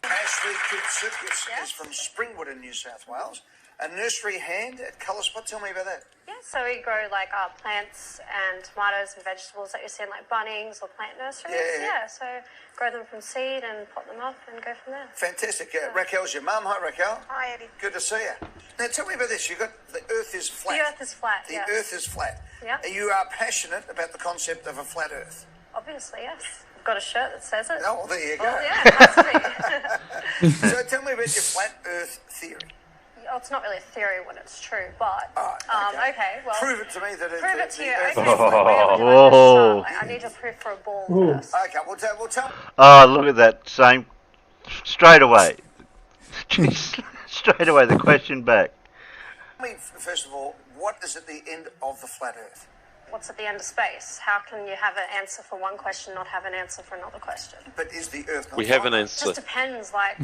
Ashley Kitsukis is from Springwood in New South Wales. A nursery hand at Colour Spot. Tell me about that. Yeah, so we grow like plants and tomatoes and vegetables that you see in like Bunnings or plant nurseries. Yeah, so grow them from seed and pot them up and go from there. Fantastic. Raquel's your mum. Hi, Raquel. Hi, Eddie. Good to see you. Now, tell me about this. You got the Earth is flat. The Earth is flat. The Earth is flat. Yeah. You are passionate about the concept of a flat Earth. Obviously, yes. I've got a shirt that says it. Oh, well, there you go. Well, yeah, it has to be. So tell me about your flat Earth theory. Well, it's not really a theory when it's true, but okay. Well, prove it to me that prove it to you. Earth Okay, is flat. Whoa. I need a proof for a ball first. Okay, we'll tell. Oh, look at that. Same. Straight away. Straight away, the question back. Tell me, first of all, what is at the end of the flat Earth? what's at the end of space? How can you have an answer for one question, not have an answer for another question? But is the Earth not We have an finite? answer. Just depends, like,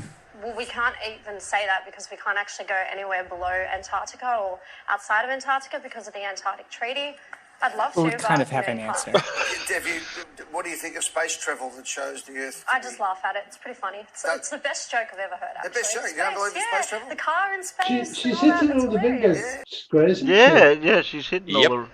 well, we can't even say that because we can't actually go anywhere below Antarctica or outside of Antarctica because of the Antarctic Treaty. I'd love to, We but kind of have you an know, answer. What do you think of space travel that shows the Earth? I just laugh at it. It's pretty funny. It's the best joke I've ever heard, actually. The best joke? You don't believe in space travel? The car in space. She's and all hitting that, all the it's bingo hilarious. squares, isn't Yeah, she's hitting Yep. all the.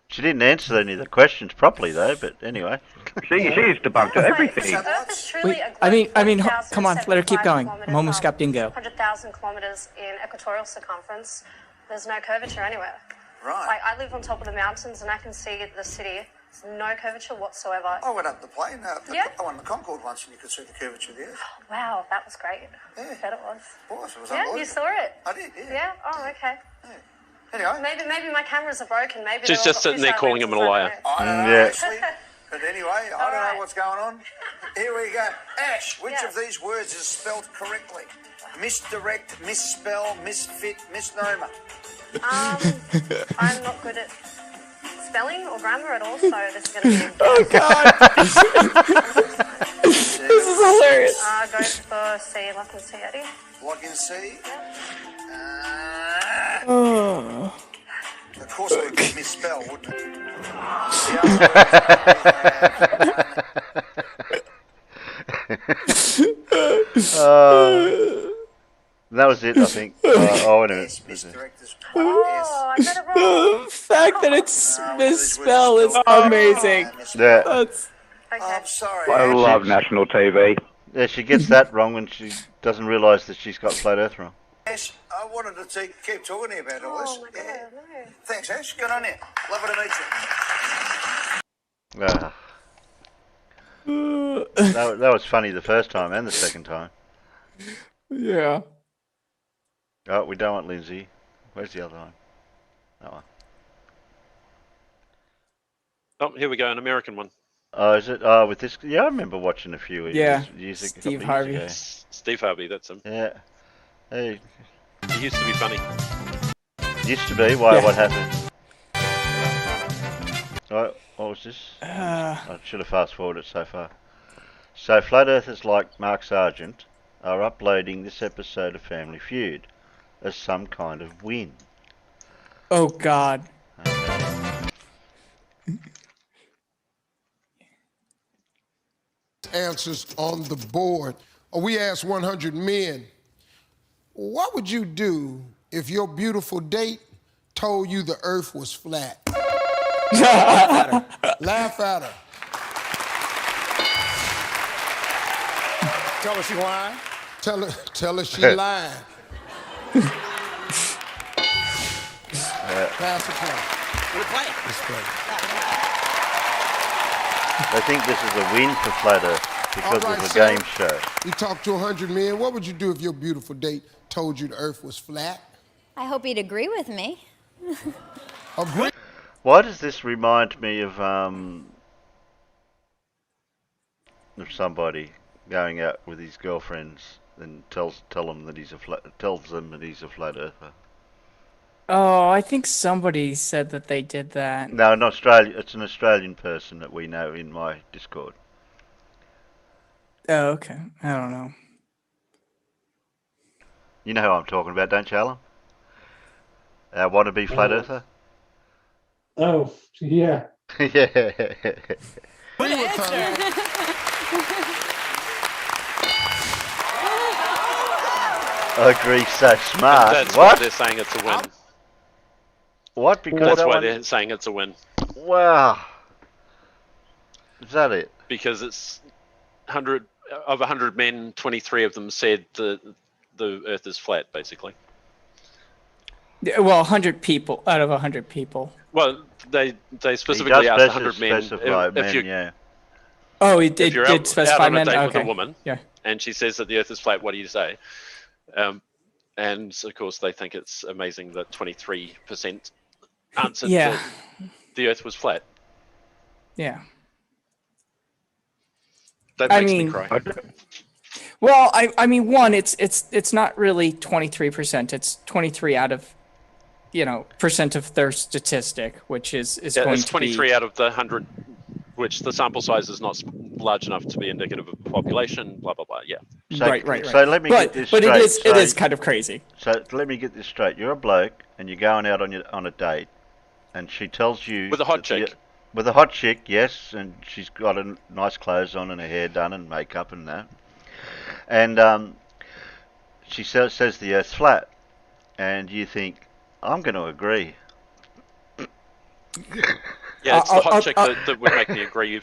She didn't answer any of the questions properly though, but anyway. She's debunked everything. Earth is truly Wait, a I mean, come on, let her keep going. I'm 40,075 almost got bingo. 100,000 kilometers in equatorial circumference. There's no curvature anywhere. Right. Like, I live on top of the mountains and I can see the city. There's no curvature whatsoever. I went up the plane. Yeah. I went to Concorde once, and you could see the curvature of the Earth. Wow, that was great. Yeah. I bet it was. It was Yeah, unbelievable. you saw it. I did. Yeah. Yeah. Oh, okay. Anyway. Maybe my cameras are broken. Maybe She's they're all just got sitting there fish calling him a eyelids, liar. I don't know. I don't know, Yeah. actually. But anyway, I don't know what's going on. Here we go. Ash, which of these words is spelled correctly? Misdirect, misspell, misfit, misnomer. I'm not good at spelling or grammar at all, so this is going to be... Oh, God. This is hilarious. Go for C. Lock and C, Eddie. Lock in C. Oh. Of course it would be misspelled, wouldn't it? That was it, I think. Wait a minute. Oh, I got it wrong. The fact that it's misspelled is amazing. Yeah. That's... I'm sorry. I love national TV. Yeah, she gets that wrong when she doesn't realise that she's got flat Earth wrong. Ash, I wanted to keep talking to you about all this. Thanks, Ash. Good on you. Lovely to meet you. That was funny the first time and the second time. Yeah. Oh, we don't want Lindsay. Where's the other one? That one. Oh, here we go, an American one. Oh, is it? Oh, with this? Yeah, I remember watching a few years Steve ago. Harvey. Steve Harvey, that's him. Yeah. Hey. He used to be funny. Used to be? Why? Yeah. What happened? What was this? I should have fast forwarded so far. So, Flat Earthers like Mark Sargent are uploading this episode of Family Feud as some kind of win. Oh, God. Answers on the board. We asked 100 men, what would you do if your beautiful date told you the earth was flat? Laugh at her. Tell her she lying. Tell her she lying. Pass the play. We're playing. Let's play. They think this is a win for Flat Earth because All right, of the Sarah, game show. You talked to 100 men. What would you do if your beautiful date told you the earth was flat? I hope he'd agree with me. Agree? Why does this remind me of somebody going out with his girlfriends and tells them that he's a flat earther? Oh, I think somebody said that they did that. No, in Australia, it's an Australian person that we know in my Discord. Oh, okay. I don't know. You know who I'm talking about, don't you, Alan? Our wannabe flat earther. Oh, yeah. Yeah. I agree, so smart. That's What? why they're saying it's a win. What? Because That's that why one- they're saying it's a win. Wow. Is that it? Because it's 100 of 100 men, 23 of them said the Earth is flat, basically. Yeah, well, 100 people out of 100 people. Well, they specifically asked 100 men specify if men, you yeah. Oh, it if did, you're did out specify on a men. date Okay. with a woman, Yeah. and she says that the Earth is flat, what do you say? And of course, they think it's amazing that 23% answered Yeah. that the Earth was flat. Yeah. That I makes mean- me cry. Well, I mean, one, it's not really 23%. It's 23 out of percent of their statistic, which is Yeah, going it's to 23 be out of the 100, which the sample size is not large enough to be indicative of population. Blah blah blah. Yeah. So, right. So let me get this but straight. it is kind of crazy. So let me get this straight. You're a bloke and you're going out on a date, and she tells you With a hot chick. With a hot chick, yes, and she's got nice clothes on and her hair done and makeup and that. And she says the Earth's flat, and you think, I'm going to agree. Yeah, it's the hot chick that would make me agree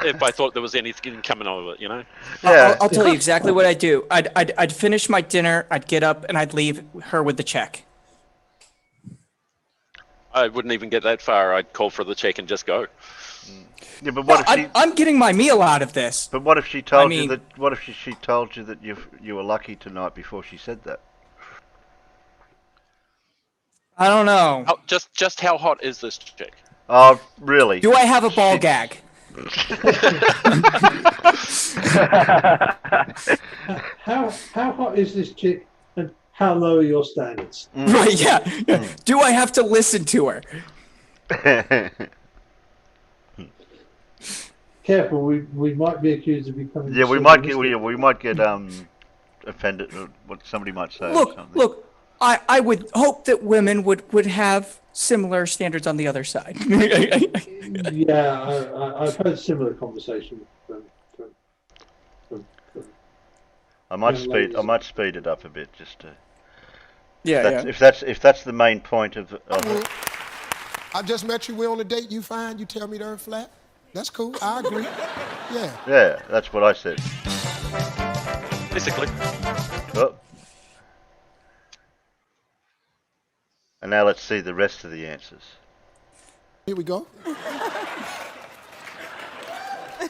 if I thought there was anything coming out of it, Yeah. I'll tell you exactly what I'd do. I'd finish my dinner, I'd get up, and I'd leave her with the check. I wouldn't even get that far. I'd call for the check and just go. Yeah, but what if I'm getting my meal out of this. But what if she told you that? What if she told you that you were lucky tonight before she said that? I don't know. Just how hot is this chick? Oh, really? Do I have a ball gag? How hot is this chick, and how low are your standards? Right? Yeah. Do I have to listen to her? Careful, we might be accused of becoming. Yeah, we might get offended. What somebody might say. Or something. Look. I would hope that women would have similar standards on the other side. Yeah, I've heard similar conversation from I might speed it up a bit just to. Yeah, If that's the main point of it. I just met you. We're on a date. You fine? You tell me the Earth flat. That's cool. I agree. Yeah. Yeah, that's what I said. Basically. Oh. And now let's see the rest of the answers. Here we go.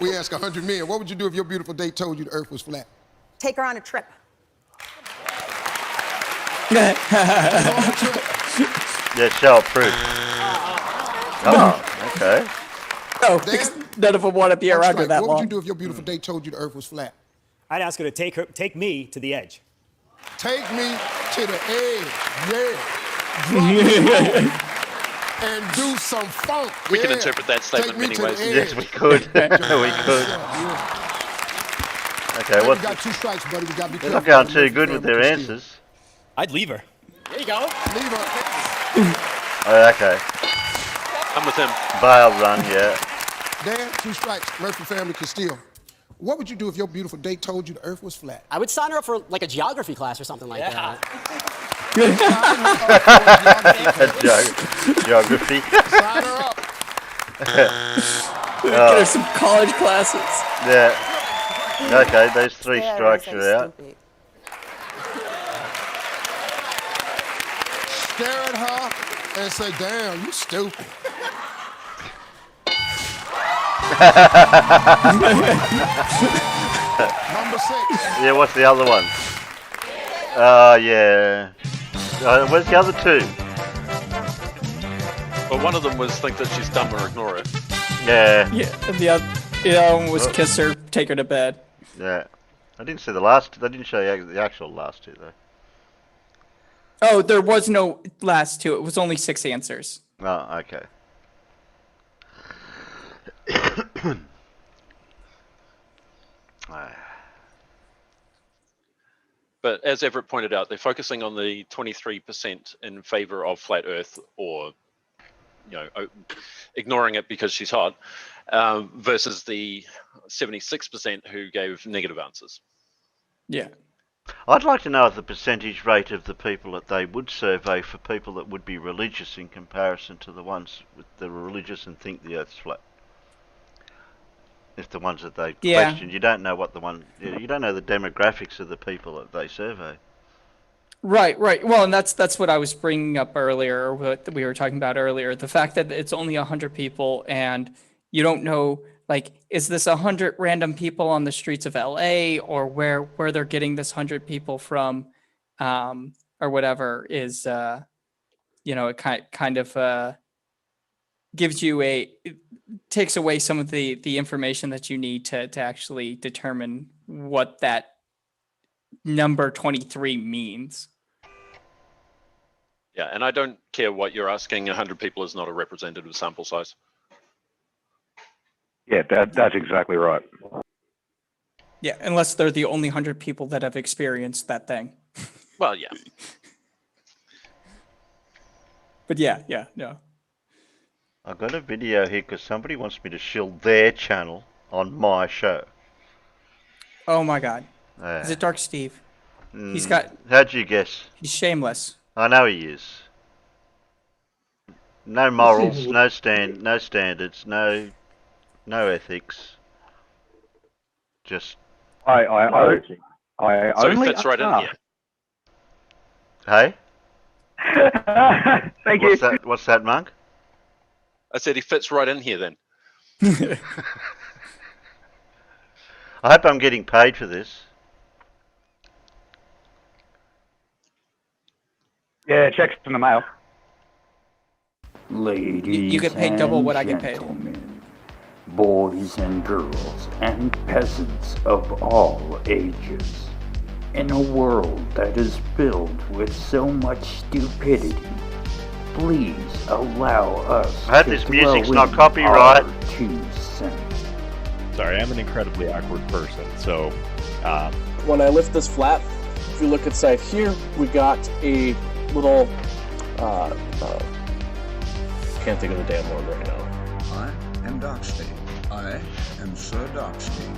We ask 100 men, what would you do if your beautiful date told you the Earth was flat? Take her on a trip. Yeah, show proof. Oh, okay. No, none of them want to be around her that What long. would you do if your beautiful date told you the Earth was flat? I'd ask her to take me to the edge. Take me to the edge, yeah. Drop me and do some funk. We can interpret that statement many ways. Yes, we could. we could. Okay, Hey, what? we got 2 strikes, buddy. We got to be They're careful. not going too good with their answers. I'd leave her. There you go. Leave her. Oh, okay. I'm with him. Bail run, yeah. Dan, 2 strikes. Murphy family can steal. What would you do if your beautiful date told you the Earth was flat? I would sign her up for like a geography class or something like that. Geography. Sign her up. Get her some college classes. Yeah. Okay, those 3 strikes are out. Stare at her and say, damn, you stupid. Number 6. Yeah, what's the other one? Yeah. Where's the other 2? Well, one of them was think that she's dumb or ignore it. Yeah. Yeah, and the other one was kiss her, take her to bed. Yeah. I didn't see the last. They didn't show you the actual last 2 though. Oh, there was no last 2. It was only 6 answers. Oh, okay. But as Everett pointed out, they're focusing on the 23% in favor of flat Earth, or ignoring it because she's hot, versus the 76% who gave negative answers. Yeah. I'd like to know the percentage rate of the people that they would survey for people that would be religious in comparison to the ones that are religious and think the Earth's flat. If the ones that they question, you don't know you don't know the demographics of the people that they survey. Right. Well, and that's what I was bringing up earlier, or what we were talking about earlier. The fact that it's only 100 people, and you don't know, like, is this 100 random people on the streets of LA, or where they're getting this 100 people from, or whatever is, it kind of gives you it takes away some of the information that you need to actually determine what that number 23 means. Yeah, and I don't care what you're asking. 100 people is not a representative sample size. Yeah, that's exactly right. Yeah, unless they're the only 100 people that have experienced that thing. Well, yeah. But yeah, no. I've got a video here because somebody wants me to shield their channel on my show. Oh my God. Is it Dark Steve? He's got. How'd you guess? He's shameless. I know he is. No morals, no standards, no ethics. Just. I So only it fits right in here. Hey. Thank you. What's that, Monk? I said he fits right in here then. I hope I'm getting paid for this. Yeah, checks in the mail. Ladies you get paid double what I get paid. gentlemen, boys and girls, and peasants of all ages. In a world that is filled with so much stupidity, please allow us I hope to this music's throw not in copyright. our 2 cents. Sorry, I'm an incredibly awkward person, so... When I lift this flap, if you look inside here, we got a little... can't think of the damn word right now. I am Darksteve. I am Sir Darksteve.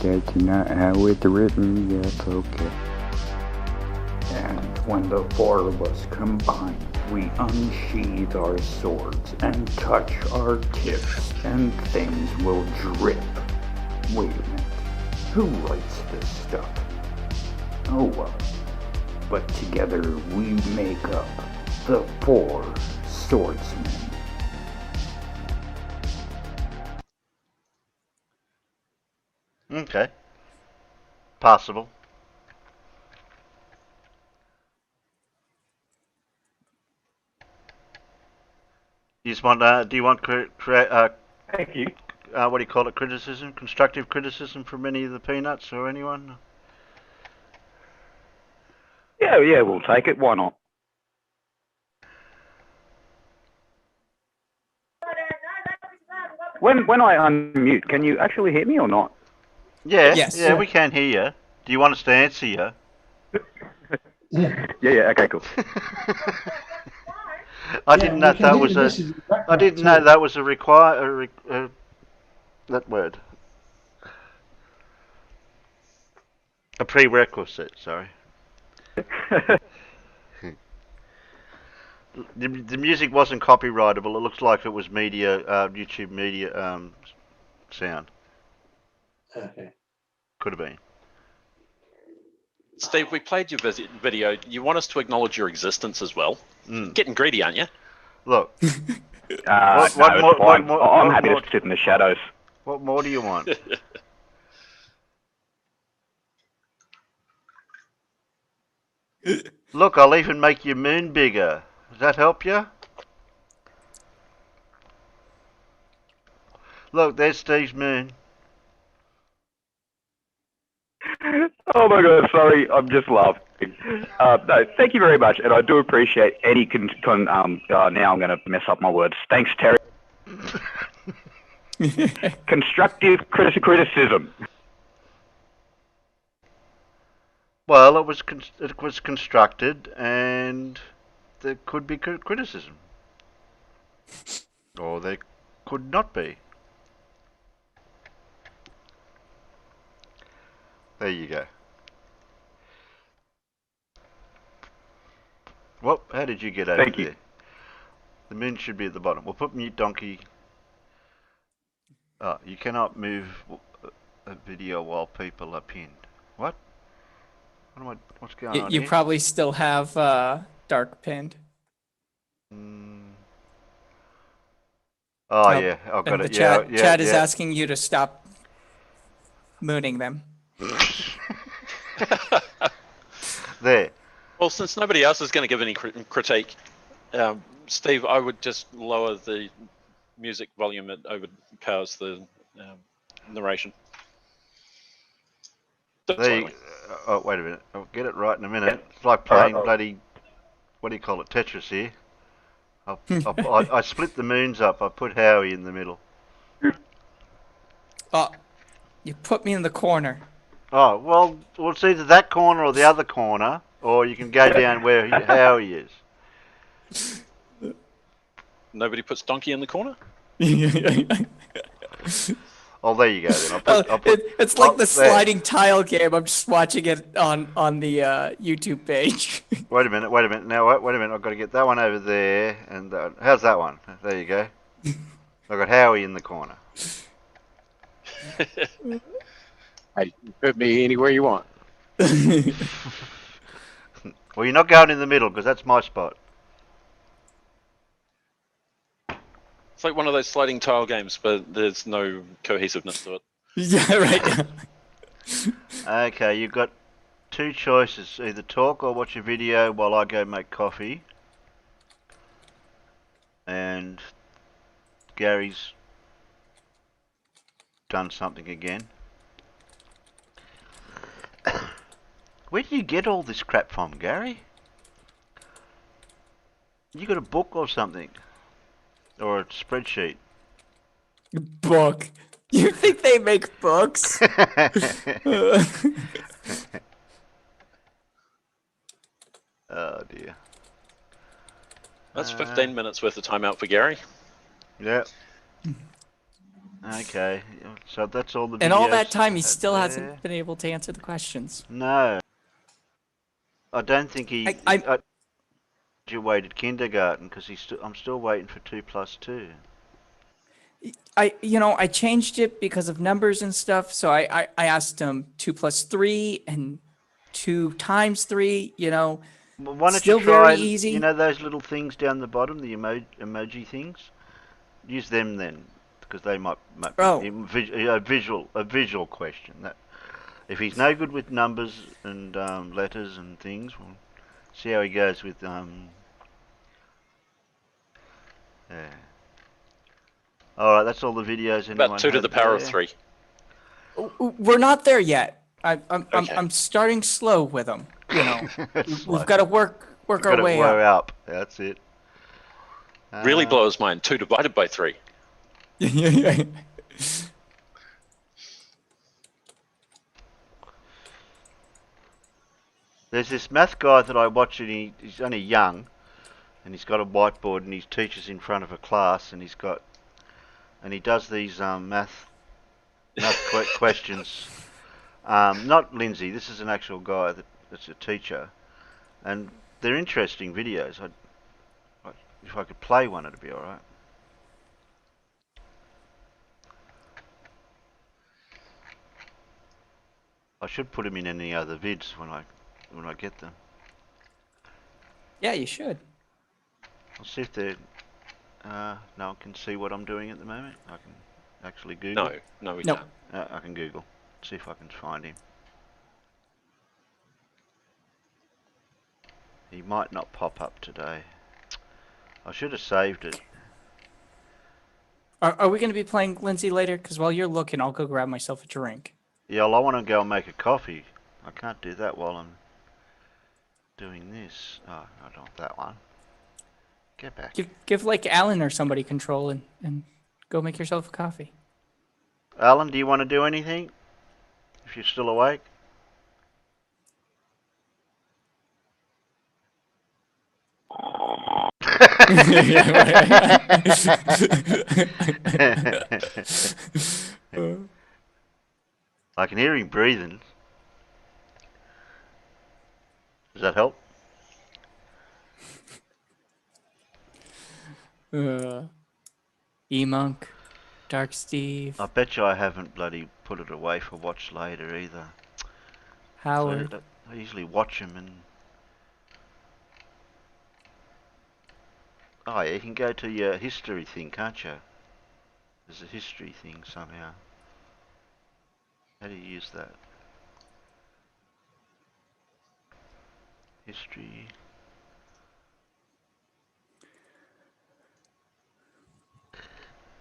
That's not how it's written, yes, okay. And when the 4 of us combine, we unsheathe our swords and touch our tips, and things will drip. Wait a minute. Who writes this stuff? Oh well. But together we make up the 4 swordsmen. Okay. Possible. You just want, do you want Thank you. What do you call it, criticism? Constructive criticism from any of the peanuts or anyone? Yeah, we'll take it. Why not? When I unmute, can you actually hear me or not? Yeah, Yes. yeah, we can hear you. Do you want us to answer you? Yeah, okay, cool. I didn't know that was a. I didn't know that was a that word. A prerequisite. Sorry. The music wasn't copyrightable. It looks like it was media, YouTube media sound. Okay. Could have been. Steve, we played your video. You want us to acknowledge your existence as well? Getting greedy, aren't you? Look. I'm happy to sit in the shadows. What more do you want? Look, I'll even make your moon bigger. Does that help you? Look, there's Steve's moon. Oh my god, sorry, I'm just laughing. No, thank you very much, and I do appreciate any now I'm going to mess up my words. Thanks, Terry. Constructive criticism. Well, it was constructed, and there could be criticism, or there could not be. There you go. Well, how did you get over Thank you. there? The moon should be at the bottom. We'll put mute donkey. Oh, you cannot move a video while people are pinned. What? What's going on You here? probably still have Dark pinned. Oh yeah, I've got and it. The Yeah, chat is asking you to stop mooning them. There. Well, since nobody else is going to give any critique, Steve, I would just lower the music volume. It overpowers the narration. Oh, wait a minute. I'll get it right in a minute. It's like playing bloody what do you call it, Tetris here. I split the moons up. I put Howie in the middle. Oh, you put me in the corner. Oh, well, it's either that corner or the other corner, or you can go down where Howie is. Nobody puts Donkey in the corner? Oh, there you go then. It's like the sliding tile game. I'm just watching it on the YouTube page. Wait a minute. Now, wait a minute. I've got to get that one over there. And how's that one? There you go. I've got Howie in the corner. Hey, put me anywhere you want. Well, you're not going in the middle because that's my spot. It's like one of those sliding tile games, but there's no cohesiveness to it. Yeah, right. Okay, you've got two choices. Either talk or watch a video while I go make coffee. And Gary's done something again. Where do you get all this crap from, Gary? You got a book or something? Or a spreadsheet? Book. You think they make books? Oh dear. That's 15 minutes worth of time out for Gary. Yeah. Okay, so that's all the videos. And all that time, he still hasn't been able to answer the questions. No. I don't think he graduated kindergarten because I'm still waiting for 2 plus 2. I changed it because of numbers and stuff. So I asked him 2 plus 3 and 2 times 3. Well, why don't still you try? very easy. You know those little things down the bottom, the emoji things. Use them then, because they might be a visual question. That if he's no good with numbers and letters and things, we'll see how he goes with Yeah. All right, that's all the videos. About 2 to the power of 3. We're not there yet. I'm starting slow with them. We've got to work our way up. That's it. Really blows mine. 2 divided by 3. There's this math guy that I watch, and he's only young, and he's got a whiteboard, and he teaches in front of a class, and he does these math questions. Not Lindsay. This is an actual guy that's a teacher, and they're interesting videos. If I could play one, it'd be all right. I should put them in any other vids when I get them. Yeah, you should. I'll see if they're. No one can see what I'm doing at the moment. I can actually Google. No, we can't. I can Google. See if I can find him. He might not pop up today. I should have saved it. Are we going to be playing Lindsay later? Because while you're looking, I'll go grab myself a drink. Yeah, well, I want to go and make a coffee. I can't do that while I'm doing this. Oh, I don't want that one. Get back. Give like Alan or somebody control and go make yourself a coffee. Alan, do you want to do anything? If you're still awake? I can hear him breathing. Does that help? E-Monk, Dark Steve. I bet you I haven't bloody put it away for watch later either. Howard. So I usually watch them and... Oh yeah, you can go to your history thing, can't you? There's a history thing somehow. How do you use that? History.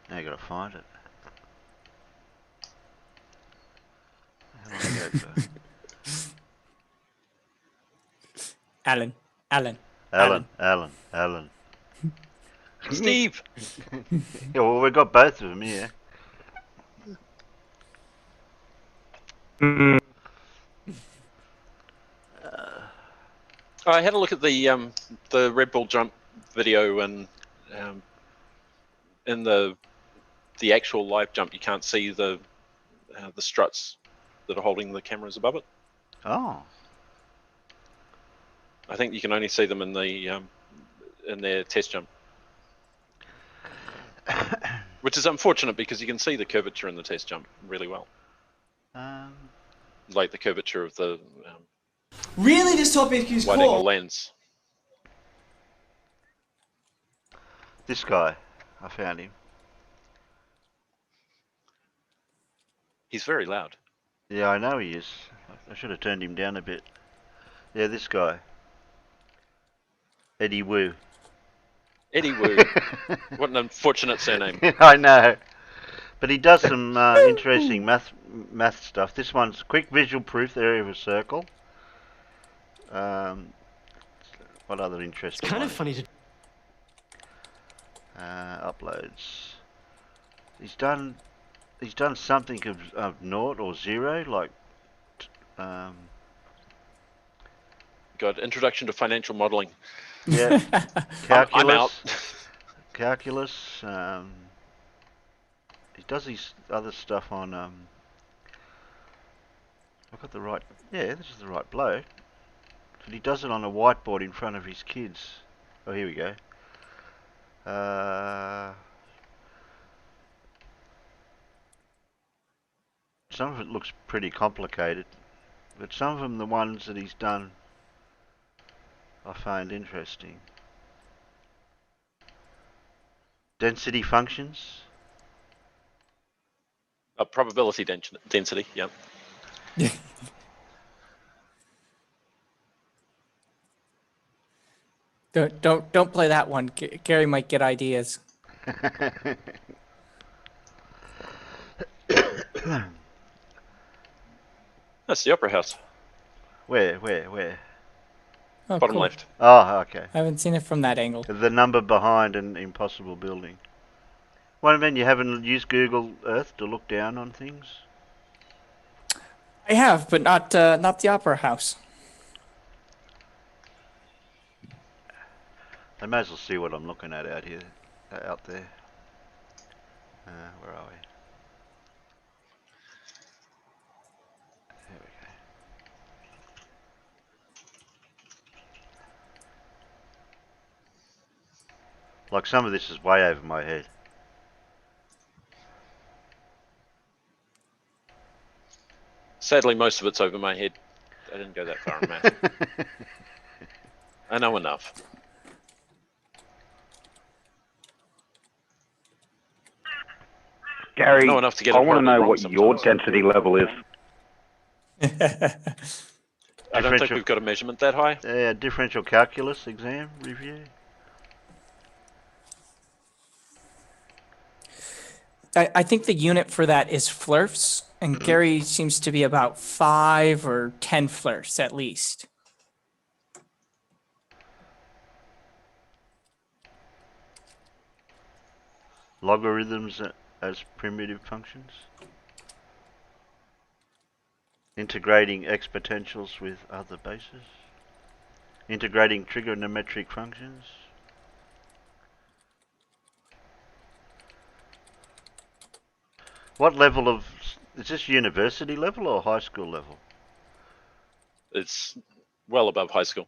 Now you gotta find it. How long ago? Alan. Alan. Steve. Yeah, well, we've got both of them here. I had a look at the Red Bull jump video, and in the actual live jump, you can't see the struts that are holding the cameras above it. Oh. I think you can only see them in the in their test jump, which is unfortunate because you can see the curvature in the test jump really well, like the curvature of the Really, this topic is wide-angle cool. lens. This guy, I found him. He's very loud. Yeah, I know he is. I should have turned him down a bit. Yeah, this guy. Eddie Wu. Eddie Wu. What an unfortunate surname. I know. But he does some interesting math stuff. This one's quick visual proof, the area of a circle. What other interesting? It's kind of funny to. Uploads. He's done something of naught or zero, like. Got introduction to financial modeling. Yeah. Calculus. I'm out. Calculus. He does his other stuff on. I've got the right. Yeah, this is the right bloke. But he does it on a whiteboard in front of his kids. Oh, here we go. Some of it looks pretty complicated, but some of them, the ones that he's done, I find interesting. Density functions. Probability density. Yep. Don't play that one. Gary might get ideas. That's the Opera House. Where? Oh, Bottom cool. left. Oh, okay. I haven't seen it from that angle. The number behind an impossible building. Well, I mean, you haven't used Google Earth to look down on things? I have, but not the Opera House. I may as well see what I'm looking at out here, out there. Where are we? There we go. Like, some of this is way over my head. Sadly, most of it's over my head. I didn't go that far in math. I know enough. Gary, know enough to get I it want to horribly know wrong what your sometimes. density level is. I don't think we've got a measurement that high. Yeah, differential calculus exam review. I think the unit for that is flirts, and Gary seems to be about 5 or 10 flirts at least. Logarithms as primitive functions. Integrating exponentials with other bases. Integrating trigonometric functions. What level of... Is this university level or high school level? It's well above high school.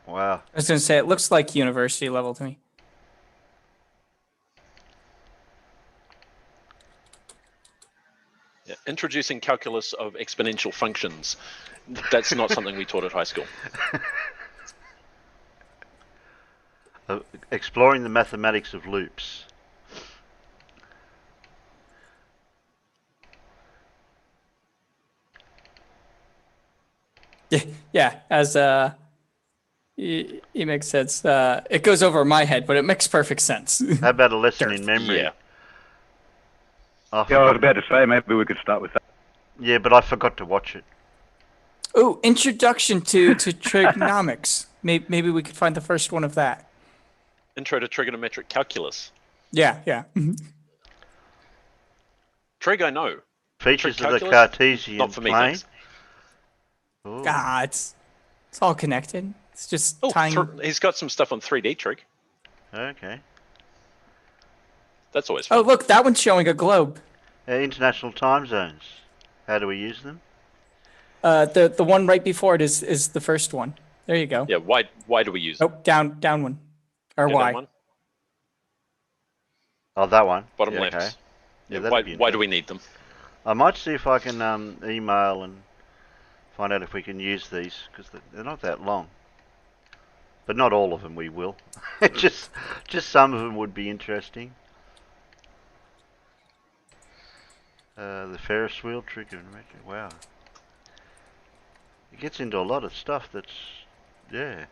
Wow. I was going to say, it looks like university level to me. Yeah. Introducing calculus of exponential functions. That's not something we taught at high school. Exploring the mathematics of loops. Yeah, as it makes sense. It goes over my head, but it makes perfect sense. How about a lesson in memory? Yeah. Yeah, I was about to say, maybe we could start with that. Yeah, but I forgot to watch it. Ooh, introduction to trigonomics. Maybe we could find the first one of that. Intro to trigonometric calculus. Yeah, yeah. Trig, I know. Features Trig of the calculus? Cartesian Not for me, plane. thanks. Ooh. Ah, it's all connected. It's just Oh, tying. he's got some stuff on 3D trig. Okay. That's always fun. Oh, look, that one's showing a globe. International time zones. How do we use them? The one right before it is the first one. There you go. Yeah, why do we use Oh, down one. Or yeah, why? Down one? Oh, that one. Bottom Yeah, left. okay. Yeah, that'd be why do we need them? I might see if I can email and find out if we can use these, because they're not that long. But not all of them we will. just some of them would be interesting. The Ferris wheel trigonometry. Wow. It gets into a lot of stuff that's, yeah.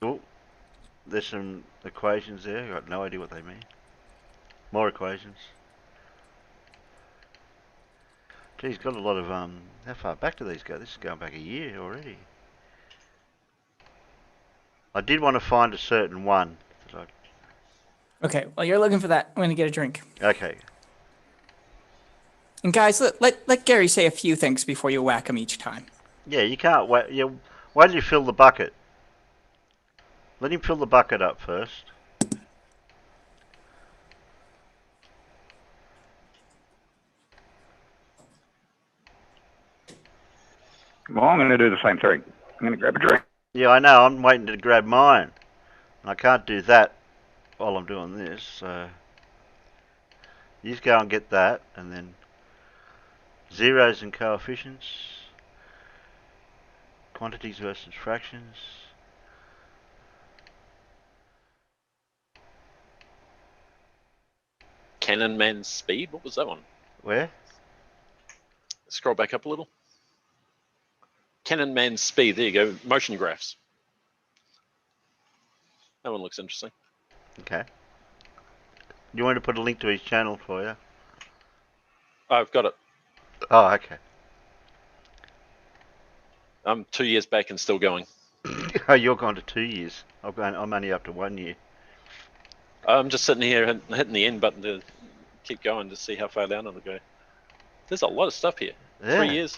Oh, there's some equations there. I got no idea what they mean. More equations. Geez, got a lot of, how far back do these go? This is going back a year already. I did want to find a certain one. Okay, well, you're looking for that. I'm going to get a drink. Okay. And guys, let Gary say a few things before you whack him each time. Yeah, you can't wait. Yeah, why don't you fill the bucket? Let him fill the bucket up first. Well, I'm going to do the same thing. I'm going to grab a drink. Yeah, I know. I'm waiting to grab mine. I can't do that while I'm doing this. So you just go and get that, and then zeros and coefficients, quantities versus fractions. Cannon man's speed? What was that one? Where? Scroll back up a little. Cannon man's speed. There you go. Motion graphs. That one looks interesting. Okay. You want to put a link to his channel for you? I've got it. Oh, okay. I'm 2 years back and still going. Oh, you're gone to 2 years. I'm only up to 1 year. I'm just sitting here hitting the end button to keep going to see how far down it'll go. There's a lot of stuff here. Yeah. 3 years.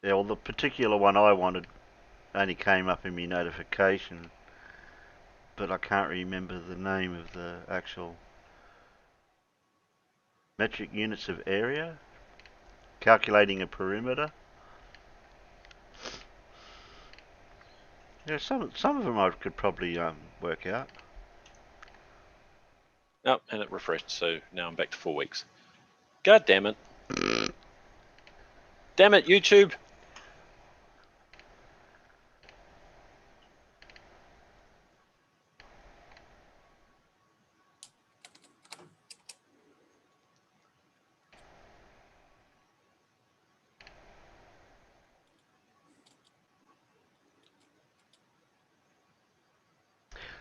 Yeah, well, the particular one I wanted only came up in my notification, but I can't remember the name of the actual metric units of area. Calculating a perimeter. Yeah, some of them I could probably work out. Oh, and it refreshed, so now I'm back to 4 weeks. God damn it. Damn it, YouTube.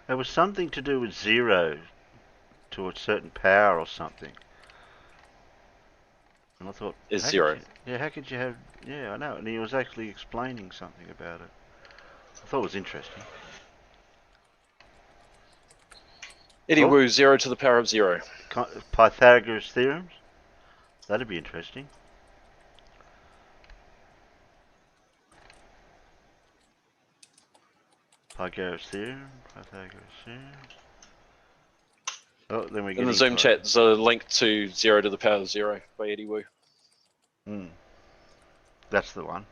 There was something to do with zero to a certain power or something. And I thought, Is zero. How could you have, yeah, I know. And he was actually explaining something about it. I thought it was interesting. Eddie Wu, 0 to the power of 0. Pythagoras theorems? That'd be interesting. Pythagoras theorem. Oh, then we get In the Zoom chat, there's a link to 0 to the power of 0 by Eddie Wu. That's the one.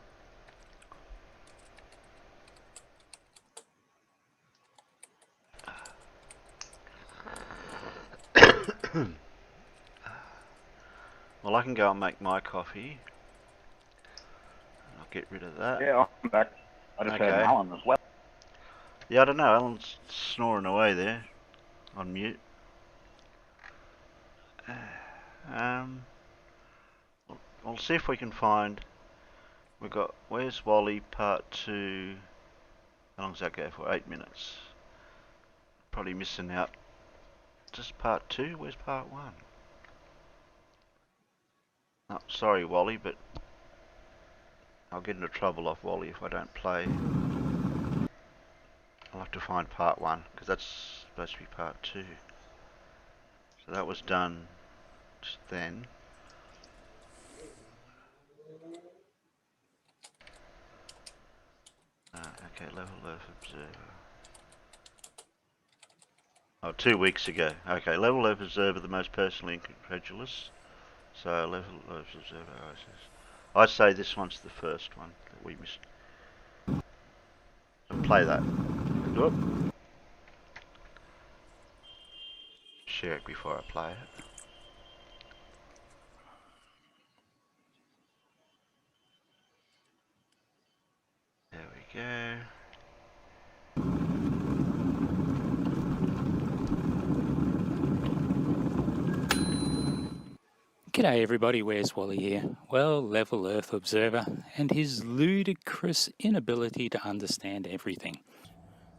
Well, I can go and make my coffee. I'll get rid of that. Yeah, I'm back. I just heard Alan as well. Yeah, I don't know. Alan's snoring away there on mute. We'll see if we can find. We've got Where's Wally Part 2. How long does that go for? 8 minutes. Probably missing out. Just Part 2? Where's Part 1? Oh, sorry, Wally, but I'll get into trouble off Wally if I don't play. I'll have to find part 1, because that's supposed to be part 2. So that was done just then. Okay, level Earth Observer. Oh, 2 weeks ago. Okay, level Earth Observer, the most personally incredulous. So level Earth Observer, I say this one's the first one that we missed. So play that. Whoop. Share it before I play it. There we go. G'day everybody, where's Wally here? Well, Level Earth Observer and his ludicrous inability to understand everything.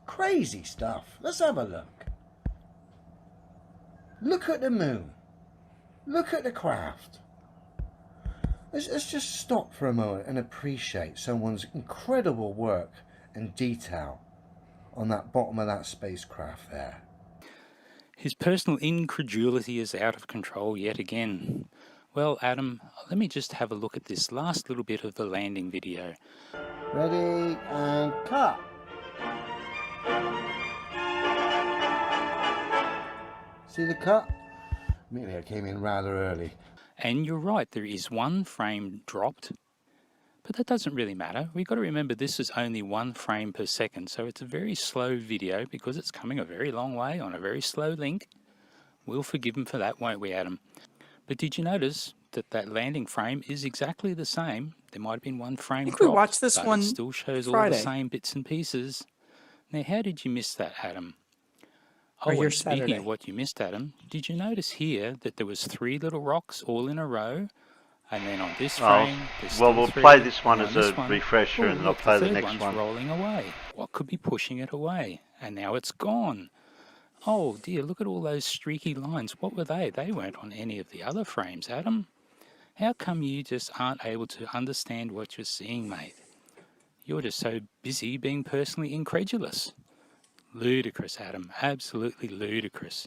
Crazy stuff. Let's have a look. Look at the moon. Look at the craft. Let's just stop for a moment and appreciate someone's incredible work and detail on that bottom of that spacecraft there. His personal incredulity is out of control yet again. Well, Adam, let me just have a look at this last little bit of the landing video. Ready and cut. See the cut? Maybe I came in rather early. And you're right, there is one frame dropped, but that doesn't really matter. We've got to remember this is only 1 frame per second, so it's a very slow video because it's coming a very long way on a very slow link. We'll forgive him for that, won't we, Adam? But did you notice that that landing frame is exactly the same? There might have been 1 frame dropped, we watched this but one it still shows Friday. all the same bits and pieces. Now, how did you miss that, Adam? Or Oh, your and speaking Saturday. of what you missed, Adam, did you notice here that there was 3 little rocks all in a row? And then on this frame, there's well, still we'll 3, play this one and as on a this one, refresher, and then I'll look, play the third next one's one. rolling away. What could be pushing it away? And now it's gone. Oh dear, look at all those streaky lines. What were they? They weren't on any of the other frames, Adam. How come you just aren't able to understand what you're seeing, mate? You're just so busy being personally incredulous. Ludicrous, Adam. Absolutely ludicrous.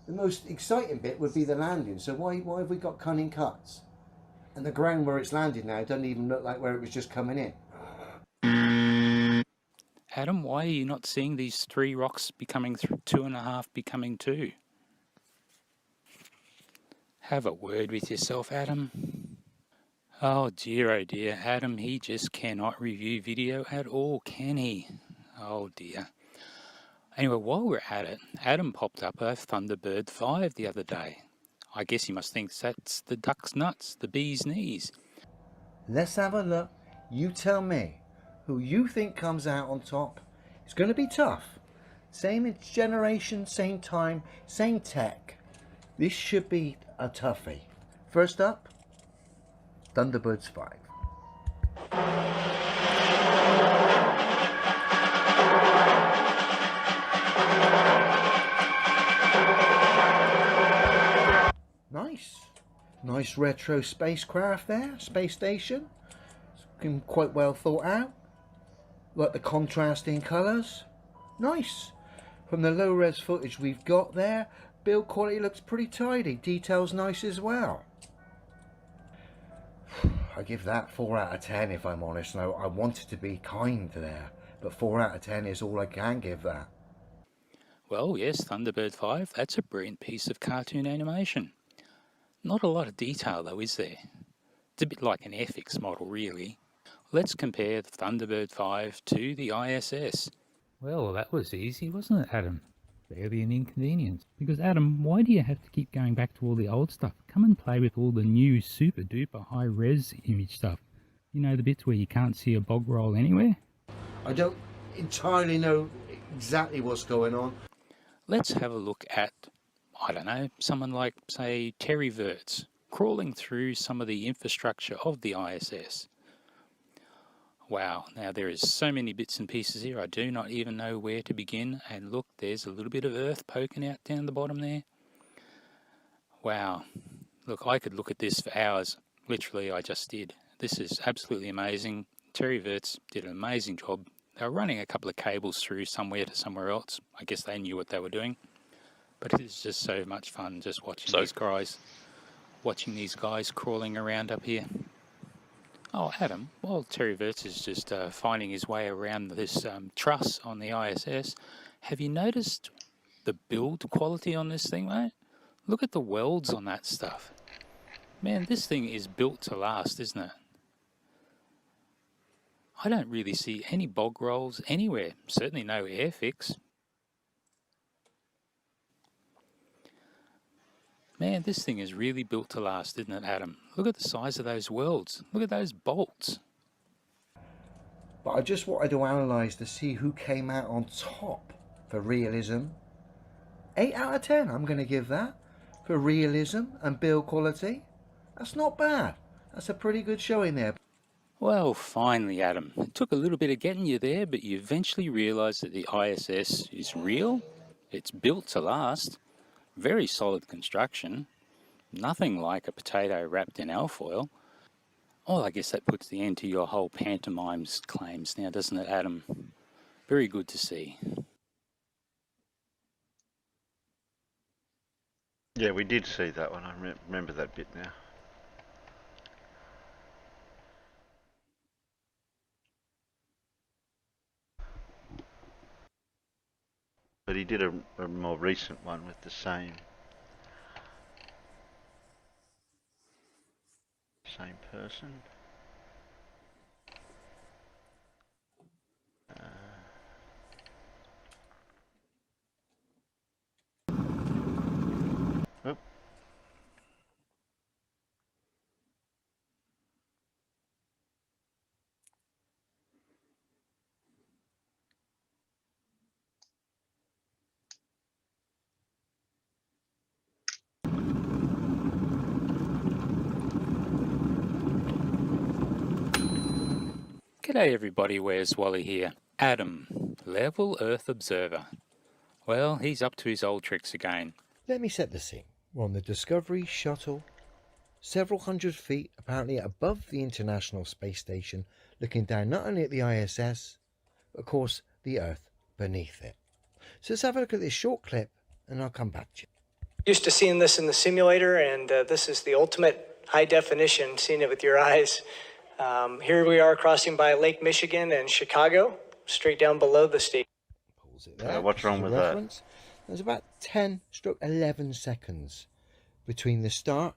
The most exciting bit would be the landing. So why have we got cunning cuts? And the ground where it's landed now doesn't even look like where it was just coming in. Adam, why are you not seeing these 3 rocks becoming 2.5 becoming 2? Have a word with yourself, Adam. Oh dear, Adam, he just cannot review video at all, can he? Oh dear. Anyway, while we're at it, Adam popped up a Thunderbird 5 the other day. I guess he must think that's the duck's nuts, the bee's knees. Let's have a look. You tell me who you think comes out on top. It's going to be tough. Same generation, same time, same tech. This should be a toughie. First up, Thunderbirds 5. Nice retro spacecraft there, space station. It's quite well thought out. Like the contrasting colours. Nice. From the low res footage we've got there, build quality looks pretty tidy. Details nice as well. I give that 4 out of 10 if I'm honest. Now, I wanted to be kind there, but 4 out of 10 is all I can give that. Well, yes, Thunderbird 5, that's a brilliant piece of cartoon animation. Not a lot of detail though, is there? It's a bit like an FX model, really. Let's compare the Thunderbird 5 to the ISS. Well, that was easy, wasn't it, Adam? Barely an inconvenience. Because, Adam, why do you have to keep going back to all the old stuff? Come and play with all the new super duper high res image stuff. You know, the bits where you can't see a bog roll anywhere? I don't entirely know exactly what's going on. Let's have a look at, I don't know, someone like, say, Terry Virts, crawling through some of the infrastructure of the ISS. Wow, now there is so many bits and pieces here, I do not even know where to begin. And look, there's a little bit of Earth poking out down the bottom there. Wow, Look, I could look at this for hours. Literally, I just did. This is absolutely amazing. Terry Virts did an amazing job. They were running a couple of cables through somewhere to somewhere else. I guess they knew what they were doing. But it is just so much fun just watching these guys crawling around up here. Oh, Adam, while Terry Virts is just finding his way around this truss on the ISS, have you noticed the build quality on this thing, mate? Look at the welds on that stuff. Man, this thing is built to last, isn't it? I don't really see any bog rolls anywhere. Certainly no air fix. Man, this thing is really built to last, isn't it, Adam? Look at the size of those welds. Look at those bolts. But I just wanted to analyse to see who came out on top for realism. 8 out of 10 I'm going to give that. For realism and build quality. That's not bad. That's a pretty good showing there. Well, finally, Adam. It took a little bit of getting you there, but you eventually realised that the ISS is real. It's built to last. Very solid construction. Nothing like a potato wrapped in alfoil. Well, I guess that puts the end to your whole pantomimes claims now, doesn't it, Adam? Very good to see. Yeah, we did see that one. I remember that bit now. But he did a more recent one with the same person. Oop. G'day everybody, where's Wally here? Adam, Level Earth Observer. Well, he's up to his old tricks again. Let me set the scene. We're on the Discovery shuttle, several hundred feet apparently above the International Space Station, looking down not only at the ISS, but of course the Earth beneath it. So let's have a look at this short clip and I'll come back to you. Used to seeing this in the simulator, and this is the ultimate high definition, seeing it with your eyes. Here we are crossing by Lake Michigan and Chicago, straight down below the station. What's wrong with that? There's about 10-11 seconds between the start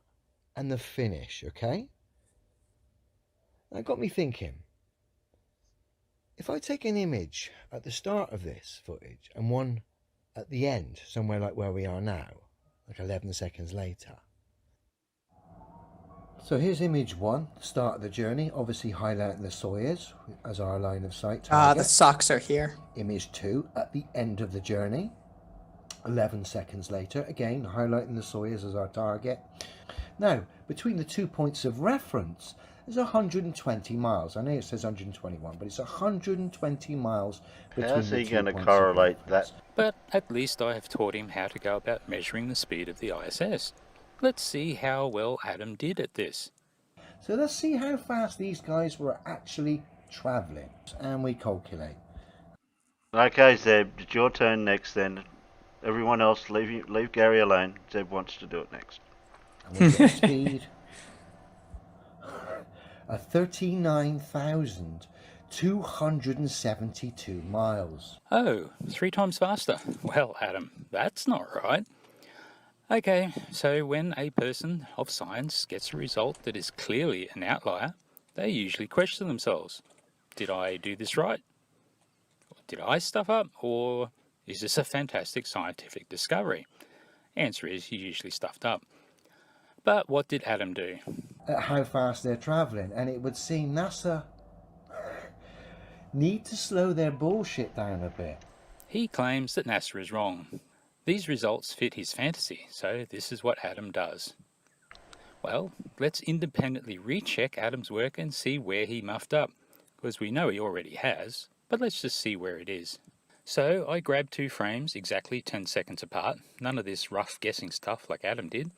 and the finish, okay? That got me thinking. If I take an image at the start of this footage and one at the end, somewhere like where we are now, like 11 seconds later. So here's image 1, start of the journey, obviously highlighting the Soyuz as our line of sight target. The socks are here. Image 2 at the end of the journey, 11 seconds later, again highlighting the Soyuz as our target. Now, between the 2 points of reference, there's 120 miles. I know it says 121, but it's 120 miles between How's the he 2 going to points correlate of that? But at least I have taught him how to go about measuring the speed of the ISS. Let's see how well Adam did at this. So let's see how fast these guys were actually travelling. And we calculate. Okay, Zeb, it's your turn next then. Everyone else, leave Gary alone. Zeb wants to do it next. And we get speed of 39,272 miles. Oh, 3 times faster. Well, Adam, that's not right. Okay, so when a person of science gets a result that is clearly an outlier, they usually question themselves. Did I do this right? Did I stuff up? Or is this a fantastic scientific discovery? Answer is you usually stuffed up. But what did Adam do? At how fast they're travelling, and it would seem NASA need to slow their bullshit down a bit. He claims that NASA is wrong. These results fit his fantasy, so this is what Adam does. Well, let's independently recheck Adam's work and see where he muffed up, because we know he already has, but let's just see where it is. So I grabbed 2 frames exactly 10 seconds apart, none of this rough guessing stuff like Adam did,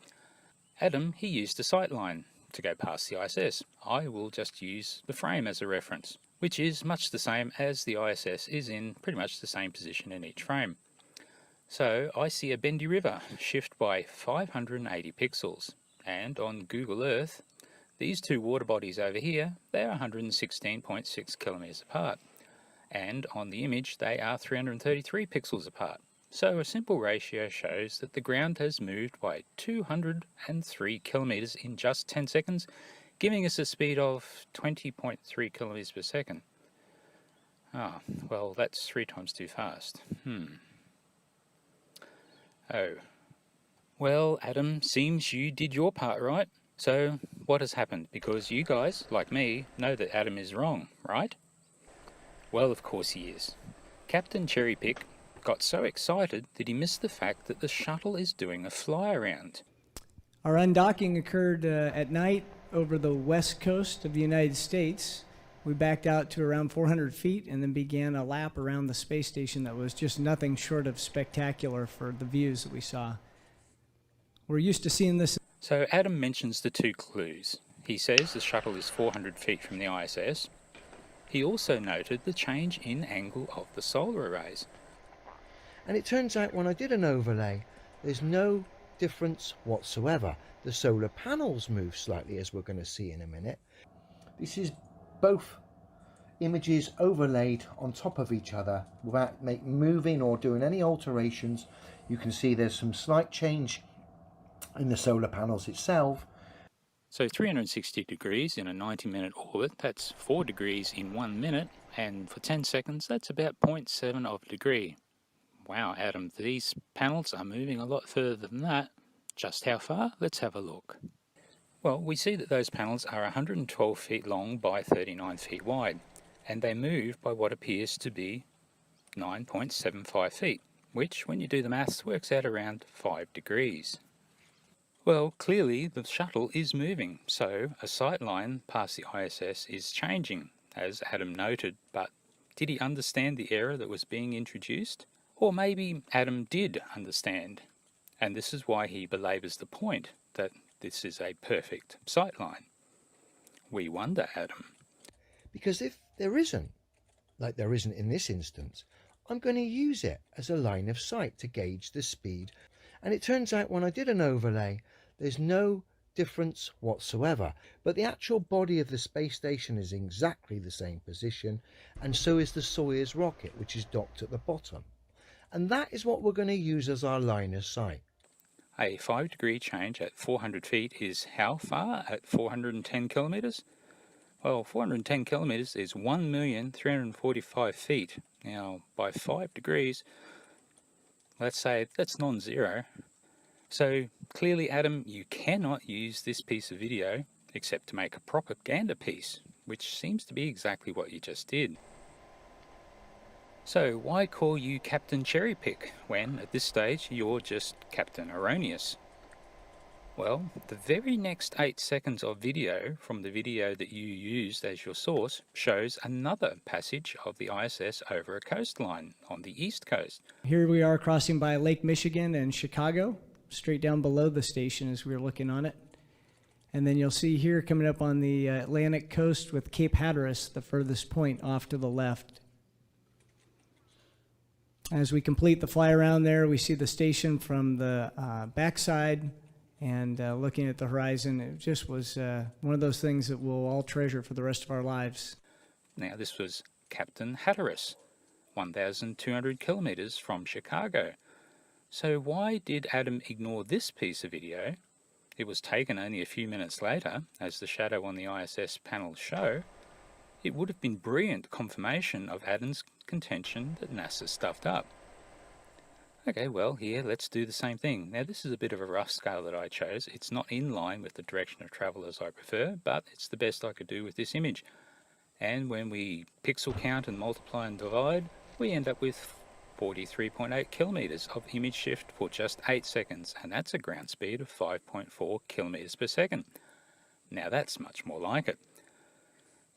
Adam, he used a sight line to go past the ISS. I will just use the frame as a reference, which is much the same as the ISS is in pretty much the same position in each frame. So I see a bendy river shift by 580 pixels, and on Google Earth, these two water bodies over here, they are 116.6 kilometers apart, and on the image they are 333 pixels apart. So a simple ratio shows that the ground has moved by 203 kilometers in just 10 seconds, giving us a speed of 20.3 kilometers per second. Ah, well, that's 3 times too fast. Oh. Well, Adam, seems you did your part right. So, what has happened? Because you guys, like me, know that Adam is wrong, right? Well, of course he is. Captain Cherrypick got so excited that he missed the fact that the shuttle is doing a fly-around. Our undocking occurred at night over the west coast of the United States. We backed out to around 400 feet and then began a lap around the space station that was just nothing short of spectacular for the views that we saw. We're used to seeing this. So Adam mentions the two clues. He says the shuttle is 400 feet from the ISS. He also noted the change in angle of the solar arrays. And it turns out when I did an overlay, there's no difference whatsoever. The solar panels move slightly, as we're going to see in a minute. This is both images overlaid on top of each other without moving or doing any alterations. You can see there's some slight change in the solar panels itself. So 360 degrees in a 90-minute orbit, that's 4 degrees in 1 minute, and for 10 seconds, that's about 0.7 of a degree. Wow, Adam, these panels are moving a lot further than that. Just how far? Let's have a look. Well, we see that those panels are 112 feet long by 39 feet wide, and they move by what appears to be 9.75 feet, which, when you do the maths, works out around 5 degrees. Well, clearly the shuttle is moving, so a sight line past the ISS is changing, as Adam noted, but did he understand the error that was being introduced? Or maybe Adam did understand, and this is why he belabors the point that this is a perfect sight line. We wonder, Adam. Because if there isn't, like there isn't in this instance, I'm going to use it as a line of sight to gauge the speed. And it turns out when I did an overlay, there's no difference whatsoever. But the actual body of the space station is exactly the same position, and so is the Soyuz rocket, which is docked at the bottom. And that is what we're going to use as our line of sight. A 5-degree change at 400 feet is how far at 410 kilometres? Well, 410 kilometres is 1,345 feet. Now, by 5 degrees, let's say that's non-zero. So, clearly, Adam, you cannot use this piece of video except to make a propaganda piece, which seems to be exactly what you just did. So why call you Captain Cherrypick when, at this stage, you're just Captain Erroneous? Well, the very next 8 seconds of video from the video that you used as your source shows another passage of the ISS over a coastline on the east coast. Here we are crossing by Lake Michigan and Chicago, straight down below the station as we were looking on it. And then you'll see here coming up on the Atlantic coast with Cape Hatteras, the furthest point off to the left. As we complete the fly around there, we see the station from the backside and looking at the horizon. It just was one of those things that we'll all treasure for the rest of our lives. Now, this was Captain Hatteras, 1,200 kilometers from Chicago. So why did Adam ignore this piece of video? It was taken only a few minutes later, as the shadow on the ISS panels show. It would have been brilliant confirmation of Adam's contention that NASA stuffed up. Okay, well, here, let's do the same thing. Now, this is a bit of a rough scale that I chose. It's not in line with the direction of travel as I prefer, but it's the best I could do with this image. And when we pixel count and multiply and divide, we end up with 43.8 kilometers of image shift for just 8 seconds, and that's a ground speed of 5.4 kilometers per second. Now, that's much more like it.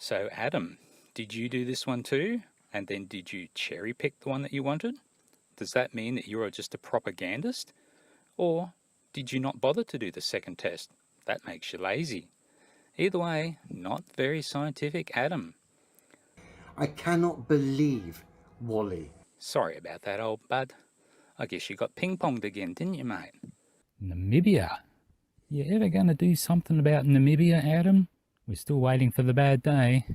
So, Adam, did you do this one too? And then did you cherry pick the one that you wanted? Does that mean that you're just a propagandist? Or did you not bother to do the second test? That makes you lazy. Either way, not very scientific, Adam. I cannot believe, Wally. Sorry about that, old bud. I guess you got ping-ponged again, didn't you, mate? Namibia. You ever gonna do something about Namibia, Adam? We're still waiting for the bad day.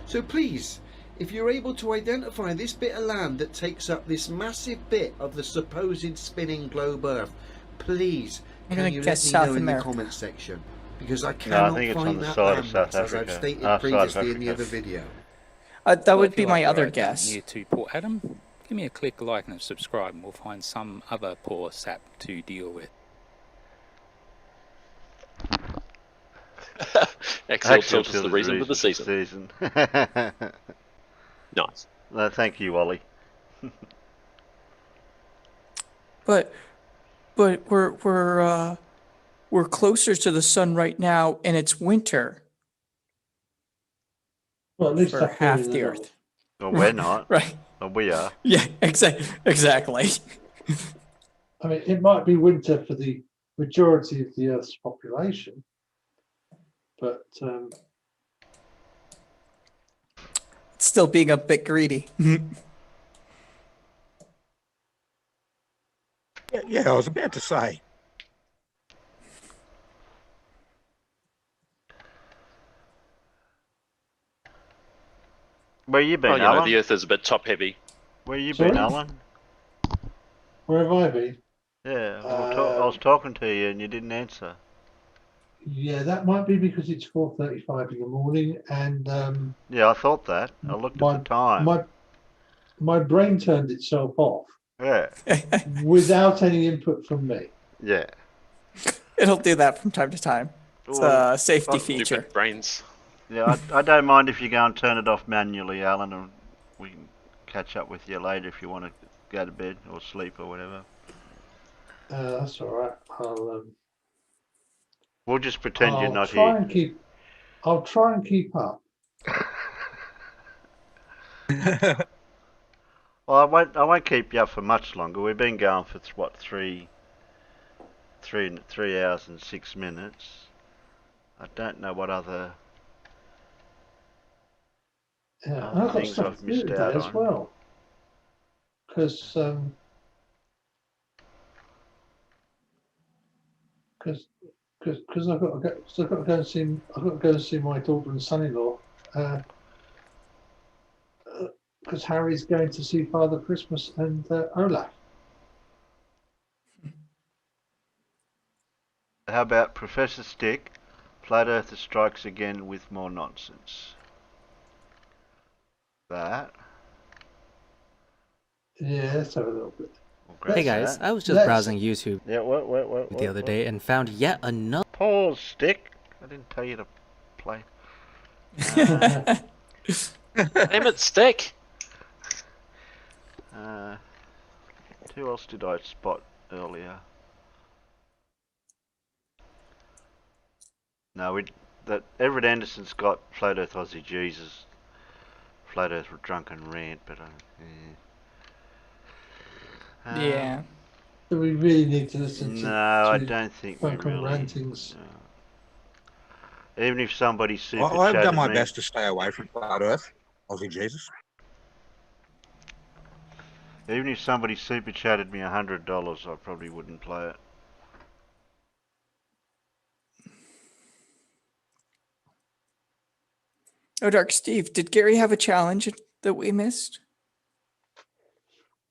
So please, if you're able to identify this bit of land that takes up this massive bit of the supposed spinning globe Earth, please, I'm can gonna you let guess me South know in the America. comments section? Because I No, I cannot think it's on find the that side of landmass, South as I've Africa. stated Side of previously in the Africa. other video. That Well, would if be you my like other your own guess. near to Port Adam, give me a click, like, and subscribe, and we'll find some other poor sap to deal with. Axial Tilt is the reason for the season. Nice. No, thank you, Wally. But we're closer to the sun right now, and it's winter Well, at least for up here half in the north. Earth. Well, we're not. Right. Well, we are. Yeah, exactly. I mean, it might be winter for the majority of the Earth's population, but Still being a bit greedy. Yeah, I was about to say. Where you been, Well, you know, Alan? the Earth is a bit top-heavy. Where you Sorry? been, Alan? where have I been? Yeah, I was talking to you and you didn't answer. Yeah, that might be because it's 4:35 in the morning, and Yeah, I thought that. I looked at the time. my brain turned itself off Yeah. without any input from me. Yeah. It'll do that from time to time. It's a safety feature. Stupid brains. Yeah, I don't mind if you go and turn it off manually, Alan, and we can catch up with you later if you want to go to bed or sleep or whatever. That's all right. We'll just pretend you're not try here. and keep. I'll try and keep up. Well, I won't keep you up for much longer. We've been going for what, 3 hours and 6 minutes. I don't know what other Yeah, and I've got things stuff I've to do missed today out as on. well. Because I've got to go. So I've got to go and see. I've got to go and see my daughter and son-in-law. Because Harry's going to see Father Christmas and Olaf. How about Professor Stick? Flat Earther strikes again with more nonsense. That. Yeah, let's have a little bit. Hey guys, I was just browsing YouTube the other day and found yet another. Pause, Stick. I didn't tell you to play. Damn it, Stick! Who else did I spot earlier? No, that Everett Anderson's got Flat Earth Aussie Jesus, Flat Earth Drunken Rant, but Yeah. Do we really need to listen to? No, I don't think we drunken really. rantings. No. Even if somebody super I've chatted done my me, best to stay away from Flat Earth, Aussie Jesus. even if somebody super chatted me $100, I probably wouldn't play it. Oh, Dark Steve, did Gary have a challenge that we missed?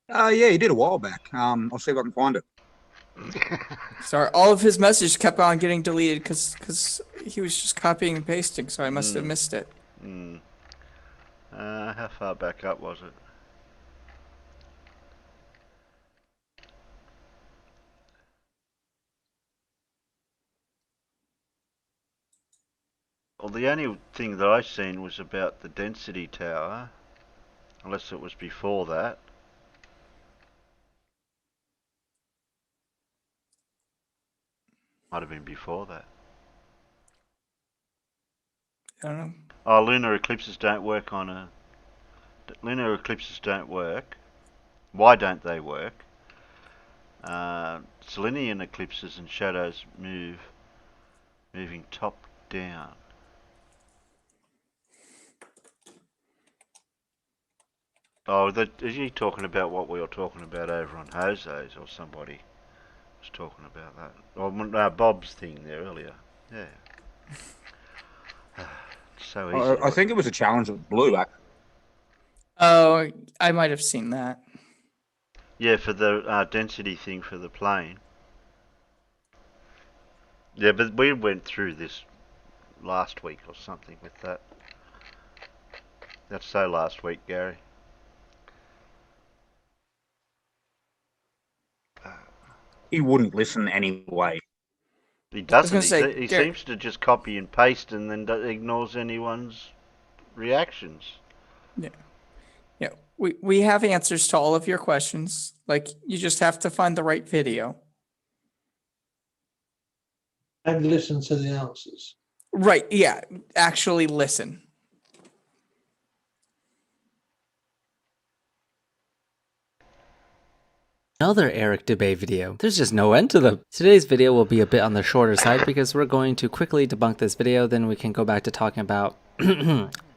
Yeah, he did a while back. I'll see if I can find it. Sorry, all of his messages kept on getting deleted because he was just copying and pasting, so I must have missed it. How far back up was it? Well, the only thing that I seen was about the density tower, unless it was before that. Might have been before that. I don't know. Oh, lunar eclipses don't work on a... Lunar eclipses don't work. Why don't they work? Selenian eclipses and shadows moving top down. Oh, is he talking about what we were talking about over on Jose's, or somebody was talking about that? Or Bob's thing there earlier. Yeah. So easy. I think it was a challenge of blue. Oh, I might have seen that. Yeah, for the density thing for the plane. Yeah, but we went through this last week or something with that. That's so last week, Gary. He wouldn't listen anyway. He doesn't. He seems to just copy and paste and then ignores anyone's reactions. Yeah. Yeah. We have answers to all of your questions. Like, you just have to find the right video. And listen to the answers. Right. Yeah. Actually listen. Another Eric Dubay video. There's just no end to them. Today's video will be a bit on the shorter side because we're going to quickly debunk this video, then we can go back to talking about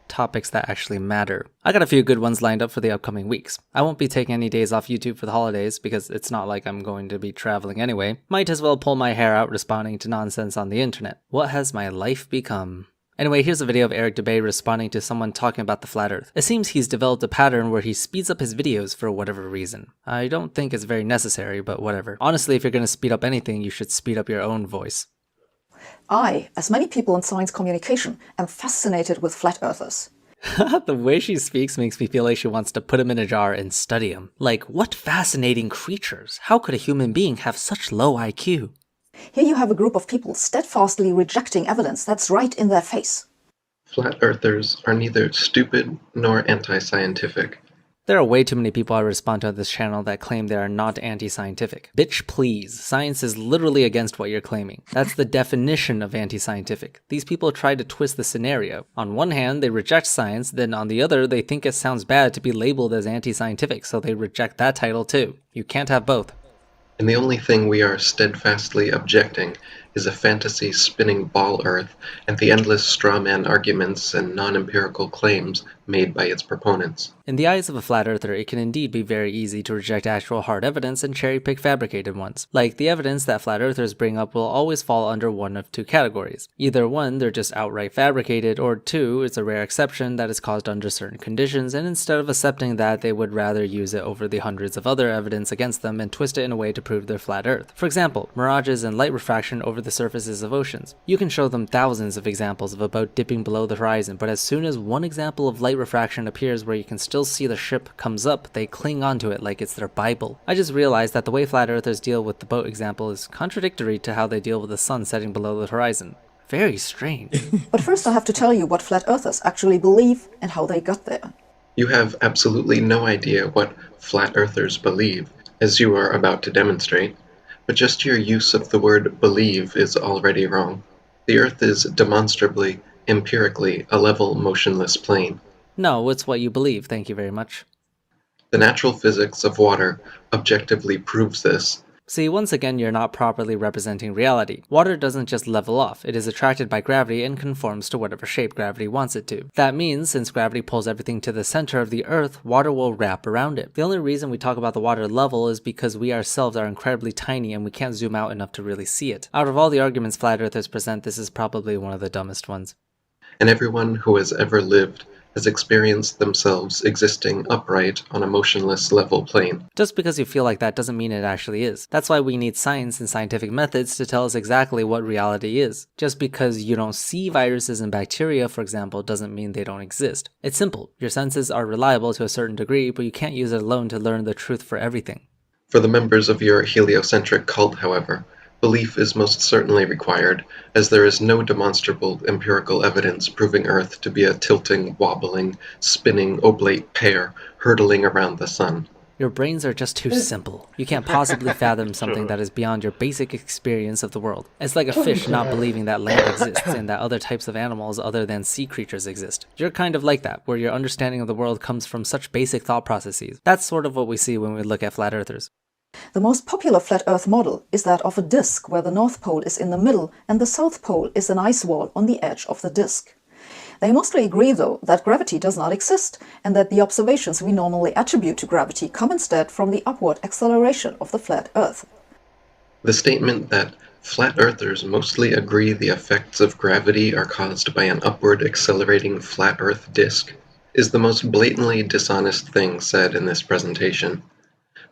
topics that actually matter. I got a few good ones lined up for the upcoming weeks. I won't be taking any days off YouTube for the holidays because it's not like I'm going to be traveling anyway. Might as well pull my hair out responding to nonsense on the internet. What has my life become? Anyway, here's a video of Eric Dubay responding to someone talking about the flat earth. It seems he's developed a pattern where he speeds up his videos for whatever reason. I don't think it's very necessary, but whatever. Honestly, if you're going to speed up anything, you should speed up your own voice. I, as many people in science communication, am fascinated with flat earthers. The way she speaks makes me feel like she wants to put him in a jar and study him. Like, what fascinating creatures? How could a human being have such low IQ? Here you have a group of people steadfastly rejecting evidence that's right in their face. Flat earthers are neither stupid nor anti-scientific. There are way too many people I respond to on this channel that claim they are not anti-scientific. Bitch, please. Science is literally against what you're claiming. That's the definition of anti-scientific. These people try to twist the scenario. On one hand, they reject science, then on the other, they think it sounds bad to be labeled as anti-scientific, so they reject that title too. You can't have both. And the only thing we are steadfastly objecting is a fantasy spinning ball earth and the endless straw man arguments and non-empirical claims made by its proponents. In the eyes of a flat earther, it can indeed be very easy to reject actual hard evidence and cherry-pick fabricated ones. Like, the evidence that flat earthers bring up will always fall under one of two categories. Either one, they're just outright fabricated, or two, it's a rare exception that is caused under certain conditions, and instead of accepting that, they would rather use it over the hundreds of other evidence against them and twist it in a way to prove they're flat earth. For example, mirages and light refraction over the surfaces of oceans. You can show them thousands of examples of a boat dipping below the horizon, but as soon as one example of light refraction appears where you can still see the ship comes up, they cling onto it like it's their Bible. I just realized that the way flat earthers deal with the boat example is contradictory to how they deal with the sun setting below the horizon. Very strange. But first I have to tell you what flat earthers actually believe and how they got there. You have absolutely no idea what flat earthers believe, as you are about to demonstrate, but just your use of the word believe is already wrong. The earth is demonstrably, empirically, a level, motionless plane. No, it's what you believe, thank you very much. The natural physics of water objectively proves this. See, once again, you're not properly representing reality. Water doesn't just level off, it is attracted by gravity and conforms to whatever shape gravity wants it to. That means, since gravity pulls everything to the center of the earth, water will wrap around it. The only reason we talk about the water level is because we ourselves are incredibly tiny and we can't zoom out enough to really see it. Out of all the arguments flat earthers present, this is probably one of the dumbest ones. And everyone who has ever lived has experienced themselves existing upright on a motionless level plane. Just because you feel like that doesn't mean it actually is. That's why we need science and scientific methods to tell us exactly what reality is. Just because you don't see viruses and bacteria, for example, doesn't mean they don't exist. It's simple. Your senses are reliable to a certain degree, but you can't use it alone to learn the truth for everything. For the members of your heliocentric cult, however, belief is most certainly required, as there is no demonstrable empirical evidence proving Earth to be a tilting, wobbling, spinning oblate pear hurtling around the sun. Your brains are just too simple. You can't possibly fathom something that is beyond your basic experience of the world. It's like a fish not believing that land exists and that other types of animals other than sea creatures exist. You're kind of like that, where your understanding of the world comes from such basic thought processes. That's sort of what we see when we look at flat earthers. The most popular flat Earth model is that of a disk where the North Pole is in the middle and the South Pole is an ice wall on the edge of the disk. They mostly agree, though, that gravity does not exist and that the observations we normally attribute to gravity come instead from the upward acceleration of the flat Earth. The statement that flat earthers mostly agree the effects of gravity are caused by an upward accelerating flat Earth disk is the most blatantly dishonest thing said in this presentation.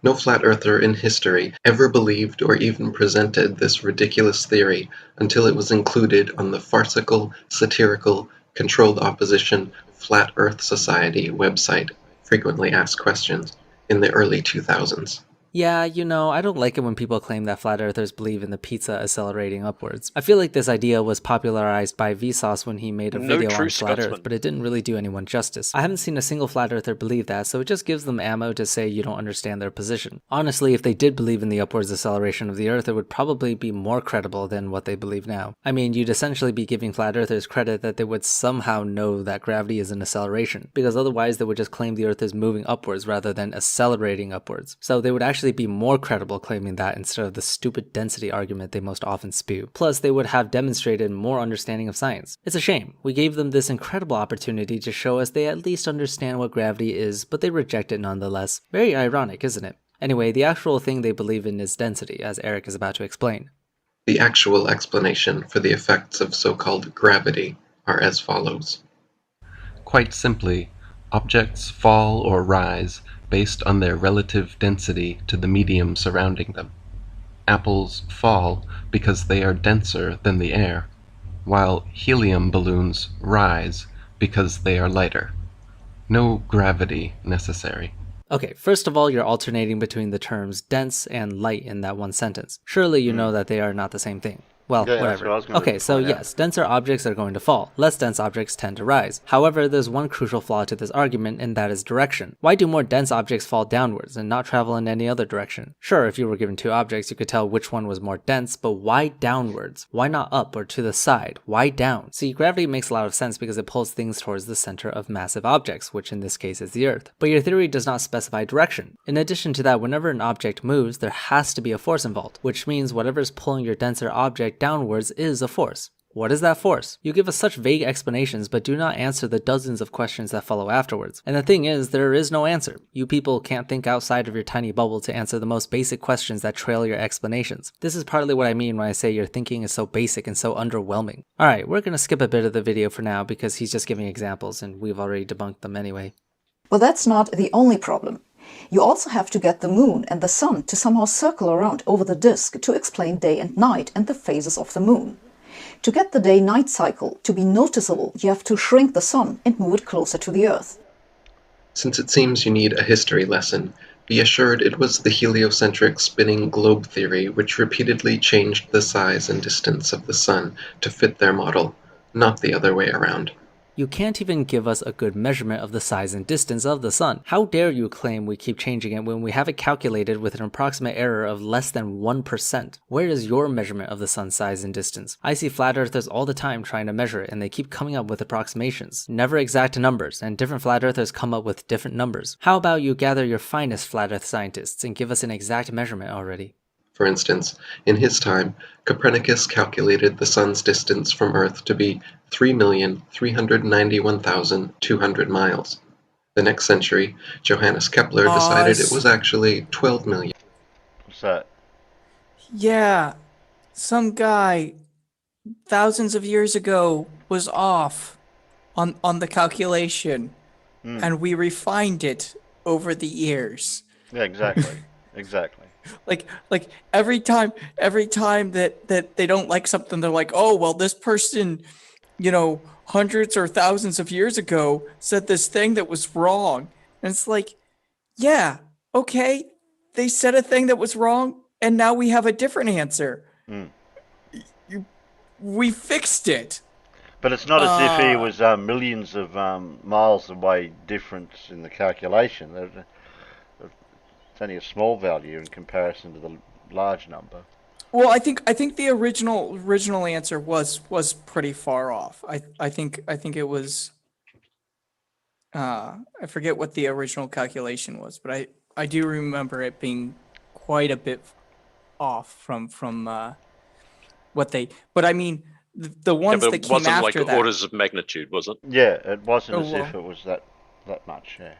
No flat earther in history ever believed or even presented this ridiculous theory until it was included on the farcical, satirical, controlled opposition Flat Earth Society website, Frequently Asked Questions, in the early 2000s. Yeah, I don't like it when people claim that flat earthers believe in the pizza accelerating upwards. I feel like this idea was popularized by Vsauce when he made a video on flat earth, but it didn't really do anyone justice. I haven't seen a single flat earther believe that, so it just gives them ammo to say you don't understand their position. Honestly, if they did believe in the upwards acceleration of the earth, it would probably be more credible than what they believe now. I mean, you'd essentially be giving flat earthers credit that they would somehow know that gravity is an acceleration, because otherwise they would just claim the earth is moving upwards rather than accelerating upwards. So they would actually be more credible claiming that instead of the stupid density argument they most often spew. Plus, they would have demonstrated more understanding of science. It's a shame. We gave them this incredible opportunity to show us they at least understand what gravity is, but they reject it nonetheless. Very ironic, isn't it? Anyway, the actual thing they believe in is density, as Eric is about to explain. The actual explanation for the effects of so-called gravity are as follows. Quite simply, objects fall or rise based on their relative density to the medium surrounding them. Apples fall because they are denser than the air, while helium balloons rise because they are lighter. No gravity necessary. Okay, first of all, you're alternating between the terms dense and light in that one sentence. Surely you know that they are not the same thing. Well, Yeah, that's whatever. what I was gonna Okay, so point out. yes, denser objects are going to fall. Less dense objects tend to rise. However, there's one crucial flaw to this argument, and that is direction. Why do more dense objects fall downwards and not travel in any other direction? Sure, if you were given two objects, you could tell which one was more dense, but why downwards? Why not up or to the side? Why down? See, gravity makes a lot of sense because it pulls things towards the center of massive objects, which in this case is the Earth. But your theory does not specify direction. In addition to that, whenever an object moves, there has to be a force involved, which means whatever's pulling your denser object downwards is a force. What is that force? You give us such vague explanations, but do not answer the dozens of questions that follow afterwards. And the thing is, there is no answer. You people can't think outside of your tiny bubble to answer the most basic questions that trail your explanations. This is partly what I mean when I say your thinking is so basic and so underwhelming. Alright, we're gonna skip a bit of the video for now because he's just giving examples and we've already debunked them anyway. But that's not the only problem. You also have to get the moon and the sun to somehow circle around over the disk to explain day and night and the phases of the moon. To get the day-night cycle to be noticeable, you have to shrink the sun and move it closer to the Earth. Since it seems you need a history lesson, be assured it was the heliocentric spinning globe theory which repeatedly changed the size and distance of the sun to fit their model, not the other way around. You can't even give us a good measurement of the size and distance of the sun. How dare you claim we keep changing it when we have it calculated with an approximate error of less than 1%? Where is your measurement of the sun's size and distance? I see flat earthers all the time trying to measure it and they keep coming up with approximations, never exact numbers, and different flat earthers come up with different numbers. How about you gather your finest flat earth scientists and give us an exact measurement already? For instance, in his time, Copernicus calculated the sun's distance from Earth to be 3,391,200 miles. The next century, Johannes Kepler decided it was actually 12 million. What's that? Yeah, some guy thousands of years ago was off on the calculation, and we refined it over the years. Yeah, exactly. Exactly. Like every time that they don't like something, they're like, oh, well, this person, hundreds or thousands of years ago said this thing that was wrong. And it's like, yeah, okay, they said a thing that was wrong, and now we have a different answer. We fixed it. But it's not as if he was millions of miles away difference in the calculation. It's only a small value in comparison to the large number. Well, I think the original answer was pretty far off. I think it was I forget what the original calculation was, but I do remember it being quite a bit off from what they. But I mean, the ones but that it came wasn't like after that. orders of magnitude, was it? Yeah, it wasn't Oh, as well. if it was that much. Yeah.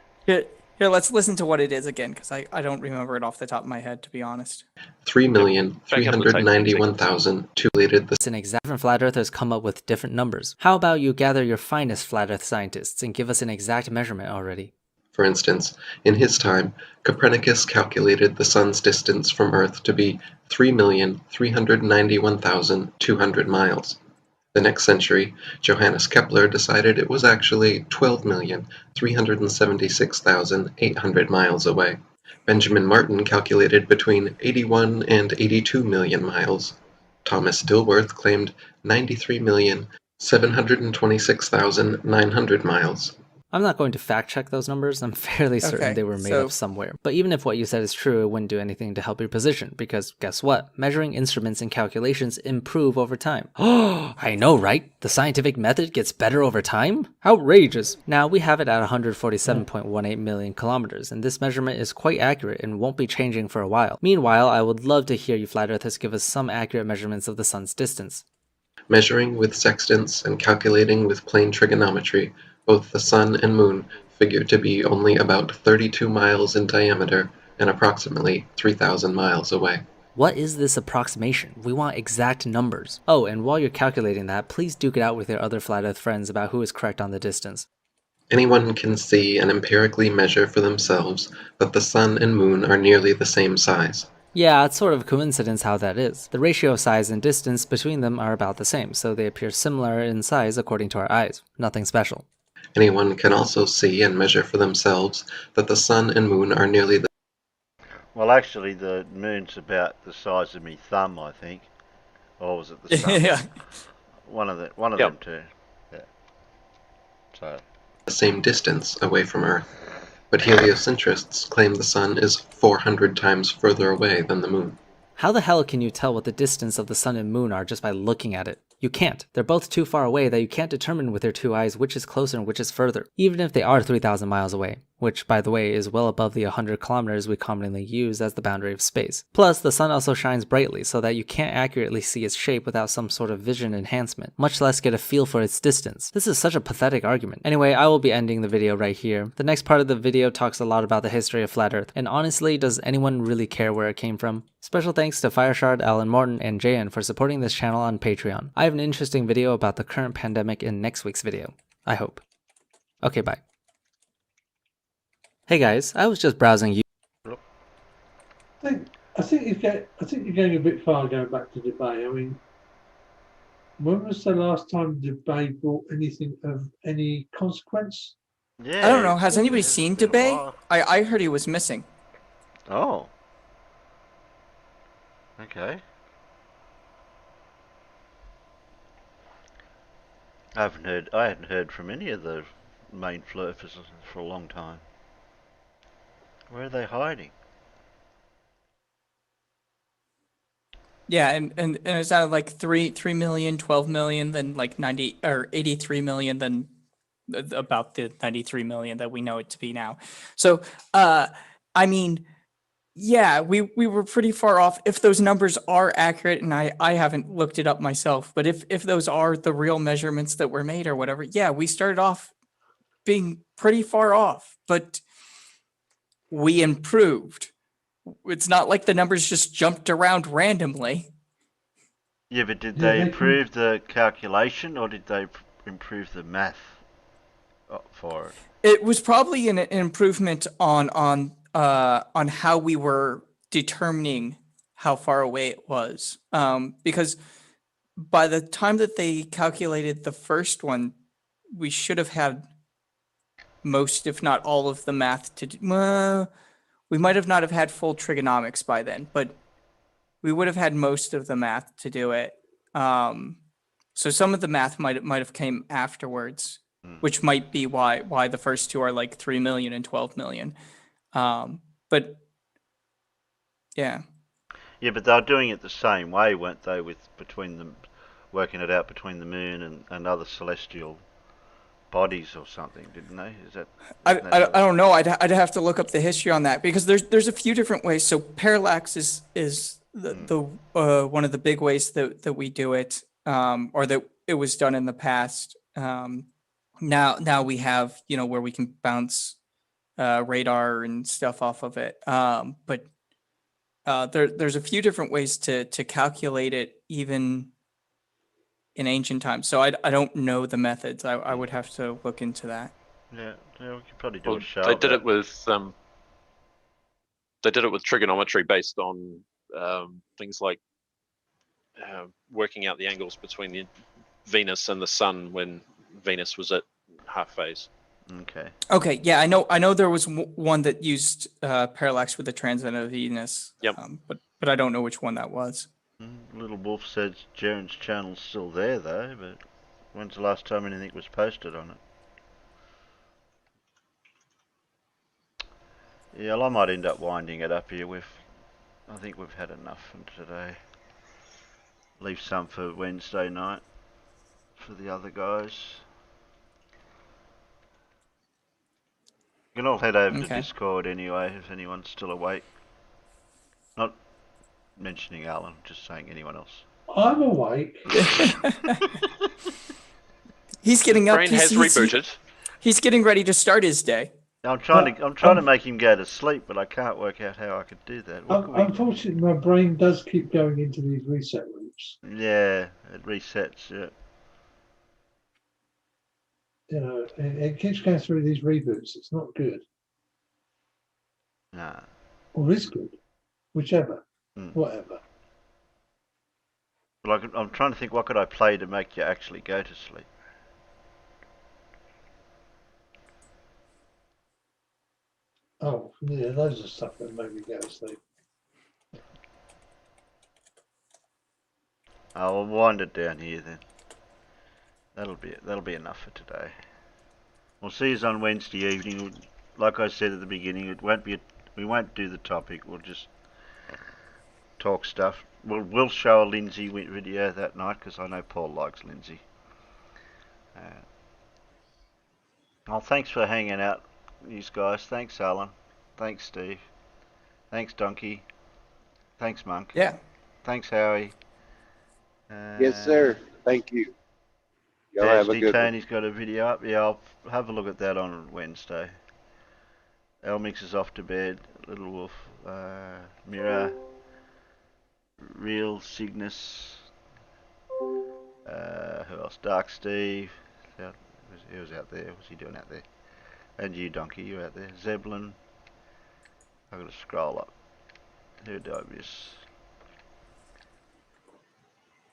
Here, let's listen to what it is again, because I don't remember it off the top of my head, to be honest. 3,391,000 related the Different flat earthers come up with different numbers. How about you gather your finest flat earth scientists and give us an exact measurement already? For instance, in his time, Copernicus calculated the sun's distance from Earth to be 3,391,200 miles. The next century, Johannes Kepler decided it was actually 12,376,800 miles away. Benjamin Martin calculated between 81 and 82 million miles. Thomas Dilworth claimed 93,726,900 miles. I'm not going to fact check those numbers, I'm fairly certain they were made up somewhere. But even if what you said is true, it wouldn't do anything to help your position, because guess what? Measuring instruments and calculations improve over time. Oh, I know, right? The scientific method gets better over time? Outrageous! Now, we have it at 147.18 million kilometers, and this measurement is quite accurate and won't be changing for a while. Meanwhile, I would love to hear you flat earthers give us some accurate measurements of the sun's distance. Measuring with sextants and calculating with plane trigonometry, both the sun and moon figure to be only about 32 miles in diameter and approximately 3,000 miles away. What is this approximation? We want exact numbers. Oh, and while you're calculating that, please duke it out with your other flat earth friends about who is correct on the distance. Anyone can see and empirically measure for themselves that the sun and moon are nearly the same size. Yeah, it's sort of a coincidence how that is. The ratio of size and distance between them are about the same, so they appear similar in size according to our eyes. Nothing special. Anyone can also see and measure for themselves that the sun and moon are nearly the Well, actually, the moon's about the size of me thumb, I think. Or was it the sun? Yeah. One of them two. Yeah. So. same distance away from Earth. But heliocentrists claim the sun is 400 times further away than the moon. How the hell can you tell what the distance of the sun and moon are just by looking at it? You can't. They're both too far away that you can't determine with your two eyes which is closer and which is further, even if they are 3,000 miles away, which, by the way, is well above the 100 kilometers we commonly use as the boundary of space. Plus, the sun also shines brightly so that you can't accurately see its shape without some sort of vision enhancement, much less get a feel for its distance. This is such a pathetic argument. Anyway, I will be ending the video right here. The next part of the video talks a lot about the history of Flat Earth, and honestly, does anyone really care where it came from? Special thanks to Fireshard, Alan Morton, and JN for supporting this channel on Patreon. I have an interesting video about the current pandemic in next week's video. I hope. Okay, bye. Hey guys, I was just browsing you. I think you're going a bit far going back to debate. I mean, when was the last time debate brought anything of any consequence? Yeah. I don't know. Has anybody seen Debay? I heard he was missing. Oh. Okay. I hadn't heard from any of the main flurfers for a long time. Where are they hiding? Yeah, and it's out of like 3 million, 12 million, then like 90 or 83 million, then about the 93 million that we know it to be now. So, I mean, yeah, we were pretty far off if those numbers are accurate, and I haven't looked it up myself, but if those are the real measurements that were made or whatever, yeah, we started off being pretty far off, but we improved. It's not like the numbers just jumped around randomly. Yeah, but did they improve the calculation or did they improve the math for it? It was probably an improvement on how we were determining how far away it was. Because by the time that they calculated the first one, we should have had most, if not all, of the math to do. We might have not have had full trigonomics by then, but we would have had most of the math to do it. So some of the math might have came afterwards, which might be why the first two are like 3 million and 12 million. But yeah. Yeah, but they were doing it the same way, weren't they? With between them, working it out between the moon and other celestial bodies or something, didn't they? Is that? I don't know. I'd have to look up the history on that because there's a few different ways. So parallax is the one of the big ways that we do it, or that it was done in the past. Now we have, you know, where we can bounce radar and stuff off of it. But there's a few different ways to calculate it even in ancient times. So I don't know the methods. I would have to look into that. Yeah, we could probably do Well, a show. they did it with trigonometry based on things like working out the angles between the Venus and the Sun when Venus was at half phase. Okay. Okay, yeah, I know there was one that used parallax with the transit of Venus. Yep. But I don't know which one that was. Little Wolf says Jaren's channel's still there though, but when's the last time anything was posted on it? Yeah, well, I might end up winding it up here. I think we've had enough for today. Leave some for Wednesday night for the other guys. You can all head over to Discord anyway if anyone's still awake. Not mentioning Alan, just saying anyone else. I'm awake. He's getting up. Brain has rebooted. He's getting ready to start his day. I'm trying to make him go to sleep, but I can't work out how I could do that. Unfortunately, my brain does keep going into these reset loops. Yeah, it resets. Yeah. You know, it keeps going through these reboots. It's not good. Nah. Or is good, whichever, whatever. Well, I'm trying to think, what could I play to make you actually go to sleep? Oh, yeah, those are stuff that make me go to sleep. I'll wind it down here then. That'll be enough for today. We'll see you on Wednesday evening. Like I said at the beginning, we won't do the topic. We'll just talk stuff. We'll show a Lindsay video that night because I know Paul likes Lindsay. Well, thanks for hanging out, you guys. Thanks, Alan. Thanks, Steve. Thanks, Donkey. Thanks, Monk. Yeah. Thanks, Howie. Yes, sir. Thank you. Y'all have a good one. Tony's got a video up. Yeah, I'll have a look at that on Wednesday. Elmix is off to bed. Little Wolf, Mirror, Real Cygnus. Who else? Dark Steve. He was out there. What's he doing out there? And you, Donkey, you out there. Zeppelin. I've got to scroll up. Who did I miss?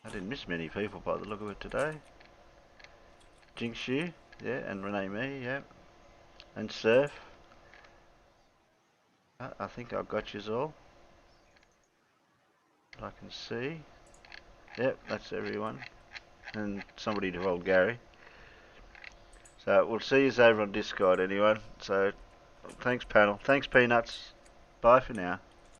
I didn't miss many people by the look of it today. Jinxu, yeah, and Renee Me, yeah. And Surf. I think I've got yous all. I can see. Yep, that's everyone. And somebody told Gary. So we'll see you over on Discord anyway. So thanks panel. Thanks Peanuts. Bye for now.